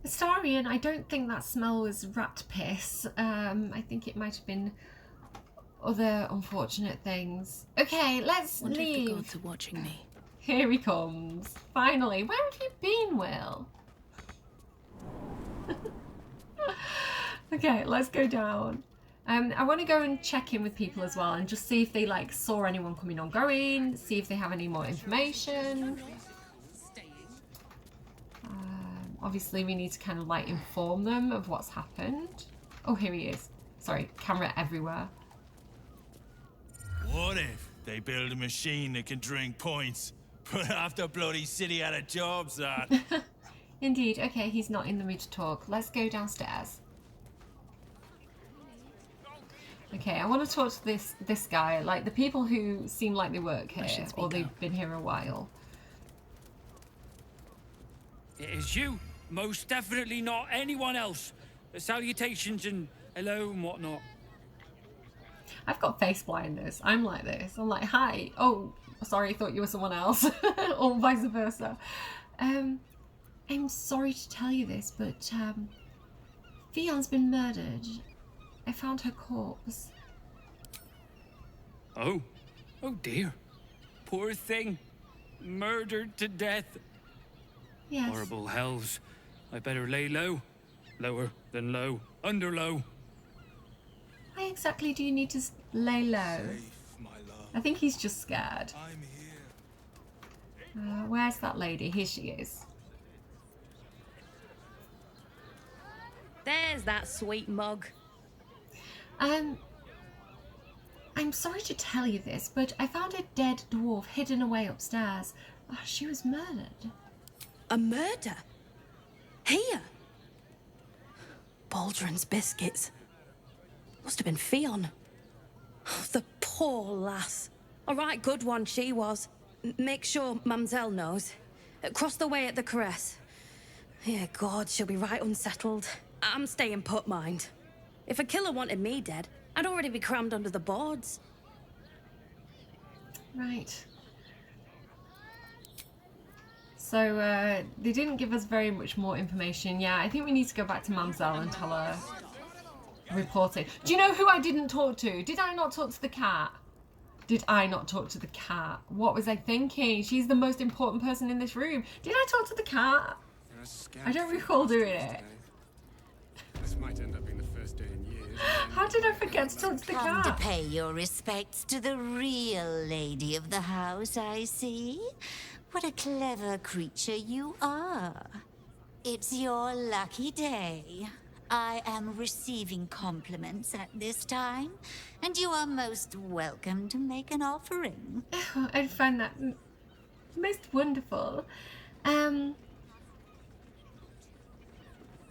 S13: Astarion, I don't think that smell was rat piss. I think it might have been other unfortunate things. Okay, let's leave.
S21: The gods are watching me.
S13: Here he comes. Finally. Where have you been, Will? Okay, let's go down. I want to go and check in with people as well and just see if they like saw anyone coming or going, see if they have any more information. Obviously we need to kind of like inform them of what's happened. Oh, here he is. Sorry, camera everywhere.
S7: What if they build a machine that can drink points, but half the bloody city out of jobs, that?
S13: Indeed. Okay, he's not in the mood to talk. Let's go downstairs. Okay, I want to talk to this guy, like the people who seem like they work here, or they've been here a while.
S1: It is you. Most definitely not anyone else. Salutations and hello and whatnot.
S13: I've got face blindness. I'm like this. I'm like, hi. Oh, sorry, I thought you were someone else. Or vice versa. I'm sorry to tell you this, but Fion's been murdered. I found her corpse.
S1: Oh. Oh dear. Poor thing. Murdered to death.
S13: Yes.
S1: Horrible hells. I better lay low. Lower than low. Under low.
S13: Why exactly do you need to lay low? I think he's just scared. Where's that lady? Here she is.
S4: There's that sweet mug.
S13: I'm sorry to tell you this, but I found a dead dwarf hidden away upstairs. Oh, she was murdered.
S4: A murder? Here? Baldur's biscuits. Must have been Fionn. Oh, the poor lass. A right good one she was. Make sure Mamselle knows. Across the way at the caress. Yeah, God, she'll be right unsettled. I'm staying put, mind. If a killer wanted me dead, I'd already be crammed under the boards.
S13: Right. So, they didn't give us very much more information. Yeah, I think we need to go back to Mamselle and tell her. Report it. Do you know who I didn't talk to? Did I not talk to the cat? Did I not talk to the cat? What was I thinking? She's the most important person in this room. Did I talk to the cat? I don't recall doing it.
S15: This might end up being the first day in years.
S13: How did I forget to talk to the
S11: Come
S13: cat?
S11: to pay your respects to the real lady of the house, I see. What a clever creature you are. It's your lucky day. I am receiving compliments at this time, and you are most welcome to make an offering.
S13: Oh, I find that most wonderful.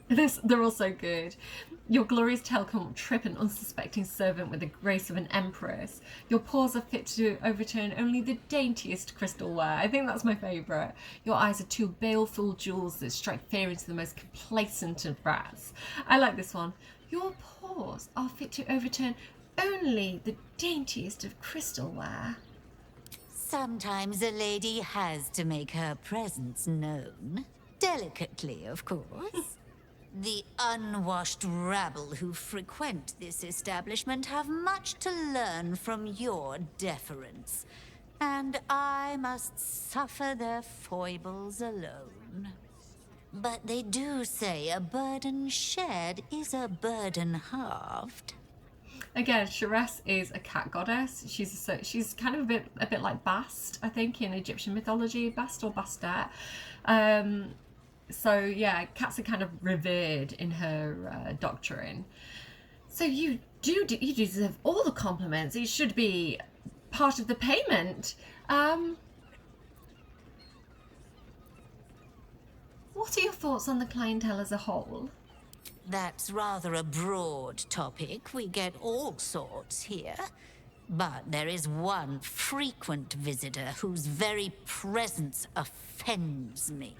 S13: They're all so good. Your glorious tail can trip an unsuspecting servant with the grace of an empress. Your paws are fit to overturn only the daintiest crystalware. I think that's my favourite. Your eyes are two baleful jewels that strike fear into the most complacent of rats. I like this one. Your paws are fit to overturn only the daintiest of crystalware.
S11: Sometimes a lady has to make her presence known. Delicately, of course. The unwashed rabble who frequent this establishment have much to learn from your deference, and I must suffer their foibles alone. But they do say a burden shared is a burden halved.
S13: Again, Cerberry is a cat goddess. She's kind of a bit like Bast, I think, in Egyptian mythology, Bast or Bastet. So yeah, cats are kind of revered in her doctrine. So you deserve all the compliments. It should be part of the payment. What are your thoughts on the clientele as a whole?
S11: That's rather a broad topic. We get all sorts here. But there is one frequent visitor whose very presence offends me.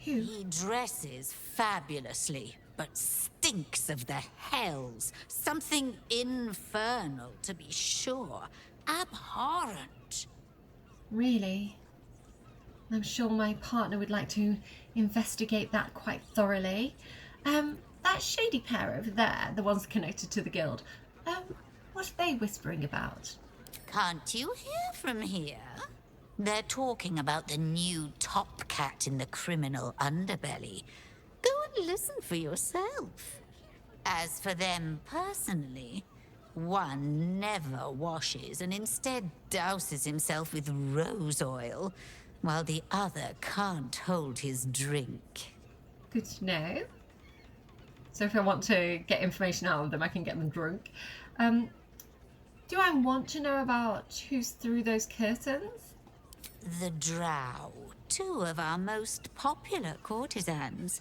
S13: Who?
S11: He dresses fabulously, but stinks of the hells. Something infernal, to be sure. Abhorrent.
S13: Really? I'm sure my partner would like to investigate that quite thoroughly. That shady pair over there, the ones connected to the guild, what are they whispering about?
S11: Can't you hear from here? They're talking about the new top cat in the criminal underbelly. Go and listen for yourself. As for them personally, one never washes and instead douses himself with rose oil, while the other can't hold his drink.
S13: Good to know. So if I want to get information out of them, I can get them drunk. Do I want to know about who's through those curtains?
S11: The Drow, two of our most popular courtesans.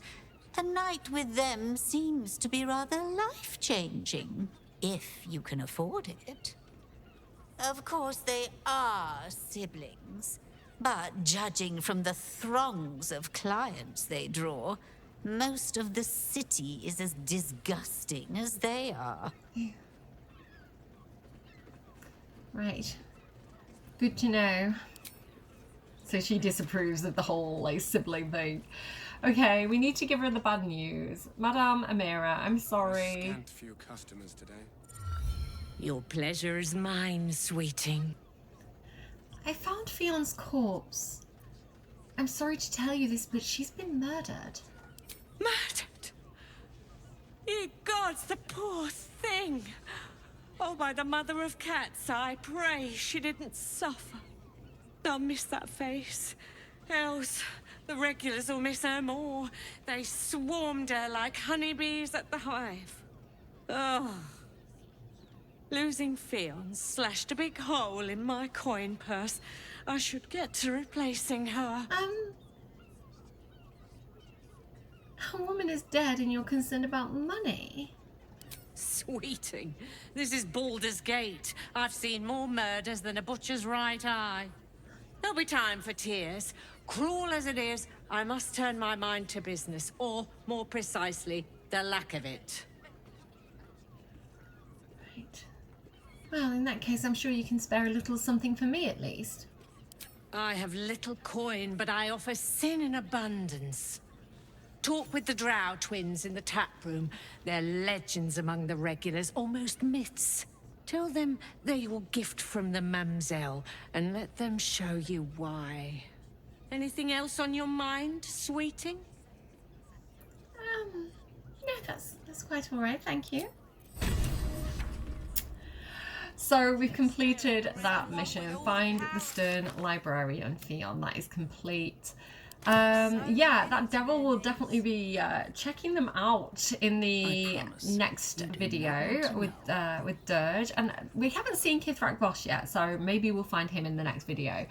S11: A night with them seems to be rather life-changing, if you can afford it. Of course, they are siblings, but judging from the throngs of clients they draw, most of the city is as disgusting as they are.
S13: Right. Good to know. So she disapproves of the whole like sibling thing. Okay, we need to give her the bad news. Madame Amira, I'm sorry.
S15: Scant few customers today.
S12: Your pleasure is mine, sweeting.
S13: I found Fion's corpse. I'm sorry to tell you this, but she's been murdered.
S12: Murdered? Ye gods, the poor thing. Oh, by the mother of cats, I pray she didn't suffer. I'll miss that face. Else, the regulars will miss her more. They swarmed her like honeybees at the hive. Oh. Losing Fionn slashed a big hole in my coin purse. I should get to replacing her.
S13: A woman is dead and you're concerned about money?
S12: Sweeting, this is Baldur's Gate. I've seen more murders than a butcher's right eye. There'll be time for tears. Cruel as it is, I must turn my mind to business, or, more precisely, the lack of it.
S13: Right. Well, in that case, I'm sure you can spare a little something for me, at least.
S12: I have little coin, but I offer sin in abundance. Talk with the Drow twins in the tap room. They're legends among the regulars, almost myths. Tell them they're your gift from the mamselle, and let them show you why. Anything else on your mind, sweeting?
S13: No, that's quite all right, thank you. So we've completed that mission. Find the stern librarian, Fionn. That is complete. Yeah, that devil will definitely be checking them out in the next video with Dirge, and we haven't seen Kithrak Bosch yet, so maybe we'll find him in the next video.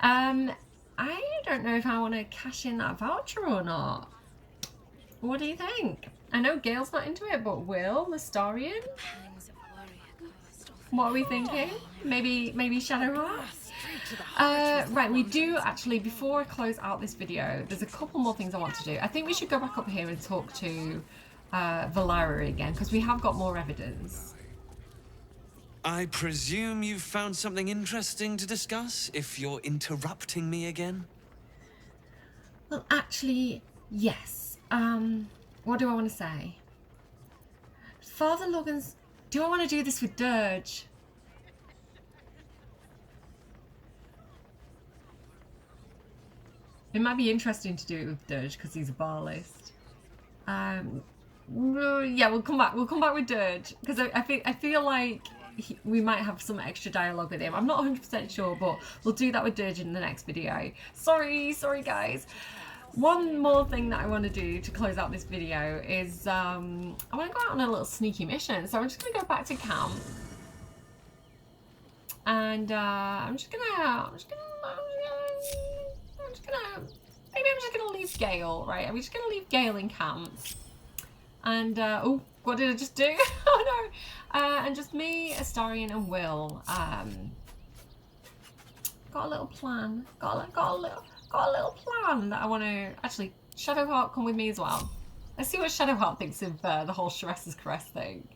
S13: I don't know if I want to cash in that voucher or not. What do you think? I know Gale's not into it, but Will, Lestarian? What are we thinking? Maybe Shadowheart? Right, we do actually, before I close out this video, there's a couple more things I want to do. I think we should go back up here and talk to Valyria again, because we have got more evidence.
S6: I presume you've found something interesting to discuss, if you're interrupting me again?
S13: Well, actually, yes. What do I want to say? Father Logan's... Do I want to do this with Dirge? It might be interesting to do it with Dirge because he's a bar list. Yeah, we'll come back. We'll come back with Dirge because I feel like we might have some extra dialogue with him. I'm not 100% sure, but we'll do that with Dirge in the next video. Sorry guys. One more thing that I want to do to close out this video is I want to go out on a little sneaky mission. So I'm just going to go back to camp, and I'm just gonna leave Gale, right? I'm just gonna leave Gale in camp, and oh, what did I just do? Oh no! And just me, Astarion, and Will. Got a little plan. Got a little plan that I want to actually. Shadowheart, come with me as well. Let's see what Shadowheart thinks of the whole Sharessa's Caress thing.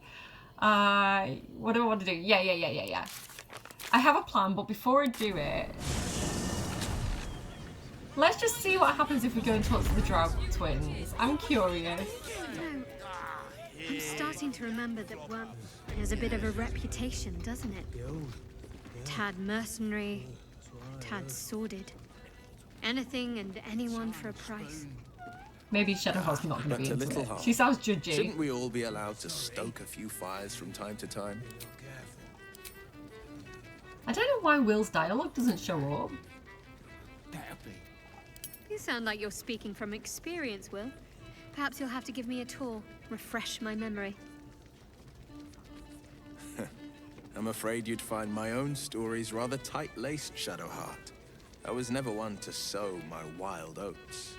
S13: What do I want to do? Yeah. I have a plan, but before I do it, let's just see what happens if we go and talk to the Drow twins. I'm curious.
S16: No, I'm starting to remember that one has a bit of a reputation, doesn't it? Tad mercenary, tad sordid. Anything and anyone for a price.
S13: Maybe Shadowheart's not going to be into it.
S17: Harm.
S13: She sounds judgy.
S17: Shouldn't we all be allowed to stoke a few fires from time to time?
S13: I don't know why Will's dialogue doesn't show up.
S16: You sound like you're speaking from experience, Will. Perhaps you'll have to give me a tour, refresh my memory.
S17: I'm afraid you'd find my own stories rather tight-laced, Shadowheart. I was never one to sow my wild oats.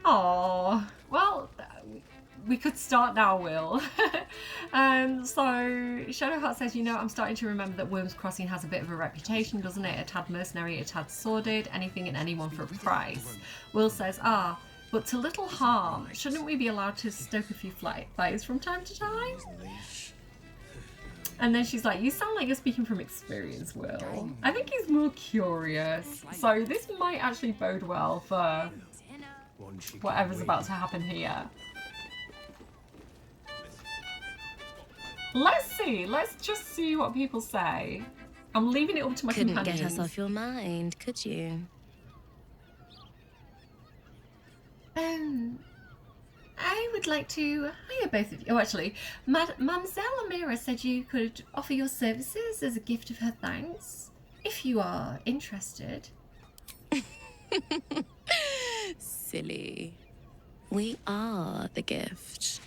S13: Oh, well, we could start now, Will. So Shadowheart says, you know, I'm starting to remember that Worm's Crossing has a bit of a reputation, doesn't it? A tad mercenary, a tad sordid, anything and anyone for a price. Will says, but to little harm, shouldn't we be allowed to stoke a few fires from time to time? And then she's like, you sound like you're speaking from experience, Will. I think he's more curious. So this might actually bode well for whatever's about to happen here. Let's see. Let's just see what people say. I'm leaving it up to my companions.
S4: Couldn't get us off your mind, could you?
S13: I would like to hire both of you. Oh, actually, Mamselle Amira said you could offer your services as a gift of her thanks, if you are interested.
S4: Silly. We are the gift.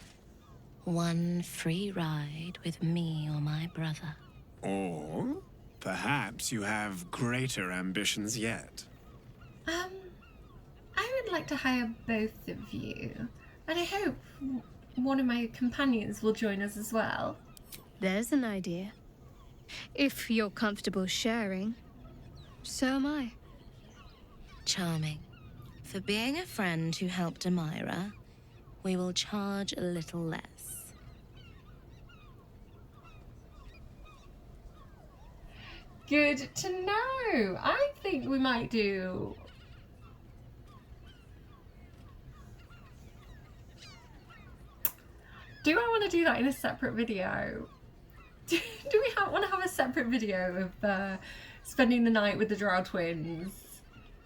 S4: One free ride with me or my brother.
S15: Or perhaps you have greater ambitions yet.
S13: I would like to hire both of you. And I hope one of my companions will join us as well.
S16: There's an idea. If you're comfortable sharing, so am I.
S4: Charming. For being a friend who helped Amira, we will charge a little less.
S13: Good to know. I think we might do... Do I want to do that in a separate video? Do we want to have a separate video of spending the night with the Drow twins?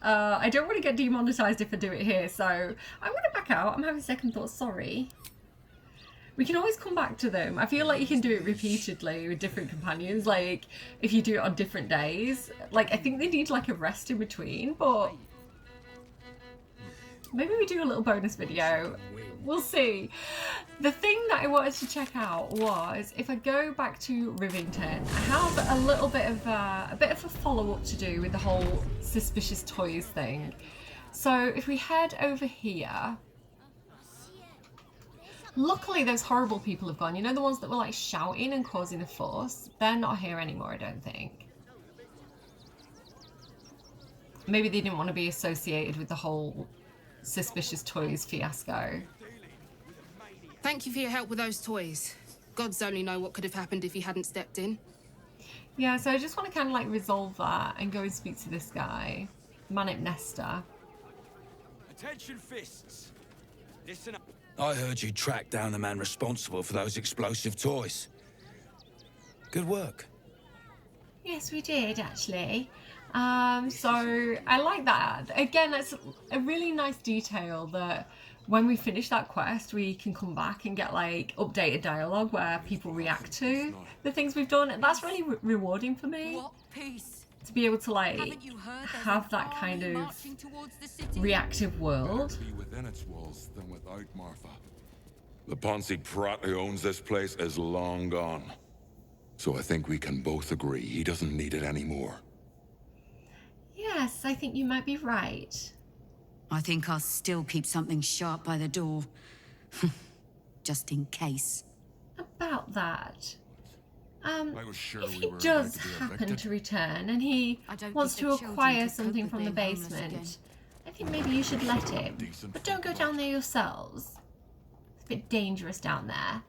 S13: I don't want to get demonetized if I do it here, so I'm going to back out. I'm having second thoughts, sorry. We can always come back to them. I feel like you can do it repeatedly with different companions, like if you do it on different days. Like I think they need like a rest in between, but maybe we do a little bonus video. We'll see. The thing that I wanted to check out was if I go back to Rivington, I have a little bit of a follow-up to do with the whole suspicious toys thing. So if we head over here, luckily those horrible people have gone. You know, the ones that were like shouting and causing a fuss? They're not here anymore, I don't think. Maybe they didn't want to be associated with the whole suspicious toys fiasco.
S5: Thank you for your help with those toys. Gods only know what could have happened if you hadn't stepped in.
S13: Yeah, so I just want to kind of like resolve that and go and speak to this guy, Manip Nesta.
S9: Attention, fists. Listen up.
S14: I heard you tracked down the man responsible for those explosive toys. Good work.
S13: Yes, we did actually. So I like that. Again, that's a really nice detail that when we finish that quest, we can come back and get like updated dialogue where people react to the things we've done. And that's really rewarding for me.
S21: What peace?
S13: To be able to like have that kind of reactive world.
S19: Within its walls than without Martha. The Ponzi Prat who owns this place is long gone. So I think we can both agree he doesn't need it anymore.
S13: Yes, I think you might be right.
S20: I think I'll still keep something sharp by the door. Just in case.
S13: About that.
S19: I was sure
S13: If
S19: we
S13: he
S19: were
S13: does
S19: about to be
S13: happen
S19: evicted.
S13: to return and he wants to acquire something from the basement, I think maybe you should let him. But don't go down there yourselves. It's a bit dangerous down there.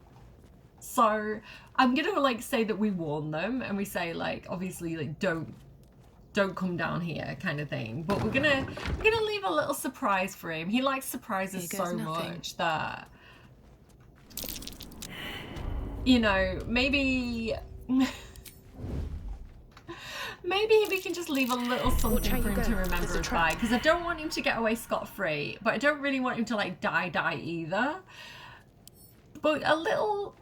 S13: So I'm gonna like say that we warn them and we say like obviously like don't come down here kind of thing, but we're gonna leave a little surprise for him. He likes surprises so much that, you know, maybe we can just leave a little something for him to remember us by, because I don't want him to get away scot-free, but I don't really want him to like die either. But a little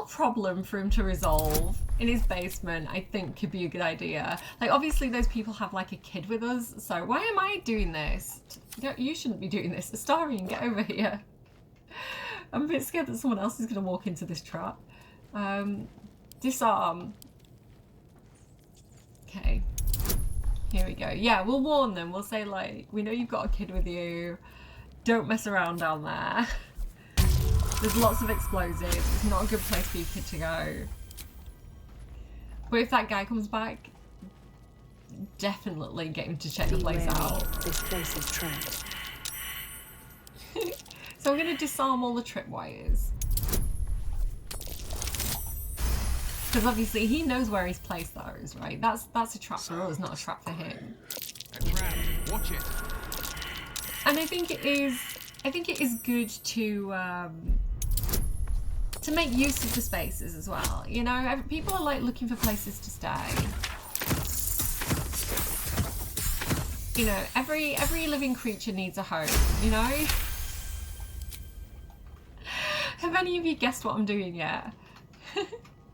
S13: problem for him to resolve in his basement, I think could be a good idea. Like, obviously those people have like a kid with us, so why am I doing this? You shouldn't be doing this. Astarian, get over here. I'm a bit scared that someone else is going to walk into this trap. Disarm. Okay. Here we go. Yeah, we'll warn them. We'll say like, we know you've got a kid with you. Don't mess around down there. There's lots of explosives. It's not a good place for your kid to go. But if that guy comes back, definitely get him to check the place out.
S4: This place is trapped.
S13: So I'm going to disarm all the tripwires. Because obviously he knows where he's placed those, right? That's a trap for us, not a trap for him.
S9: Watch it.
S13: And I think it is good to make use of the spaces as well. You know, people are like looking for places to stay. You know, every living creature needs a home, you know? Have any of you guessed what I'm doing yet?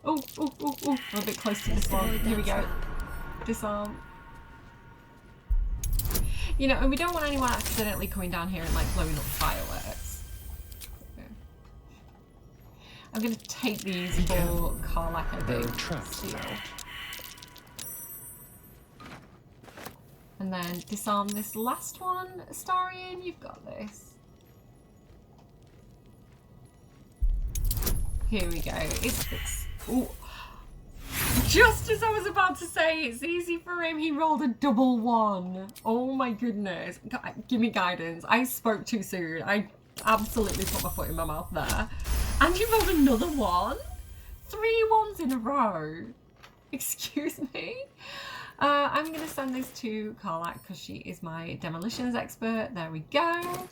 S13: Oh, we're a bit close to this one. Here we go. Disarm. You know, and we don't want anyone accidentally coming down here and like blowing up fireworks. Okay. I'm gonna take these for Karlach, I think. And then disarm this last one. Astarion, you've got this. Here we go. It's ooh. Just as I was about to say it's easy for him, he rolled a double 1. Oh my goodness. Give me guidance. I spoke too soon. I absolutely put my foot in my mouth there. And you rolled another 1? 3 ones in a row. Excuse me? I'm going to send this to Karlach because she is my demolitions expert. There we go.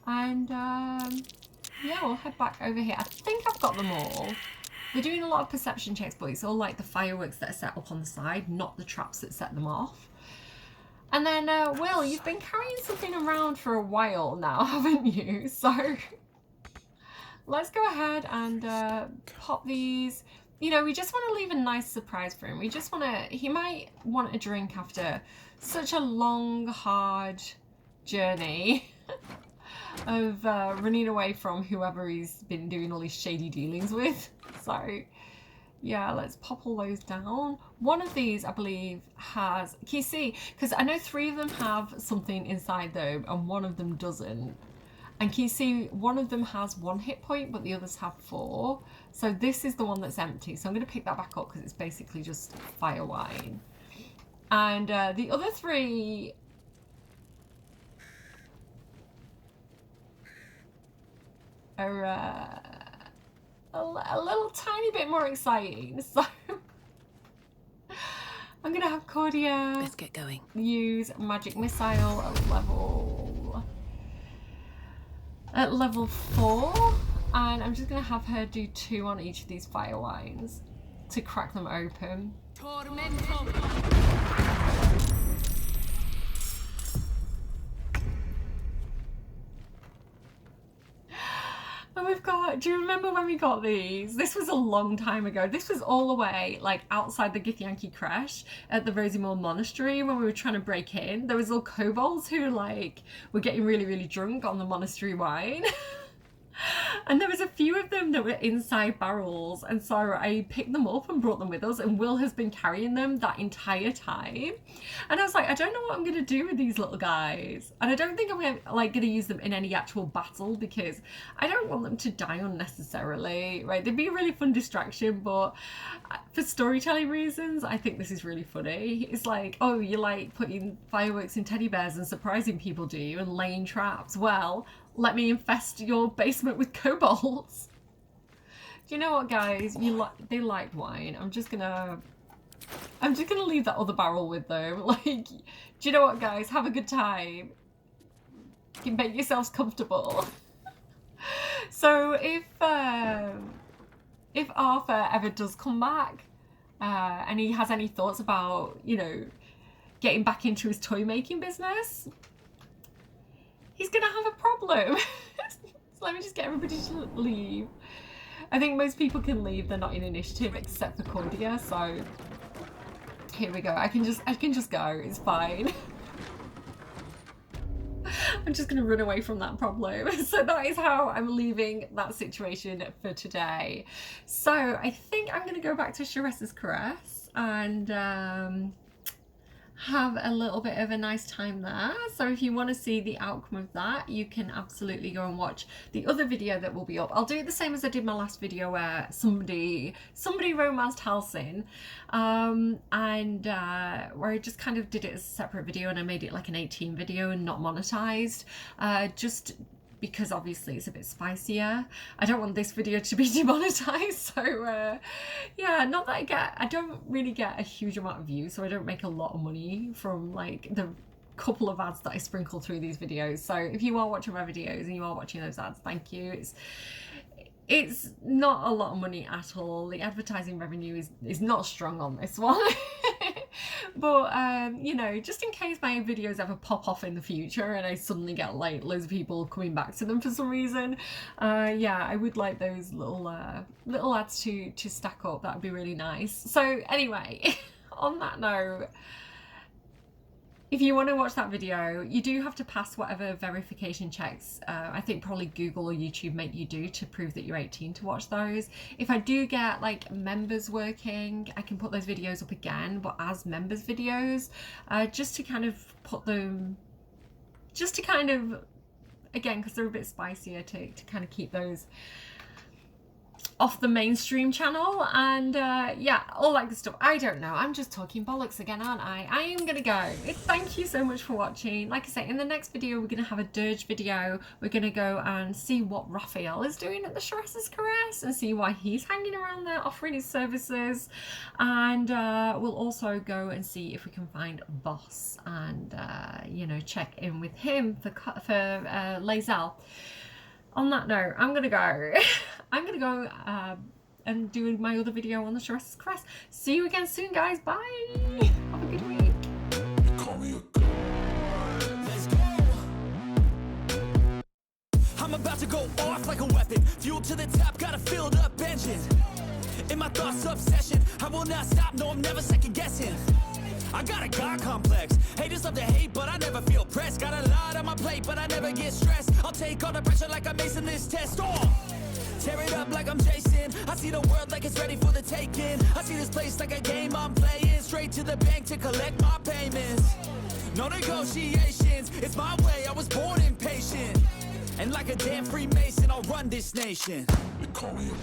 S13: And yeah, we'll head back over here. I think I've got them all. They're doing a lot of perception checks, but it's all like the fireworks that are set up on the side, not the traps that set them off. And then, Will, you've been carrying something around for a while now, haven't you? So let's go ahead and pop these. You know, we just want to leave a nice surprise for him. We just want to, he might want a drink after such a long, hard journey of running away from whoever he's been doing all these shady dealings with. So yeah, let's pop all those down. One of these, I believe, has, can you see? Because I know 3 of them have something inside them and one of them doesn't. And can you see one of them has 1 hit point, but the others have 4. So this is the one that's empty. So I'm going to pick that back up because it's basically just fire wine. And the other 3 are a little tiny bit more exciting. So I'm going to have Cordia.
S10: Let's get going.
S13: Use magic missile at level 4, and I'm just going to have her do 2 on each of these fire lines to crack them open. And we've got, do you remember when we got these? This was a long time ago. This was all the way like outside the Githyanki Crash at the Rosimore Monastery when we were trying to break in. There was little kobolds who like were getting really, really drunk on the monastery wine. And there was a few of them that were inside barrels, and so I picked them up and brought them with us, and Will has been carrying them that entire time. And I was like, I don't know what I'm going to do with these little guys, and I don't think I'm going to use them in any actual battle because I don't want them to die unnecessarily, right? They'd be a really fun distraction, but for storytelling reasons, I think this is really funny. It's like, oh, you like putting fireworks in teddy bears and surprising people, do you, and laying traps? Well, let me infest your basement with kobolds. Do you know what, guys? They like wine. I'm just gonna leave that other barrel with them. Like, do you know what, guys? Have a good time. You can make yourselves comfortable. So if Arthur ever does come back, and he has any thoughts about, you know, getting back into his toy making business, he's gonna have a problem. So let me just get everybody to leave. I think most people can leave. They're not in initiative except for Cordia. So here we go. I can just go. It's fine. I'm just gonna run away from that problem. So that is how I'm leaving that situation for today. So I think I'm gonna go back to Sharessa's Caress and have a little bit of a nice time there. So if you want to see the outcome of that, you can absolutely go and watch the other video that will be up. I'll do it the same as I did my last video where somebody romanced Halsin, and where I just kind of did it as a separate video and I made it like an 18 video and not monetized, just because obviously it's a bit spicier. I don't want this video to be demonetized, so yeah, not that I don't really get a huge amount of views, so I don't make a lot of money from like the couple of ads that I sprinkle through these videos. So if you are watching my videos and you are watching those ads, thank you. It's not a lot of money at all. The advertising revenue is not strong on this one. But you know, just in case my videos ever pop off in the future and I suddenly get like loads of people coming back to them for some reason, yeah, I would like those little ads to stack up. That would be really nice. So anyway, on that note, if you want to watch that video, you do have to pass whatever verification checks I think probably Google or YouTube make you do to prove that you're 18 to watch those. If I do get like members working, I can put those videos up again, but as members videos, just to kind of put them, just to kind of, again, because they're a bit spicier, to kind of keep those off the mainstream channel. And yeah, all that good stuff. I don't know, I'm just talking bollocks again, aren't I? I am gonna go. Thank you so much for watching. Like I say, in the next video we're gonna have a dirge video. We're gonna go and see what Raphael is doing at the Shress's Caress and see why he's hanging around there offering his services, and we'll also go and see if we can find Boss and you know, check in with him for Lae'zel. On that note, I'm gonna go. I'm gonna go and do my other video on the Shress's Caress. See you again soon, guys. Bye. Have a good week.
S14: Call me a
S18: Let's go. I'm about to go off like a weapon. Fuel to the top, got a filled up engine. In my thoughts, obsession. I will not stop. No, I'm never second guessing. I got a God complex. Haters love to hate, but I never feel pressed. Got a lot on my plate, but I never get stressed. I'll take all the pressure like I'm acing this test. Tear it up like I'm Jason. I see the world like it's ready for the taking. I see this place like a game I'm playing. Straight to the bank to collect my payments. No negotiations, it's my way. I was born impatient. And like a damn Freemason, I'll run this nation.
S14: They call me a